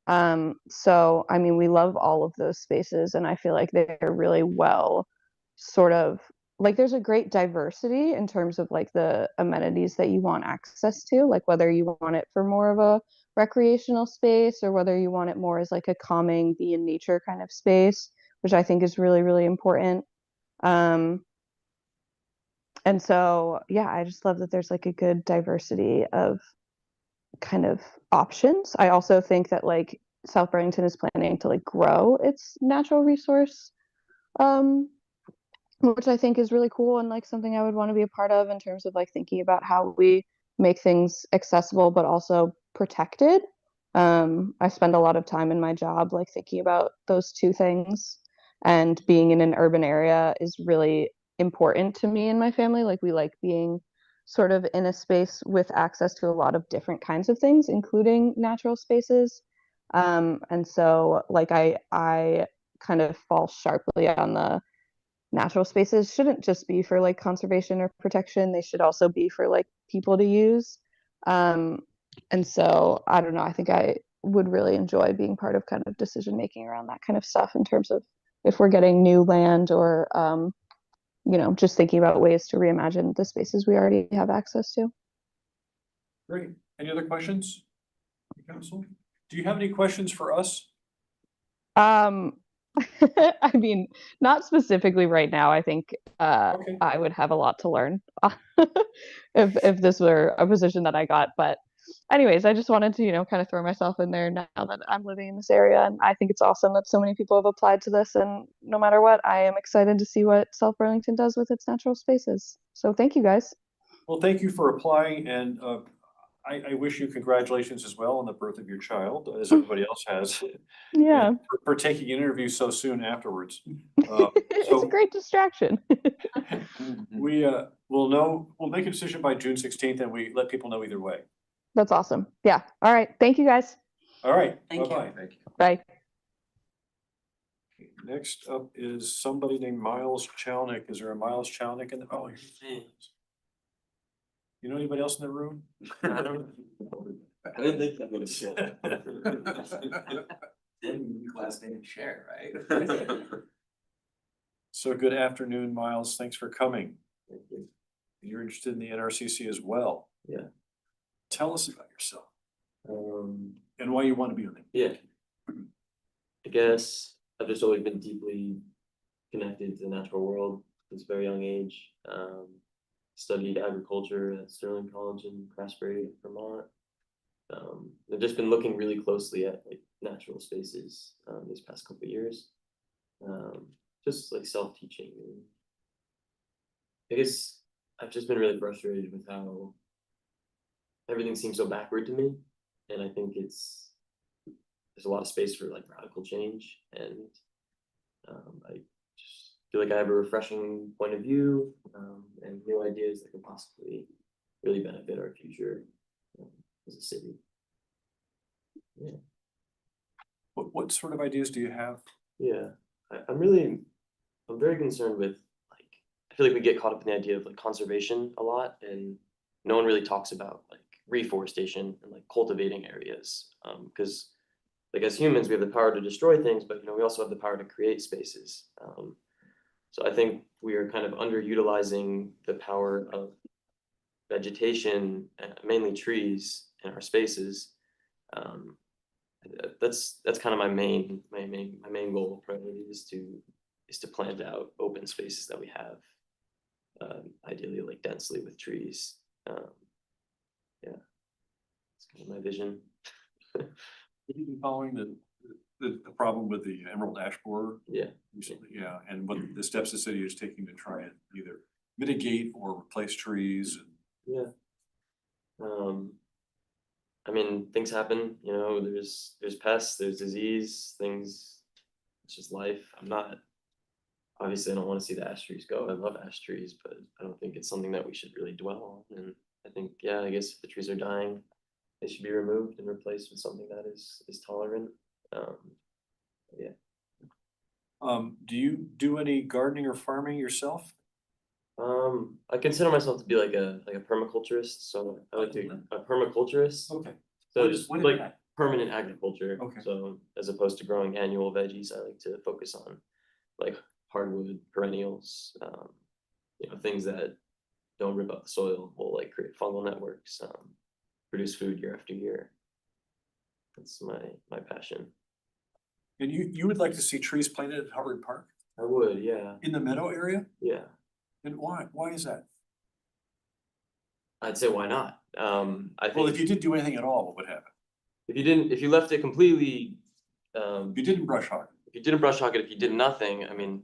So I mean, we love all of those spaces, and I feel like they're really well sort of like there's a great diversity in terms of like the amenities that you want access to, like whether you want it for more of a recreational space or whether you want it more as like a calming be in nature kind of space, which I think is really, really important. And so, yeah, I just love that there's like a good diversity of kind of options. I also think that like South Burlington is planning to like grow its natural resource, which I think is really cool and like something I would want to be a part of in terms of like thinking about how we make things accessible but also protected. I spend a lot of time in my job like thinking about those two things, and being in an urban area is really important to me and my family. Like we like being sort of in a space with access to a lot of different kinds of things, including natural spaces. And so like I kind of fall sharply on the natural spaces shouldn't just be for like conservation or protection. They should also be for like people to use. And so I don't know, I think I would really enjoy being part of kind of decision making around that kind of stuff in terms of if we're getting new land or just thinking about ways to reimagine the spaces we already have access to. Great. Any other questions? Council? Do you have any questions for us? I mean, not specifically right now. I think Okay. I would have a lot to learn if this were a position that I got. But anyways, I just wanted to, kind of throw myself in there now that I'm living in this area. And I think it's awesome that so many people have applied to this. And no matter what, I am excited to see what South Burlington does with its natural spaces. So thank you guys. Well, thank you for applying, and I wish you congratulations as well on the birth of your child, as everybody else has. Yeah. and for taking an interview so soon afterwards. It's a So great distraction. we we'll make a decision by June 16th, and we let people know either way. That's awesome. Yeah. All right. Thank you guys. All right, Thank you. bye-bye. Thank you. Bye. Next up is somebody named Miles Chalnick. Is there a Miles Chalnick in the, oh, here's Miles. You know anybody else in the room? I don't. I didn't think that was. Then last name share, right? So good afternoon, Miles. Thanks for coming. You're interested in the NRCC as well. Yeah. Tell us about yourself. And why you want to be on it. Yeah. I guess I've just always been deeply connected to the natural world since a very young age. Studied agriculture at Sterling College in Craftsbury, Vermont. I've just been looking really closely at like natural spaces these past couple of years. Just like self-teaching. I guess I've just been really frustrated with how everything seems so backward to me. And I think there's a lot of space for like radical change. And I just feel like I have a refreshing point of view and new ideas that could possibly really benefit our future as a city. Yeah. What sort of ideas do you have? Yeah, I'm very concerned with like, I feel like we get caught up in the idea of like conservation a lot, and no one really talks about like reforestation and like cultivating areas. Because like as humans, we have the power to destroy things, but we also have the power to create spaces. So I think we are kind of underutilizing the power of vegetation, mainly trees, in our spaces. That's kind of my main goal, priority is to plant out open spaces that we have, ideally like densely with trees. Yeah, it's kind of my vision. Have you been following the problem with the emerald ash borer? Yeah. Recently, yeah, and what the steps the city is taking to try and either mitigate or replace trees. Yeah. I mean, things happen, there's pests, there's disease, things, it's just life. Obviously I don't want to see the ash trees go. I love ash trees, but I don't think it's something that we should really dwell on. And I think, yeah, I guess if the trees are dying, they should be removed and replaced with something that is tolerant. Yeah. Do you do any gardening or farming yourself? I consider myself to be like a permaculturist. So I like to a permaculturist. Okay. So just like permanent agriculture. Okay. So as opposed to growing annual veggies, I like to focus on like hardwood perennials, things that don't rip up the soil, will like create fungal networks, produce food year after year. That's my passion. And you would like to see trees planted at Hubbard Park? I would, yeah. In the meadow area? Yeah. And why? Why is that? I'd say why not? I think Well, if you did do anything at all, what would happen? if you left it completely, you didn't brush hog it. If you didn't brush hog it, if you did nothing, I mean,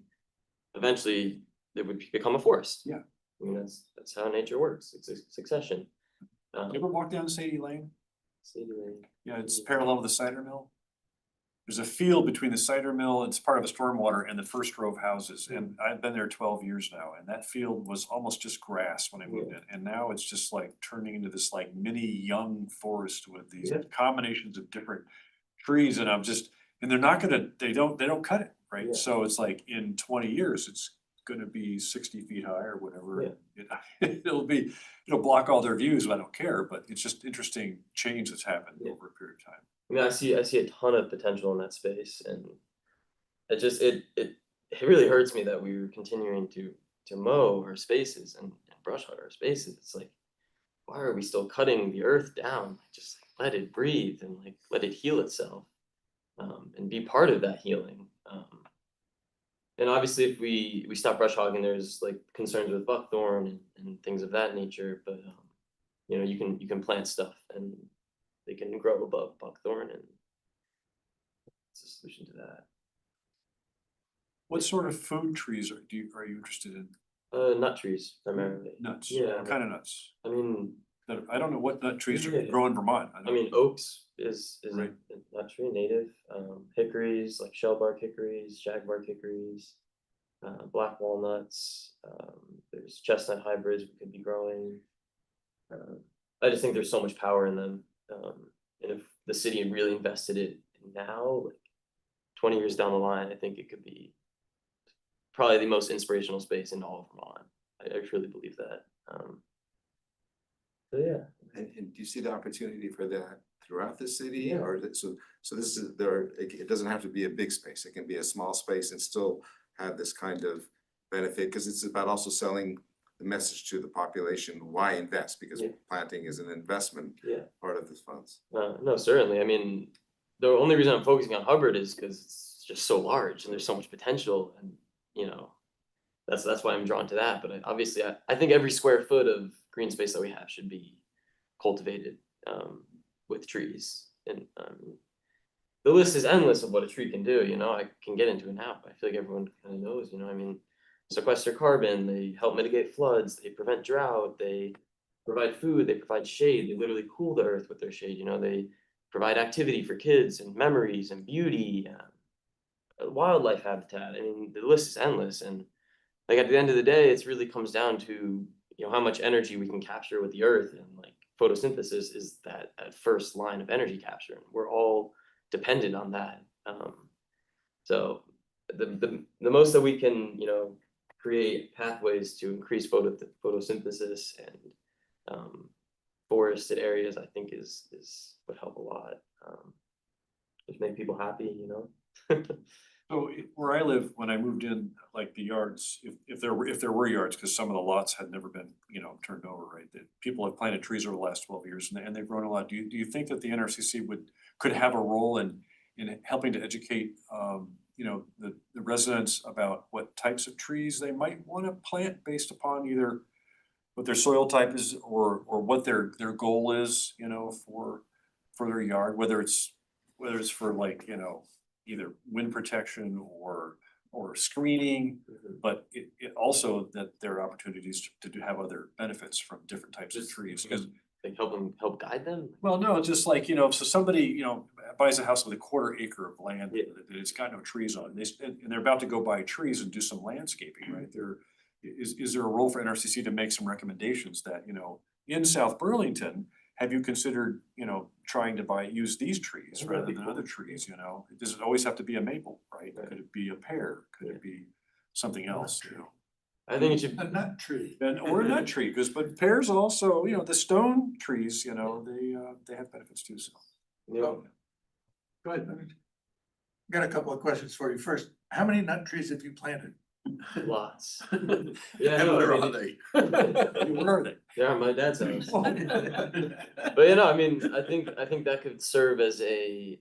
eventually it would become a forest. Yeah. I mean, that's how nature works. It's a succession. You ever walk down Sadie Lane? Sadie Lane. Yeah, it's parallel to the cider mill. There's a field between the cider mill, it's part of a stormwater, and the first row of houses, and I've been there 12 years now, and that field was almost just grass when I moved in, and now it's just like turning into this like mini young forest with these combinations of different trees, and and they're not gonna, they don't cut it, right? Yeah. So it's like in 20 years, it's gonna be 60 feet high or whatever. It'll block all their views, I don't care, but it's just interesting change that's happened over a period of time. I mean, I see a ton of potential in that space, and it really hurts me that we were continuing to mow our spaces and brush hog our spaces. It's like, why are we still cutting the earth down? Just let it breathe and like let it heal itself, and be part of that healing. And obviously, if we stop brush hogging, there's like concerns with buckthorn and things of that nature. But you can plant stuff and they can grow above buckthorn, and it's a solution to that. What sort of food trees are you interested in? Nut trees primarily. Nuts. Yeah. What kind of nuts? I mean, that, I don't know what nut trees Yeah. grow in Vermont. I mean, oaks is Right. a nut tree, native, hickories, like shellbark hickories, shagbark hickories, black walnuts, there's chestnut hybrids we could be growing. I just think there's so much power in them, and if the city had really invested it now, like 20 years down the line, I think it could be probably the most inspirational space in all of Vermont. I truly believe that. So yeah. And do you see the opportunity for that throughout the city, Yeah. or is it, so this is there, it doesn't have to be a big space, it can be a small space and still have this kind of benefit, because it's about also selling the message to the population, why invest, because Yeah. planting is an investment part of the funds. No, certainly. I mean, the only reason I'm focusing on Hubbard is because it's just so large and there's so much potential, and you know, that's why I'm drawn to that. But obviously, I think every square foot of green space that we have should be cultivated with trees. And the list is endless of what a tree can do. You know, I can get into it now, but I feel like everyone kind of knows. You know, I mean, sequester carbon, they help mitigate floods, they prevent drought, they provide food, they provide shade, they literally cool the earth with their shade. You know, they provide activity for kids and memories and beauty, wildlife habitat. I mean, the list is endless. And like at the end of the day, it really comes down to, you know, how much energy we can capture with the earth, and like photosynthesis is that first line of energy capture, and we're all dependent on that. So the most that we can, you know, create pathways to increase photosynthesis and forested areas, I think is would help a lot. Just make people happy, you know. So where I live, when I moved in, like the yards, if there were yards, because some of the lots had never been, you know, turned over, right? That people have planted trees over the last 12 years and they've grown a lot. Do you think that the NRCC could have a role in helping to educate you know, the residents about what types of trees they might want to plant based upon either what their soil type is or what their goal is, you know, for their yard, whether it's for like, you know, either wind protection or screening, but it also that there are opportunities to have other benefits from different types of trees, because like help guide them. well, no, just like, you know, so somebody, you know, buys a house with a 1/4 acre of land that it's got no trees on, and they're about to go buy trees and do some landscaping, right? Is there a role for NRCC to make some recommendations that, you know, in South Burlington, have you considered, you know, trying to use these trees rather than other trees, you know? Does it always have to be a maple, right? Could it be a pear? Could it be something else, you know? I think it should. A nut tree. Or a nut tree, but pears also, you know, the stone trees, you know, they have benefits too, so. Go ahead. Got a couple of questions for you. First, how many nut trees have you planted? Lots. Yeah, no, where I are mean, they? Where are they? Yeah, my dad's house. But you know, I mean, I think that could serve as a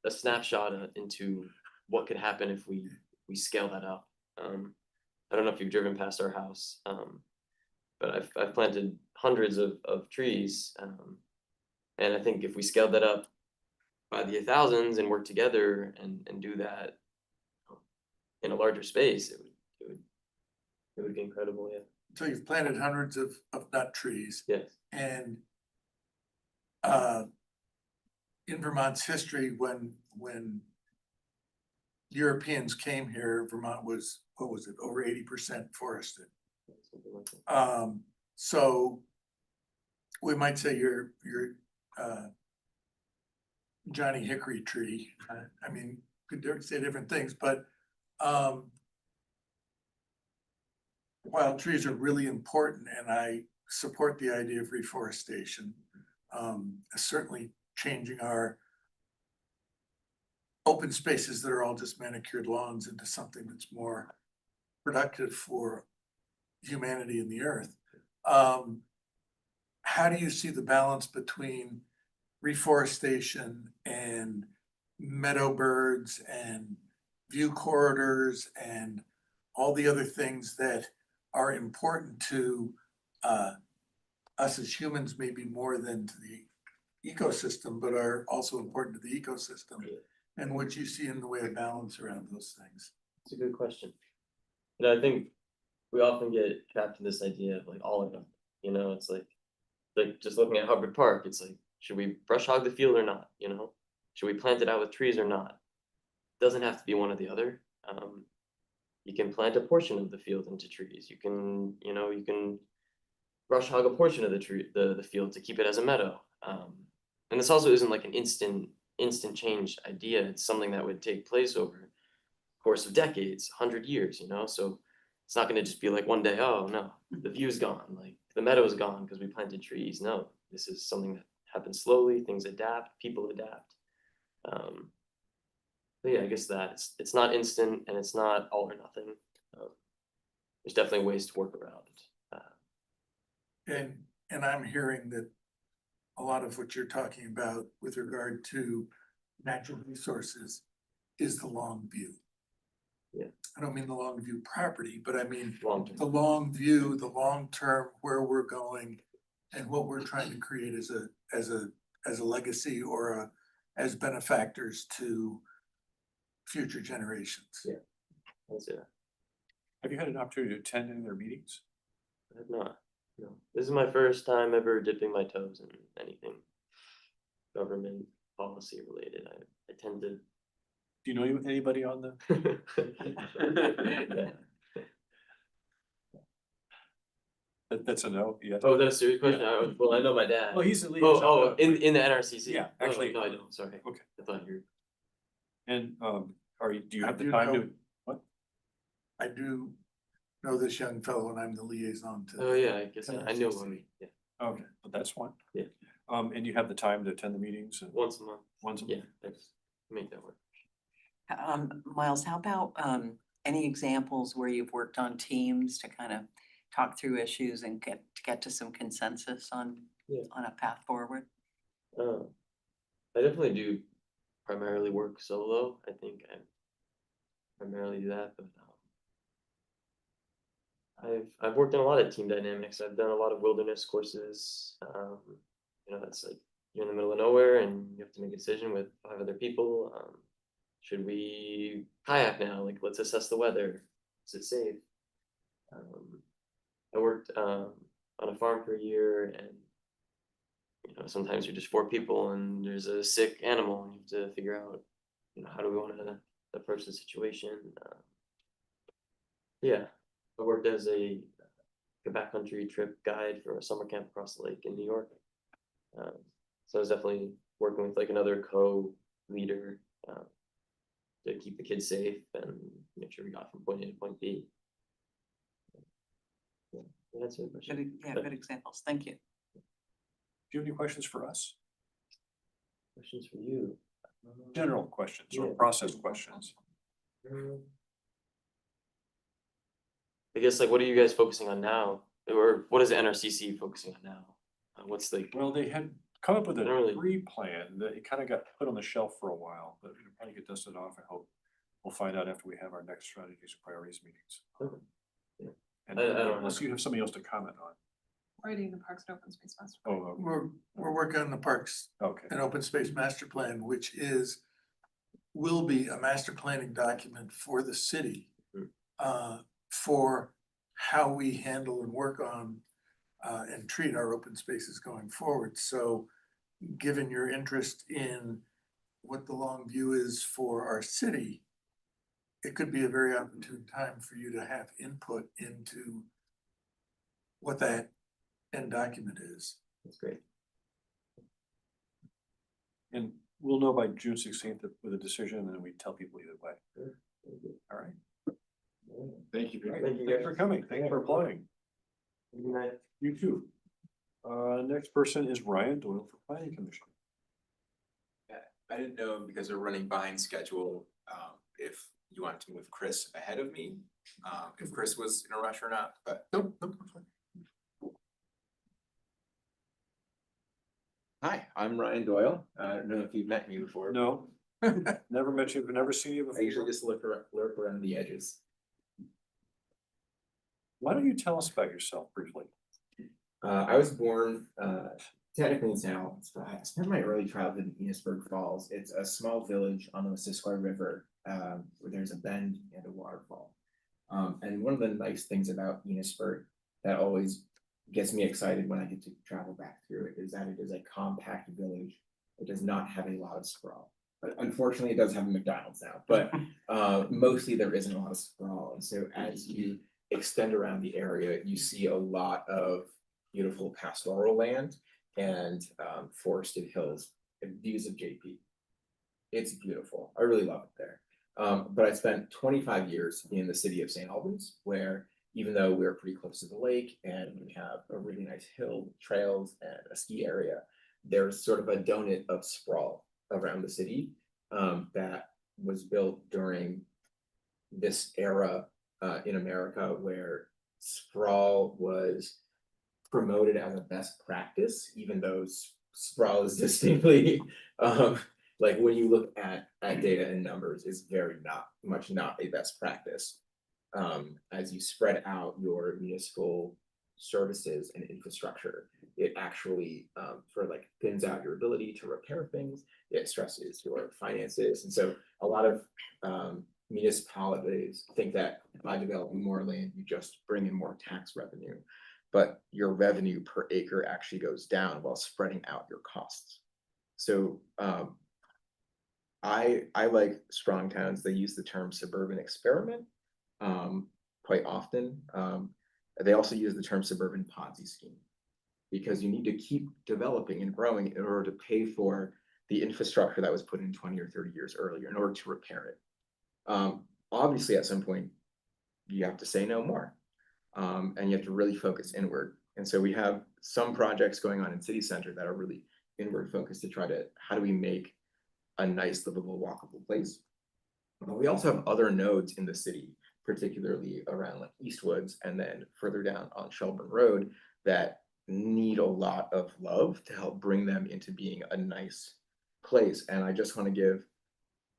snapshot into what could happen if we scale that up. I don't know if you've driven past our house, but I've planted hundreds of trees, and I think if we scaled that up by the thousands and work together and do that in a larger space, it would be incredible. Yeah. So you've planted hundreds of nut trees. Yes. And in Vermont's history, when Europeans came here, Vermont was, what was it, over 80% forested. Something like that. So we might say your Johnny Hickory tree. I mean, could say different things, but while trees are really important, and I support the idea of reforestation, certainly changing our open spaces that are all just manicured lawns into something that's more productive for humanity and the earth. How do you see the balance between reforestation and meadow birds and view corridors and all the other things that are important to us as humans, maybe more than to the ecosystem, but are also important to the ecosystem? And what you see in the way of balance around those things? It's a good question. You know, I think we often get trapped in this idea of like all or nothing. You know, it's like like just looking at Hubbard Park, it's like, should we brush hog the field or not, you know? Should we plant it out with trees or not? Doesn't have to be one or the other. You can plant a portion of the field into trees. You can, you know, you can brush hog a portion of the field to keep it as a meadow. And this also isn't like an instant change idea. It's something that would take place over the course of decades, 100 years, you know? So it's not gonna just be like one day, oh no, the view's gone, like the meadow is gone because we planted trees. No, this is something that happens slowly, things adapt, people adapt. But yeah, I guess that it's not instant and it's not all or nothing. There's definitely ways to work around it. And I'm hearing that a lot of what you're talking about with regard to natural resources is the long view. Yeah. I don't mean the long view property, but I mean Long-term. the long view, the long term, where we're going and what we're trying to create as a legacy or as benefactors to future generations. Yeah, that's it. Have you had an opportunity to attend any of their meetings? I have not. No, this is my first time ever dipping my toes in anything government policy related. I tend to. Do you know anybody on the? That's a no, yeah. Oh, that's a serious question? Well, I know my dad. Well, he's the lead. Oh, in the NRCC? Yeah, Oh, actually. no, I don't, sorry. Okay. I thought you were. And, do you I have the do time know- to, what? I do know this young fellow and I'm the liaison to. Oh, yeah, I guess I know one, yeah, Okay, but that's one. Yeah. And you have the time to attend the meetings and once a month. once a Yeah, month? that's, make that work. Miles, how about any examples where you've worked on teams to kind of talk through issues and get to some consensus on Yeah. on a path forward? I definitely do primarily work solo. I think I primarily do that, but I've worked in a lot of team dynamics. I've done a lot of wilderness courses. You know, that's like you're in the middle of nowhere and you have to make a decision with 5 other people. Should we kayak now? Like, let's assess the weather. Is it safe? I worked on a farm for a year, and you know, sometimes you're just 4 people and there's a sick animal and you have to figure out, you know, how do we want to approach the situation. Yeah, I worked as a backcountry trip guide for a summer camp across the lake in New York. So I was definitely working with like another co-leader to keep the kids safe and make sure we got from point A to point B. Yeah, that's it. Good examples. Thank you. Do you have any questions for us? Questions for you? General questions or Yeah. process questions? I guess like, what are you guys focusing on now? Or what is the NRCC focusing on now? What's like, Well, they had come up with a Really? pre-plan that it kind of got put on the shelf for a while, but it'll probably get dusted off, I hope. We'll find out after we have our next strategies and priorities meetings. Okay. Yeah. And I don't unless have- you have something else to comment on. Writing the Parks and Open Space Master. Oh, okay. We're working on the Parks Okay. and Open Space Master Plan, which will be a master planning document for the city. For how we handle and work on and treat our open spaces going forward. So given your interest in what the long view is for our city, it could be a very opportune time for you to have input into what that end document is. That's great. And we'll know by June 16th with a decision, and then we tell people either way. All right. Thank you. Thank you for coming. Thank you for applying. Good night. You too. Next person is Ryan Doyle for Planning Commission. I didn't know because we're running behind schedule, if you wanted to move Chris ahead of me, if Chris was in a rush or not, but nope. Hi, I'm Ryan Doyle. I don't know if you've met me before. No, never met you, never seen you before. I usually just lurk around the edges. Why don't you tell us about yourself briefly? I was born technically in St. Albans, but I spent my early childhood in Enosburg Falls. It's a small village on the Missisquoi River where there's a bend and a waterfall. And one of the nice things about Enosburg that always gets me excited when I get to travel back through it is that it is a compact village. It does not have a lot of sprawl. But unfortunately, it does have a McDonald's now, but mostly there isn't a lot of sprawl. And so as you extend around the area, you see a lot of beautiful pastoral land and forested hills and views of JP. It's beautiful. I really love it there. But I spent 25 years in the city of St. Albans, where even though we're pretty close to the lake and we have a really nice hill, trails, and a ski area, there's sort of a donut of sprawl around the city that was built during this era in America where sprawl was promoted as a best practice, even though sprawl is distinctly like when you look at data and numbers is very not a best practice. As you spread out your municipal services and infrastructure, it actually sort of like thins out your ability to repair things. It stresses your finances. And so a lot of municipalities think that by developing more land, you just bring in more tax revenue, but your revenue per acre actually goes down while spreading out your costs. So I like strong towns. They use the term suburban experiment quite often. They also use the term suburban Ponzi scheme because you need to keep developing and growing in order to pay for the infrastructure that was put in 20 or 30 years earlier in order to repair it. Obviously, at some point, you have to say no more and you have to really focus inward. And so we have some projects going on in city center that are really inward focused to try to, how do we make a nice, livable, walkable place? But we also have other nodes in the city, particularly around like Eastwoods and then further down on Shelburne Road that need a lot of love to help bring them into being a nice place. And I just want to give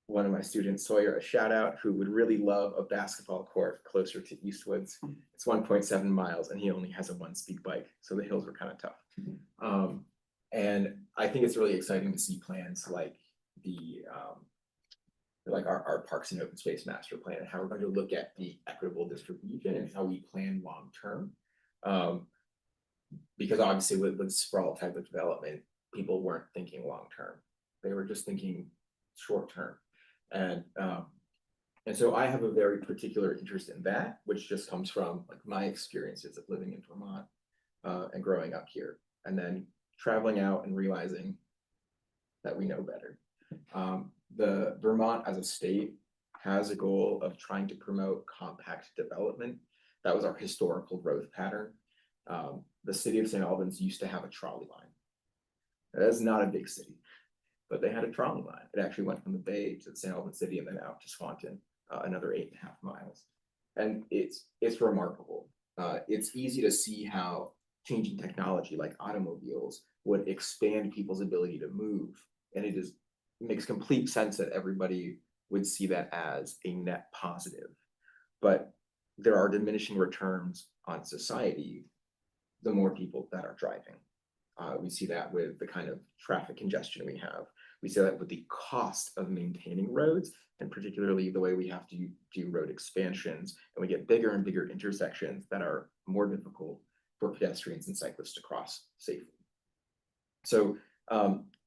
one of my students, Sawyer, a shout out who would really love a basketball court closer to Eastwoods. It's 1.7 miles and he only has a 1-speed bike. So the hills were kind of tough. And I think it's really exciting to see plans like the like our Parks and Open Space Master Plan and how we're going to look at the equitable distribution and how we plan long term. Because obviously with sprawl type of development, people weren't thinking long term. They were just thinking short term. And so I have a very particular interest in that, which just comes from like my experiences of living in Vermont and growing up here, and then traveling out and realizing that we know better. The Vermont as a state has a goal of trying to promote compact development. That was our historical growth pattern. The city of St. Albans used to have a trolley line. That is not a big city, but they had a trolley line. It actually went from the Bay to the St. Albans city and then out to Swanton, another 8.5 miles. And it's remarkable. It's easy to see how changing technology like automobiles would expand people's ability to move. And it makes complete sense that everybody would see that as a net positive. But there are diminishing returns on society the more people that are driving. We see that with the kind of traffic congestion we have. We see that with the cost of maintaining roads, and particularly the way we have to do road expansions, and we get bigger and bigger intersections that are more difficult for pedestrians and cyclists to cross safely. So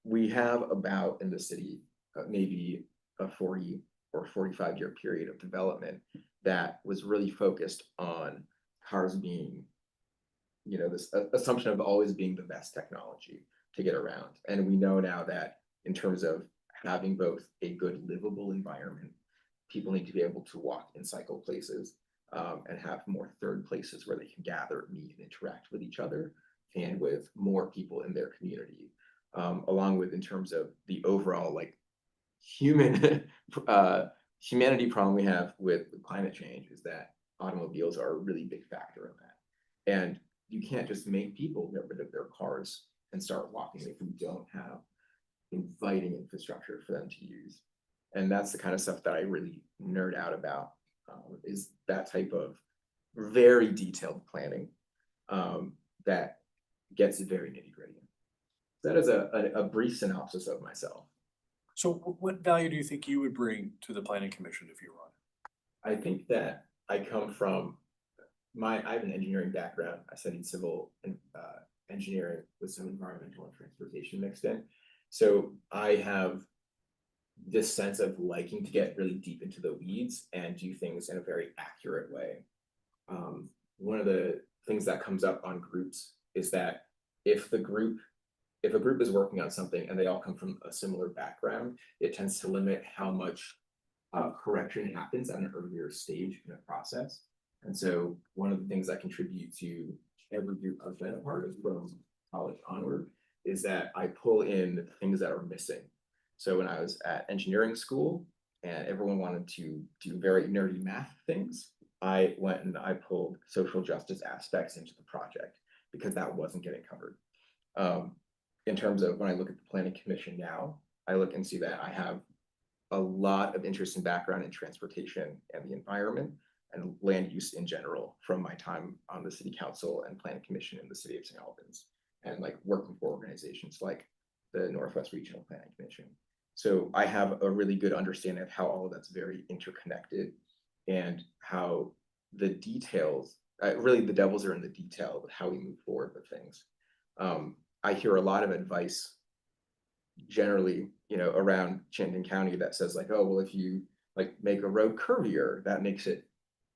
we have about in the city maybe a 40 or 45-year period of development that was really focused on cars being, you know, this assumption of always being the best technology to get around. And we know now that in terms of having both a good livable environment, people need to be able to walk and cycle places and have more third places where they can gather, meet, and interact with each other and with more people in their community. Along with in terms of the overall like humanity problem we have with climate change is that automobiles are a really big factor in that. And you can't just make people get rid of their cars and start walking if you don't have inviting infrastructure for them to use. And that's the kind of stuff that I really nerd out about, is that type of very detailed planning that gets very nitty-gritty. That is a brief synopsis of myself. So what value do you think you would bring to the planning commission if you were on it? I think that I come from I have an engineering background. I studied civil and engineering with some environmental and transportation mixed in. So I have this sense of liking to get really deep into the weeds and do things in a very accurate way. One of the things that comes up on groups is that if a group is working on something and they all come from a similar background, it tends to limit how much correction happens at an earlier stage in a process. And so one of the things that contribute to every group I've been a part of from college onward is that I pull in things that are missing. So when I was at engineering school and everyone wanted to do very nerdy math things, I went and I pulled social justice aspects into the project because that wasn't getting covered. In terms of when I look at the planning commission now, I look and see that I have a lot of interest and background in transportation and the environment and land use in general from my time on the city council and planning commission in the city of St. Albans, and like working for organizations like the Northwest Regional Planning Commission. So I have a really good understanding of how all of that's very interconnected and how the details, really the devils are in the detail of how we move forward with things. I hear a lot of advice generally, around Chittenden County that says like, oh, well, if you like make a road curvier, that makes it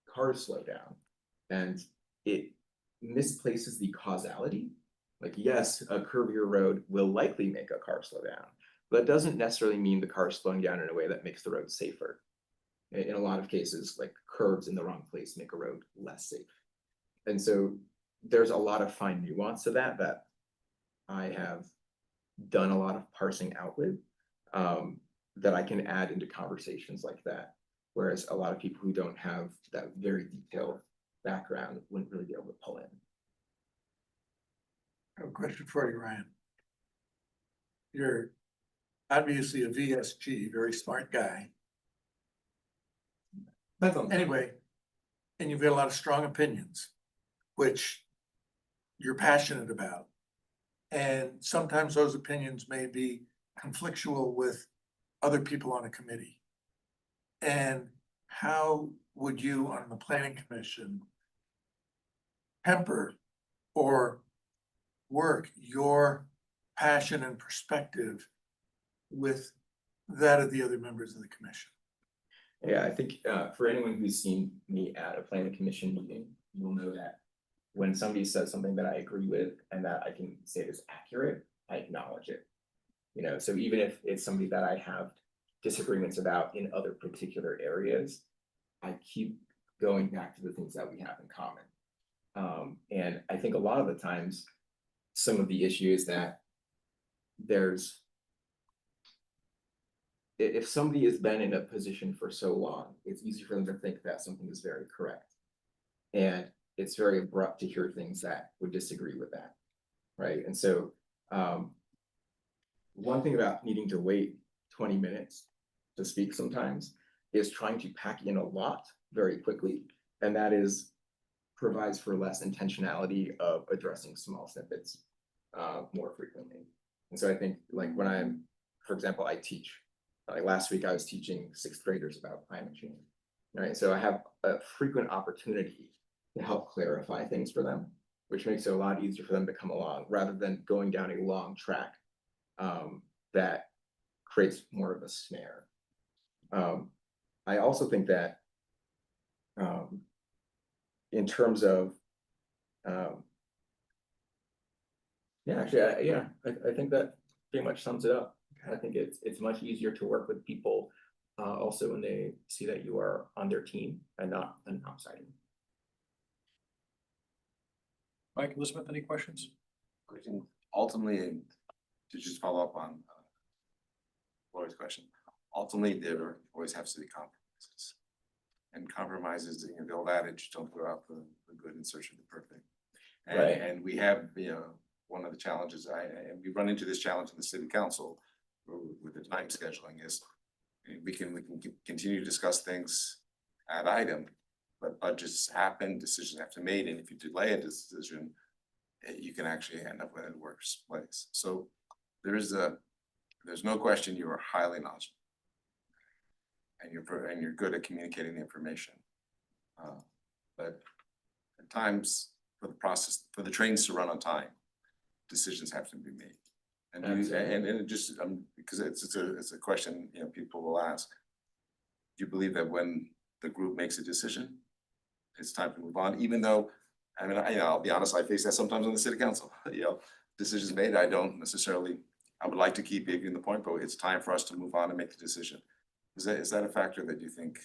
cars slow down. And it misplaces the causality. Like, yes, a curvier road will likely make a car slow down, but it doesn't necessarily mean the car is slowing down in a way that makes the road safer. In a lot of cases, like curves in the wrong place make a road less safe. And so there's a lot of fine nuance to that I have done a lot of parsing out with, that I can add into conversations like that. Whereas a lot of people who don't have that very detailed background wouldn't really be able to pull in. I have a question for you, Ryan. You're obviously a VSG, very smart guy. Anyway, and you've got a lot of strong opinions, which you're passionate about. And sometimes those opinions may be conflictual with other people on a committee. And how would you on the planning commission temper or work your passion and perspective with that of the other members of the commission? Yeah, I think for anyone who's seen me at a planning commission meeting, you'll know that when somebody says something that I agree with and that I can say is accurate, I acknowledge it. So even if it's somebody that I have disagreements about in other particular areas, I keep going back to the things that we have in common. And I think a lot of the times, some of the issues that if somebody has been in a position for so long, it's easy for them to think that something is very correct. And it's very abrupt to hear things that would disagree with that, right? And so one thing about needing to wait 20 minutes to speak sometimes is trying to pack in a lot very quickly. And that provides for less intentionality of addressing small snippets more frequently. And so I think like when for example, I teach, like last week I was teaching 6th graders about climate change, right? So I have a frequent opportunity to help clarify things for them, which makes it a lot easier for them to come along rather than going down a long track that creates more of a snare. I also think that in terms of, I think that pretty much sums it up. I think it's much easier to work with people also when they see that you are on their team and not an outsider. Mike, Elizabeth, any questions? Ultimately, to just follow up on Laura's question, ultimately there always has to be compromises. And compromises, the old adage, don't throw out the good in search of the perfect. And we have, one of the challenges, and we run into this challenge in the city council with the time scheduling is we can continue to discuss things ad item, but budgets happen, decisions have to be made, and if you delay a decision, you can actually end up in a worse place. So there's no question you are highly knowledgeable, and you're good at communicating the information. But times for the process, for the trains to run on time, decisions have to be made. And it just, because it's a question, you know, people will ask. Do you believe that when the group makes a decision, it's time to move on, even though, I mean, I'll be honest, I face that sometimes on the city council, you know, decisions made, I don't necessarily, I would like to keep making the point, but it's time for us to move on and make the decision. Is that a factor that you think,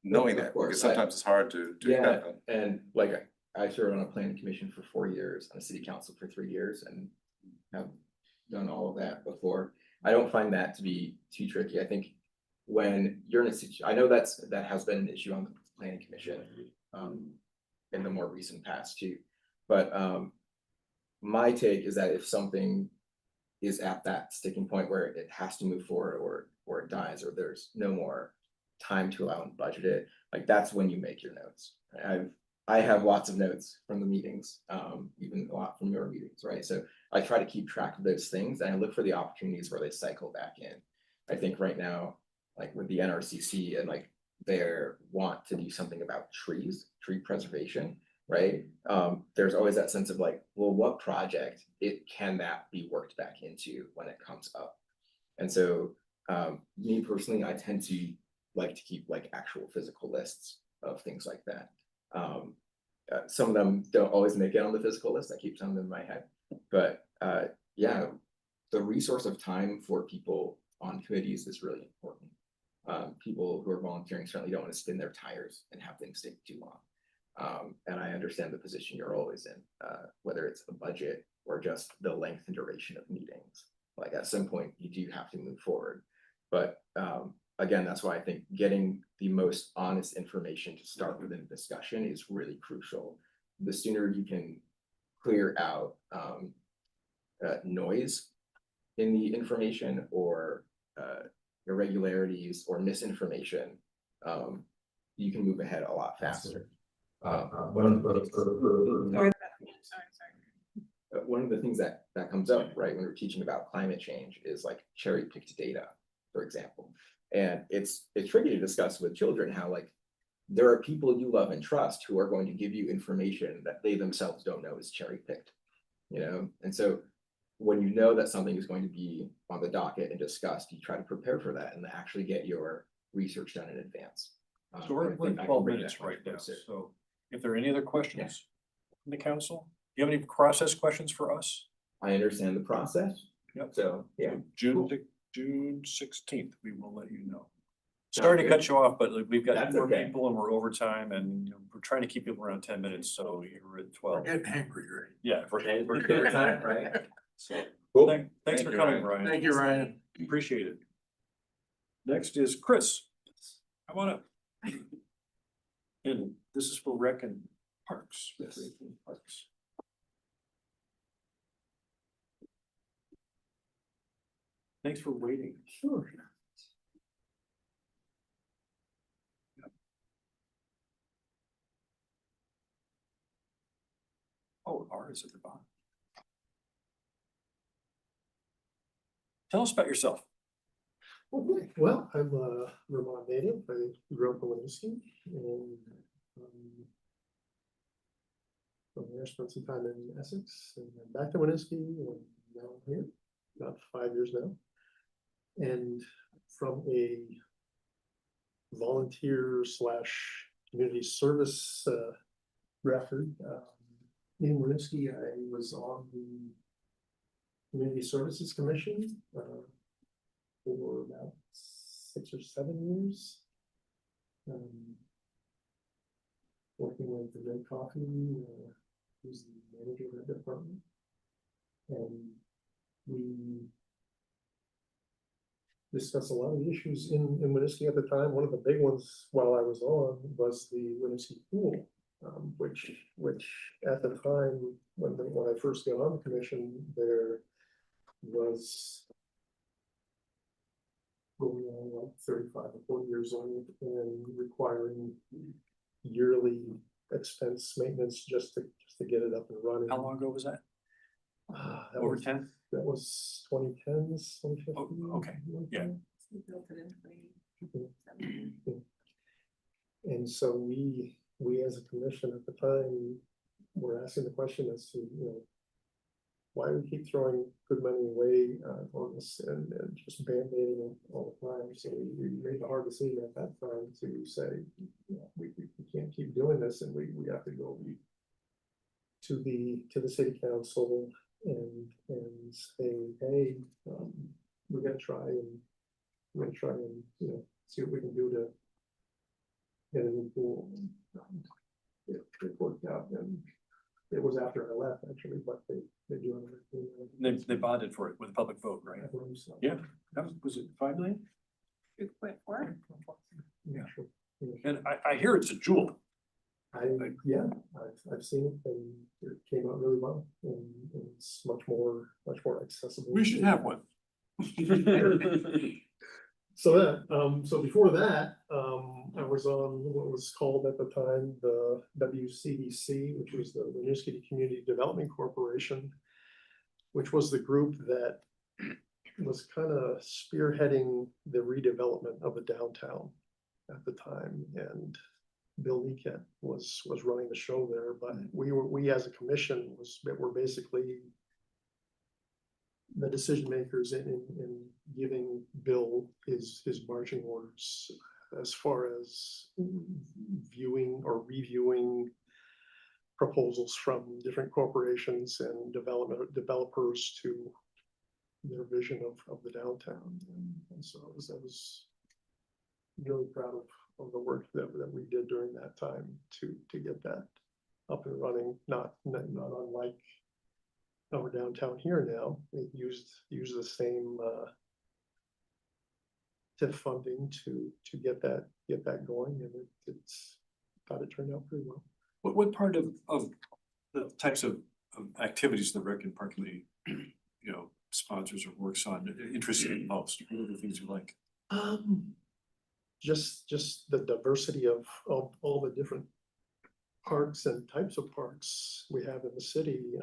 knowing Of that, course, because sometimes it's hard to. Yeah, and like I served on a planning commission for 4 years, on a city council for 3 years, and have done all of that before. I don't find that to be too tricky. I think when you're in a situation, I know that has been an issue on the planning commission in the more recent past too. But my take is that if something is at that sticking point where it has to move forward or it dies, or there's no more time to allow and budget it, like that's when you make your notes. I have lots of notes from the meetings, even a lot from your meetings, right? So I try to keep track of those things and I look for the opportunities where they cycle back in. I think right now, like with the NRCC and like their want to do something about trees, tree preservation, right? There's always that sense of like, well, what project can that be worked back into when it comes up? And so me personally, I tend to like to keep like actual physical lists of things like that. Some of them don't always make it on the physical list. I keep some of them in my head, but yeah, the resource of time for people on committees is really important. People who are volunteering certainly don't want to spin their tires and have things take too long. And I understand the position you're always in, whether it's a budget or just the length and duration of meetings. Like at some point you do have to move forward, but again, that's why I think getting the most honest information to start with a discussion is really crucial. The sooner you can clear out noise in the information or irregularities or misinformation, you can move ahead a lot faster. One of the things that comes up, right, when we're teaching about climate change is like cherry picked data, for example. And it's tricky to discuss with children how like there are people you love and trust who are going to give you information that they themselves don't know is cherry picked, you know? And so when you know that something is going to be on the docket and discussed, you try to prepare for that and actually get your research done in advance. So we're at 12 minutes right now, so if there are any other questions from the council, do you have any process questions for us? I understand the process. Yep. So, yeah. June 16th, we will let you know. Sorry to cut you off, but like, we've got That's more okay. people and we're overtime and you know, we're trying to keep people around 10 minutes, so you're at 12. We're getting angry, right? Yeah. We're dinner time, right? So, Cool. thanks Thank for you, coming, Ryan. Ryan. Thank you, Ryan. Appreciate it. Next is Chris. Come on up. And this is for Rec and Parks. Yes. Parks. Thanks for waiting. Sure. Oh, R is at the bottom. Tell us about yourself. Okay, well, I'm a Vermont native. I grew up in Winooski and from there spent some time in Essex and then back to Winooski and now I'm here, about 5 years now. And from a volunteer / community service record, in Winooski, I was on the Community Services Commission for about 6 or 7 years. Working with the Red Coffee, who's the manager of that department. And we discussed a lot of issues in Winooski at the time. One of the big ones while I was on was the Winooski pool, which at the time, when I first got on the commission, there was going on like 35 or 40 years old and requiring yearly expense maintenance just to get it up and running. How long ago was that? That Over was 10? That was 2010s, 2015. Oh, okay. Yeah. And so we as a commission at the time we're asking the question as to, you know, why we keep throwing good money away on this and just band-aiding it all the time. So we made the hard decision at that time to say, you know, we can't keep doing this, and we have to go to the city council and say, hey, we're gonna try and you know, see what we can do to get a new pool. It worked out, and it was after I left actually, but they do. They bonded for it with a public vote, right? I believe so. Yeah, that was it 5 million? 2.4. Yeah, sure. And I hear it's a jewel. Yeah, I've seen it, and it came out really well, and it's much more accessible. We should have one. So that, so before that, I was on what was called at the time the WCDC, which was the Winooski Community Development Corporation, which was the group that was kind of spearheading the redevelopment of the downtown at the time. And Bill Leakett was running the show there, but we as a commission were basically the decision makers in giving Bill his marching orders as far as viewing or reviewing proposals from different corporations and developers to their vision of the downtown. And so I was really proud of the work that we did during that time to get that up and running, not unlike our downtown here now. It used the same TIF funding to get that going, and it's thought it turned out pretty well. What part of the types of activities the Rec and Park Committee, you know, sponsors or works on interests you most? What are the things you like? Just the diversity of all the different parks and types of parks we have in the city.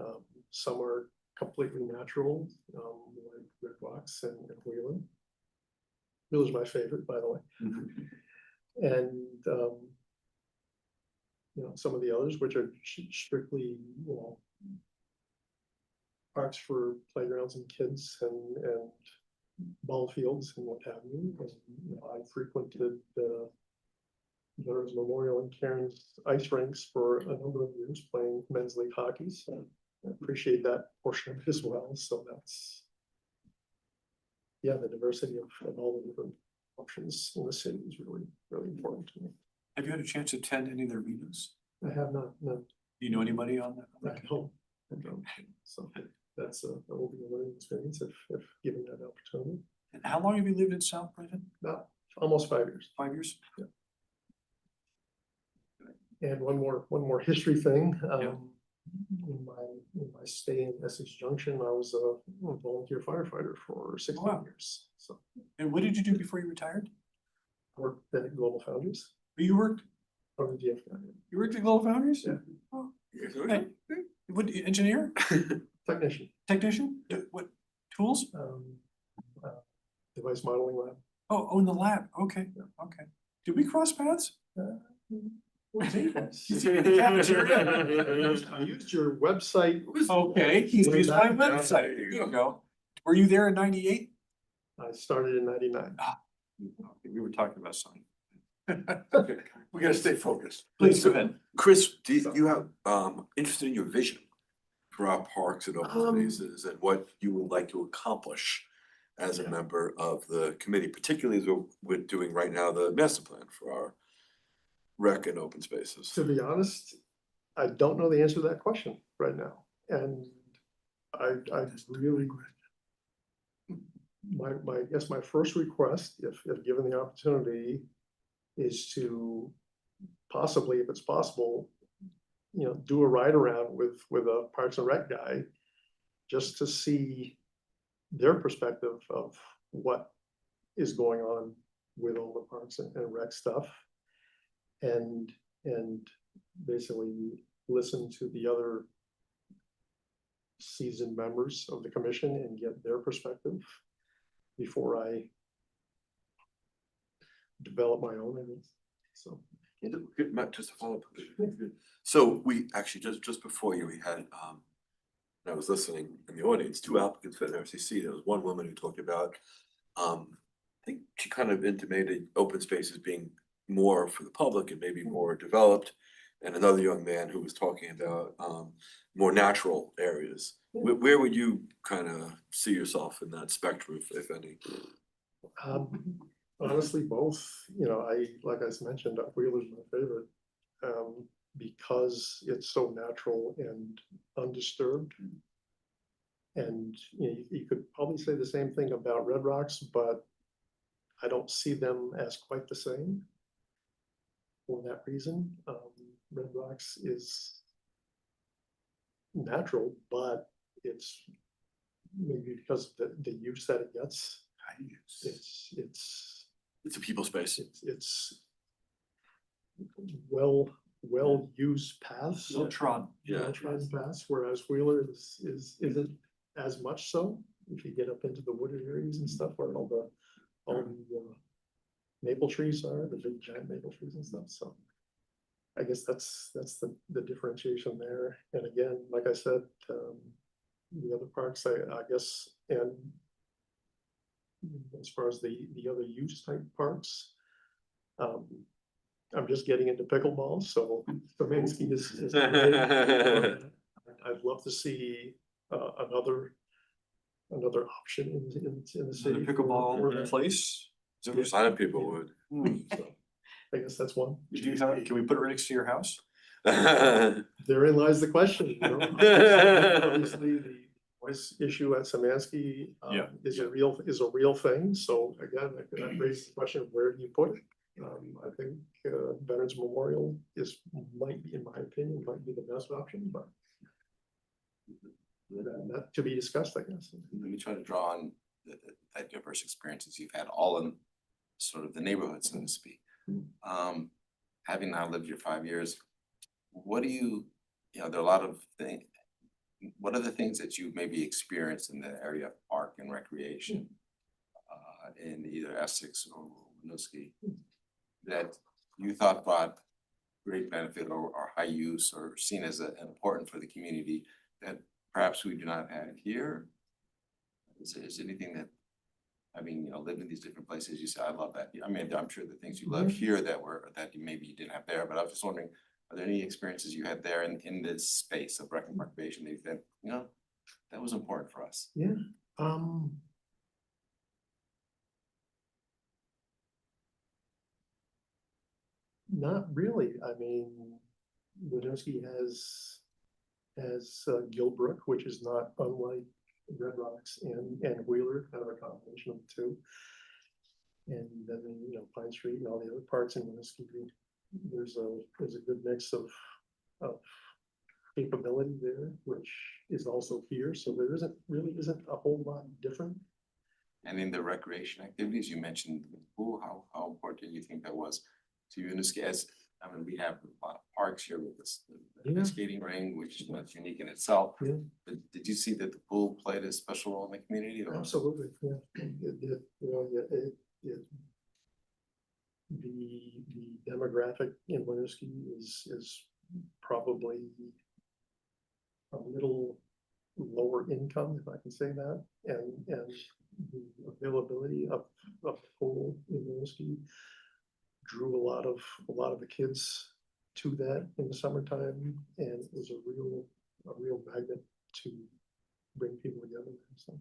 Some are completely natural, like Red Rocks and Wheeling. Wheeler's my favorite, by the way. And you know, some of the others, which are strictly, you know, parks for playgrounds and kids and ball fields and what have you. And, you know, I frequented Veterans Memorial and Cairns ice rinks for a number of years playing men's league hockey. So I appreciate that portion of it as well. So that's, yeah, the diversity of all the different options in the city is really, really important to me. Have you had a chance to attend any of their meetings? I have not, no. Do you know anybody on that? I don't. So that will be a learning experience if given that opportunity. And how long have you lived in South Burlington? About almost 5 years. 5 years? Yeah. And one more history thing. In my stay in Essex Junction, I was a volunteer firefighter for 16 years. So. And what did you do before you retired? Worked at Global Foundries. You worked? On the DF. You worked at Global Foundries? Yeah. Oh. Okay. What, engineer? Technician. Technician? What tools? Device modeling lab. Oh, in the lab. Okay. Okay. Did we cross paths? I used your website. Okay, he's used my website. There you go. Were you there in '98? I started in '99. We were talking about something. Okay, we gotta stay focused. Please go ahead. Chris, do you have interested in your vision for our parks and open spaces and what you would like to accomplish as a member of the committee, particularly as we're doing right now, the master plan for our rec and open spaces? To be honest, I don't know the answer to that question right now. And I really, I guess my first request, if given the opportunity, is to possibly, if it's possible, you know, do a ride around with a Parks and Rec guy, just to see their perspective of what is going on with all the Parks and Rec stuff. And basically listen to the other seasoned members of the commission and get their perspective before I develop my own, I guess. So Good, Matt, just a follow-up. So we actually, just before you, we had, I was listening in the audience, two applicants for NRCC. There was one woman who talked about, I think she kind of intimated open spaces being more for the public and maybe more developed. And another young man who was talking about, more natural areas. Where would you kind of see yourself in that spectrum, if any? Honestly, both, like I mentioned, Wheeler's my favorite. Because it's so natural and undisturbed. And you could probably say the same thing about Red Rocks, but I don't see them as quite the same. For that reason, Red Rocks is natural, but it's maybe because of the use that it gets. It's a people space. It's well-used paths. Well trod. Yeah. Well-trod paths, whereas Wheeler isn't as much so. If you get up into the wooded areas and stuff where all the maple trees are, the big giant maple trees and stuff, so. I guess that's the differentiation there. And again, like I said, the other parks, I guess, and as far as the other use type parks, I'm just getting into pickleball, so Samansky is I'd love to see another option in the city. Pickleball place? A lot of people would. So, I guess that's one. Can we put it right next to your house? Therein lies the question, Obviously, the noise issue at Samansky is a real thing. So again, that raises the question of where do you put it? I think Veterans Memorial might be, in my opinion, might be the best option, but that to be discussed, I guess. Let me try to draw on that diverse experiences you've had all in sort of the neighborhood, so to speak. Having now lived here 5 years, what do there are a lot of things, what are the things that you maybe experienced in the area of park and recreation in either Essex or Winooski that you thought brought great benefit or high use or seen as important for the community that perhaps we do not have here? Is there anything that, living in these different places, you say, I love that. I'm sure the things you love here that you maybe you didn't have there, but I was just wondering, are there any experiences you had there in this space of rec and recreation that you think, that was important for us? Yeah. Not really. Winooski has Gilbrook, which is not unlike Red Rocks and Wheeler, kind of a combination of the two. And then, Pine Street and all the other parks in Winooski, there's a good mix of capability there, which is also here. So there isn't a whole lot different. And in the recreation activities, you mentioned the pool, how important do you think that was to Winooski? We have a lot of parks here with the skating ring, which is not unique in itself. Yeah. But did you see that the pool played a special role in the community? Absolutely, yeah. It did. The demographic in Winooski is probably a little lower income, if I can say that, and the availability of the pool in Winooski drew a lot of the kids to that in the summertime, and it was a real magnet to bring people together. So.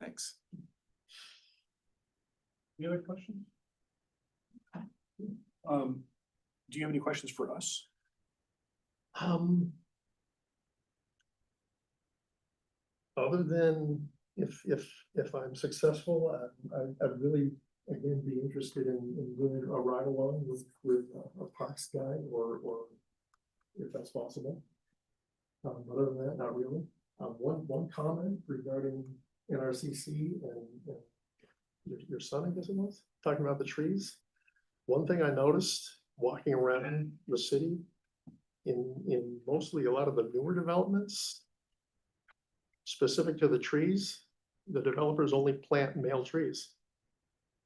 Thanks. Any other questions? Do you have any questions for us? Other than if I'm successful, I'd really again be interested in doing a ride along with a parks guide or if that's possible. Other than that, not really. One comment regarding NRCC and your son, I guess it was, talking about the trees. One thing I noticed walking around the city in mostly a lot of the newer developments, specific to the trees, the developers only plant male trees.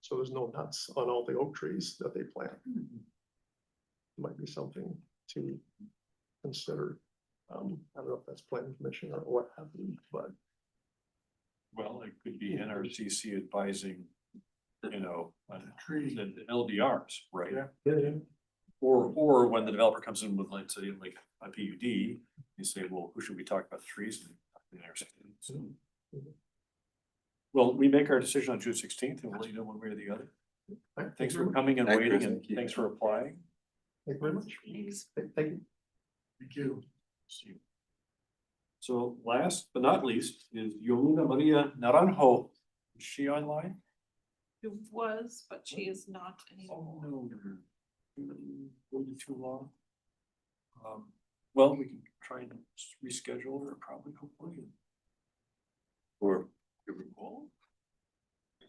So there's no nuts on all the oak trees that they plant. might be something to consider. I don't know if that's planning commission or what have you, but Well, it could be NRCC advising, you know, on the LDRs, right? yeah. Or when the developer comes in with, let's say, like a PUD, you say, well, who should we talk about the trees? And so, well, we make our decision on June 16th and we'll let you know one way or the other. Thanks for coming and Thank you. waiting and thanks for applying. Thank you very much. Thank you. Thank you. See you. So last but not least is Yolanda Maria Naranjo. Is she online? It was, but she is not anymore. Oh, no. Will be too long. Well, we can try and reschedule her probably, hopefully. Or give her a call. Does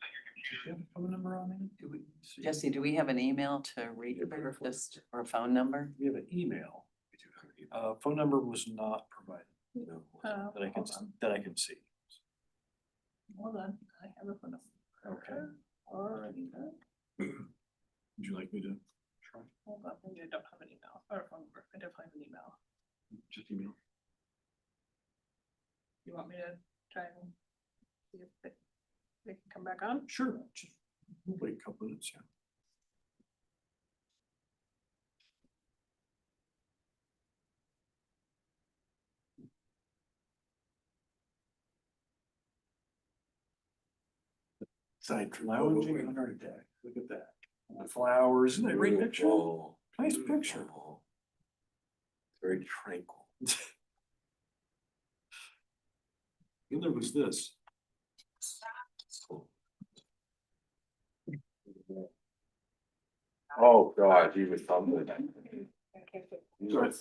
she have a phone number on it? Do we see? Jesse, do we have an email to read her this or a phone number? We have an email. Phone number was not provided. No, that I can, hold on. that I can see. Hold on, I have a phone number. Okay. Already done. Would you like me to try? Hold on, maybe I don't have an email or a phone number. I definitely have an email. Just email. You want me to try and see if they can come back on? Sure. Just wait a couple minutes, yeah. Side lounging on our deck. Look at that. The flowers, isn't that a great picture? Nice picture. Very tranquil. And there was this. Oh, God, you was something. Sorry.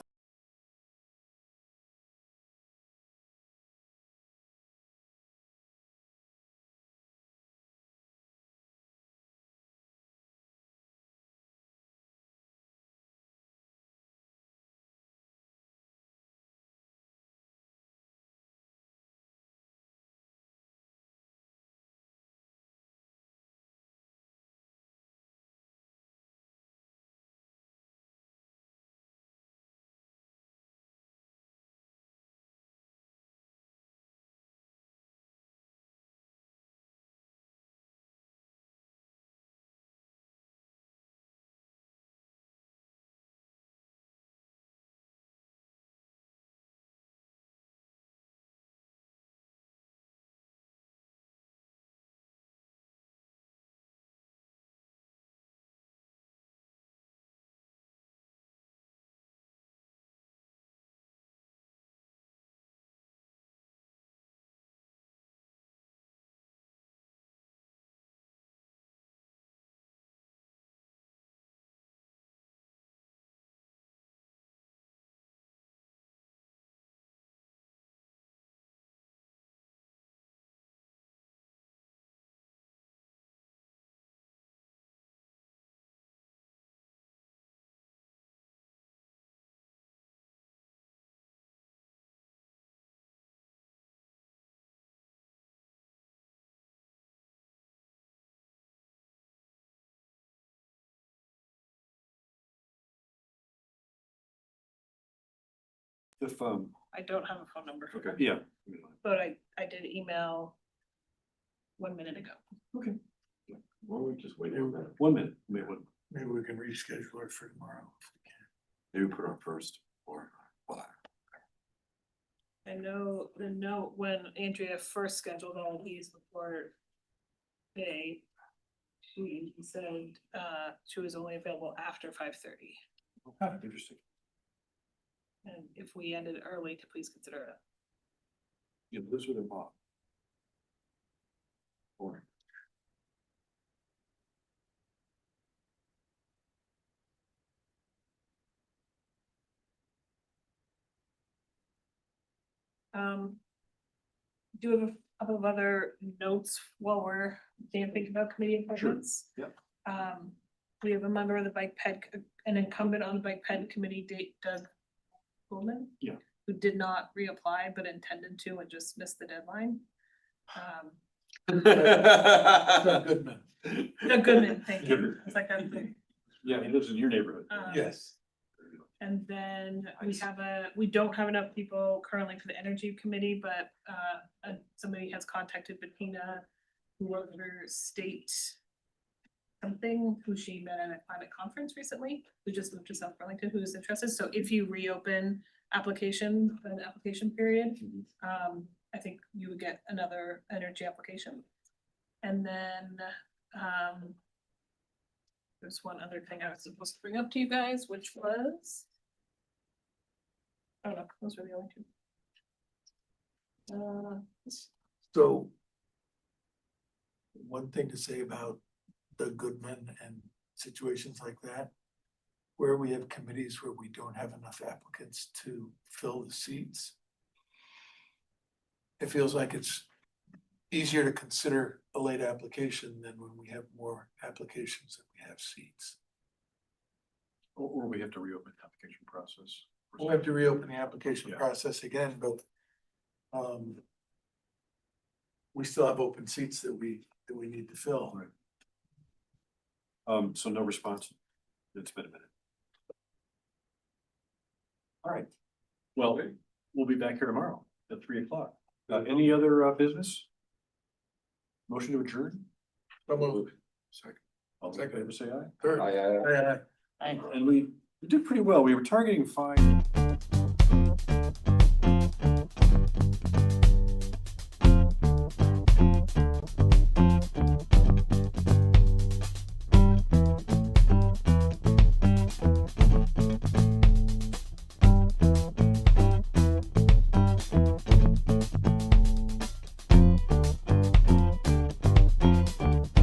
If, I don't have a phone number. okay, yeah. But I did email 1 minute ago. Okay. Well, we just wait on that. 1 minute. Wait, one. Maybe we can reschedule it for tomorrow. Maybe put it on first or what? I know the note when Andrea first scheduled all these before they, she said, she was only available after 5:30. Okay, interesting. And if we ended early, to please consider it. Yeah, those were the mom. Or. Do you have a couple of other notes while we're thinking about committee appointments? Yep. We have a member of the bike ped, an incumbent on the bike ped committee, Doug Coleman. Yeah. Who did not reapply but intended to and just missed the deadline. Doug Goodman. Doug Goodman, thank you. It's like, Yeah, he lives in your neighborhood. Yes. And then we don't have enough people currently for the energy committee, but somebody has contacted Bettina, who worked for state something, who she met at a climate conference recently, who just moved to South Burlington, who is interested. So if you reopen an application period, I think you would get another energy application. And then there's one other thing I was supposed to bring up to you guys, which was, I don't know, those were the only two. So one thing to say about the Goodman and situations like that, where we have committees where we don't have enough applicants to fill the seats, it feels like it's easier to consider a late application than when we have more applications than we have seats. Or we have to reopen the application process. We'll have to reopen the application Yeah. process again, but we still have open seats that we need to fill. Right. So no response. It's been a minute. All right. Well, we'll be back here tomorrow at 3 o'clock. Any other business? Motion to adjourn? So moved. Second. All those in favor say aye. Third. Aye. Aye. And we did pretty well. We were targeting 5.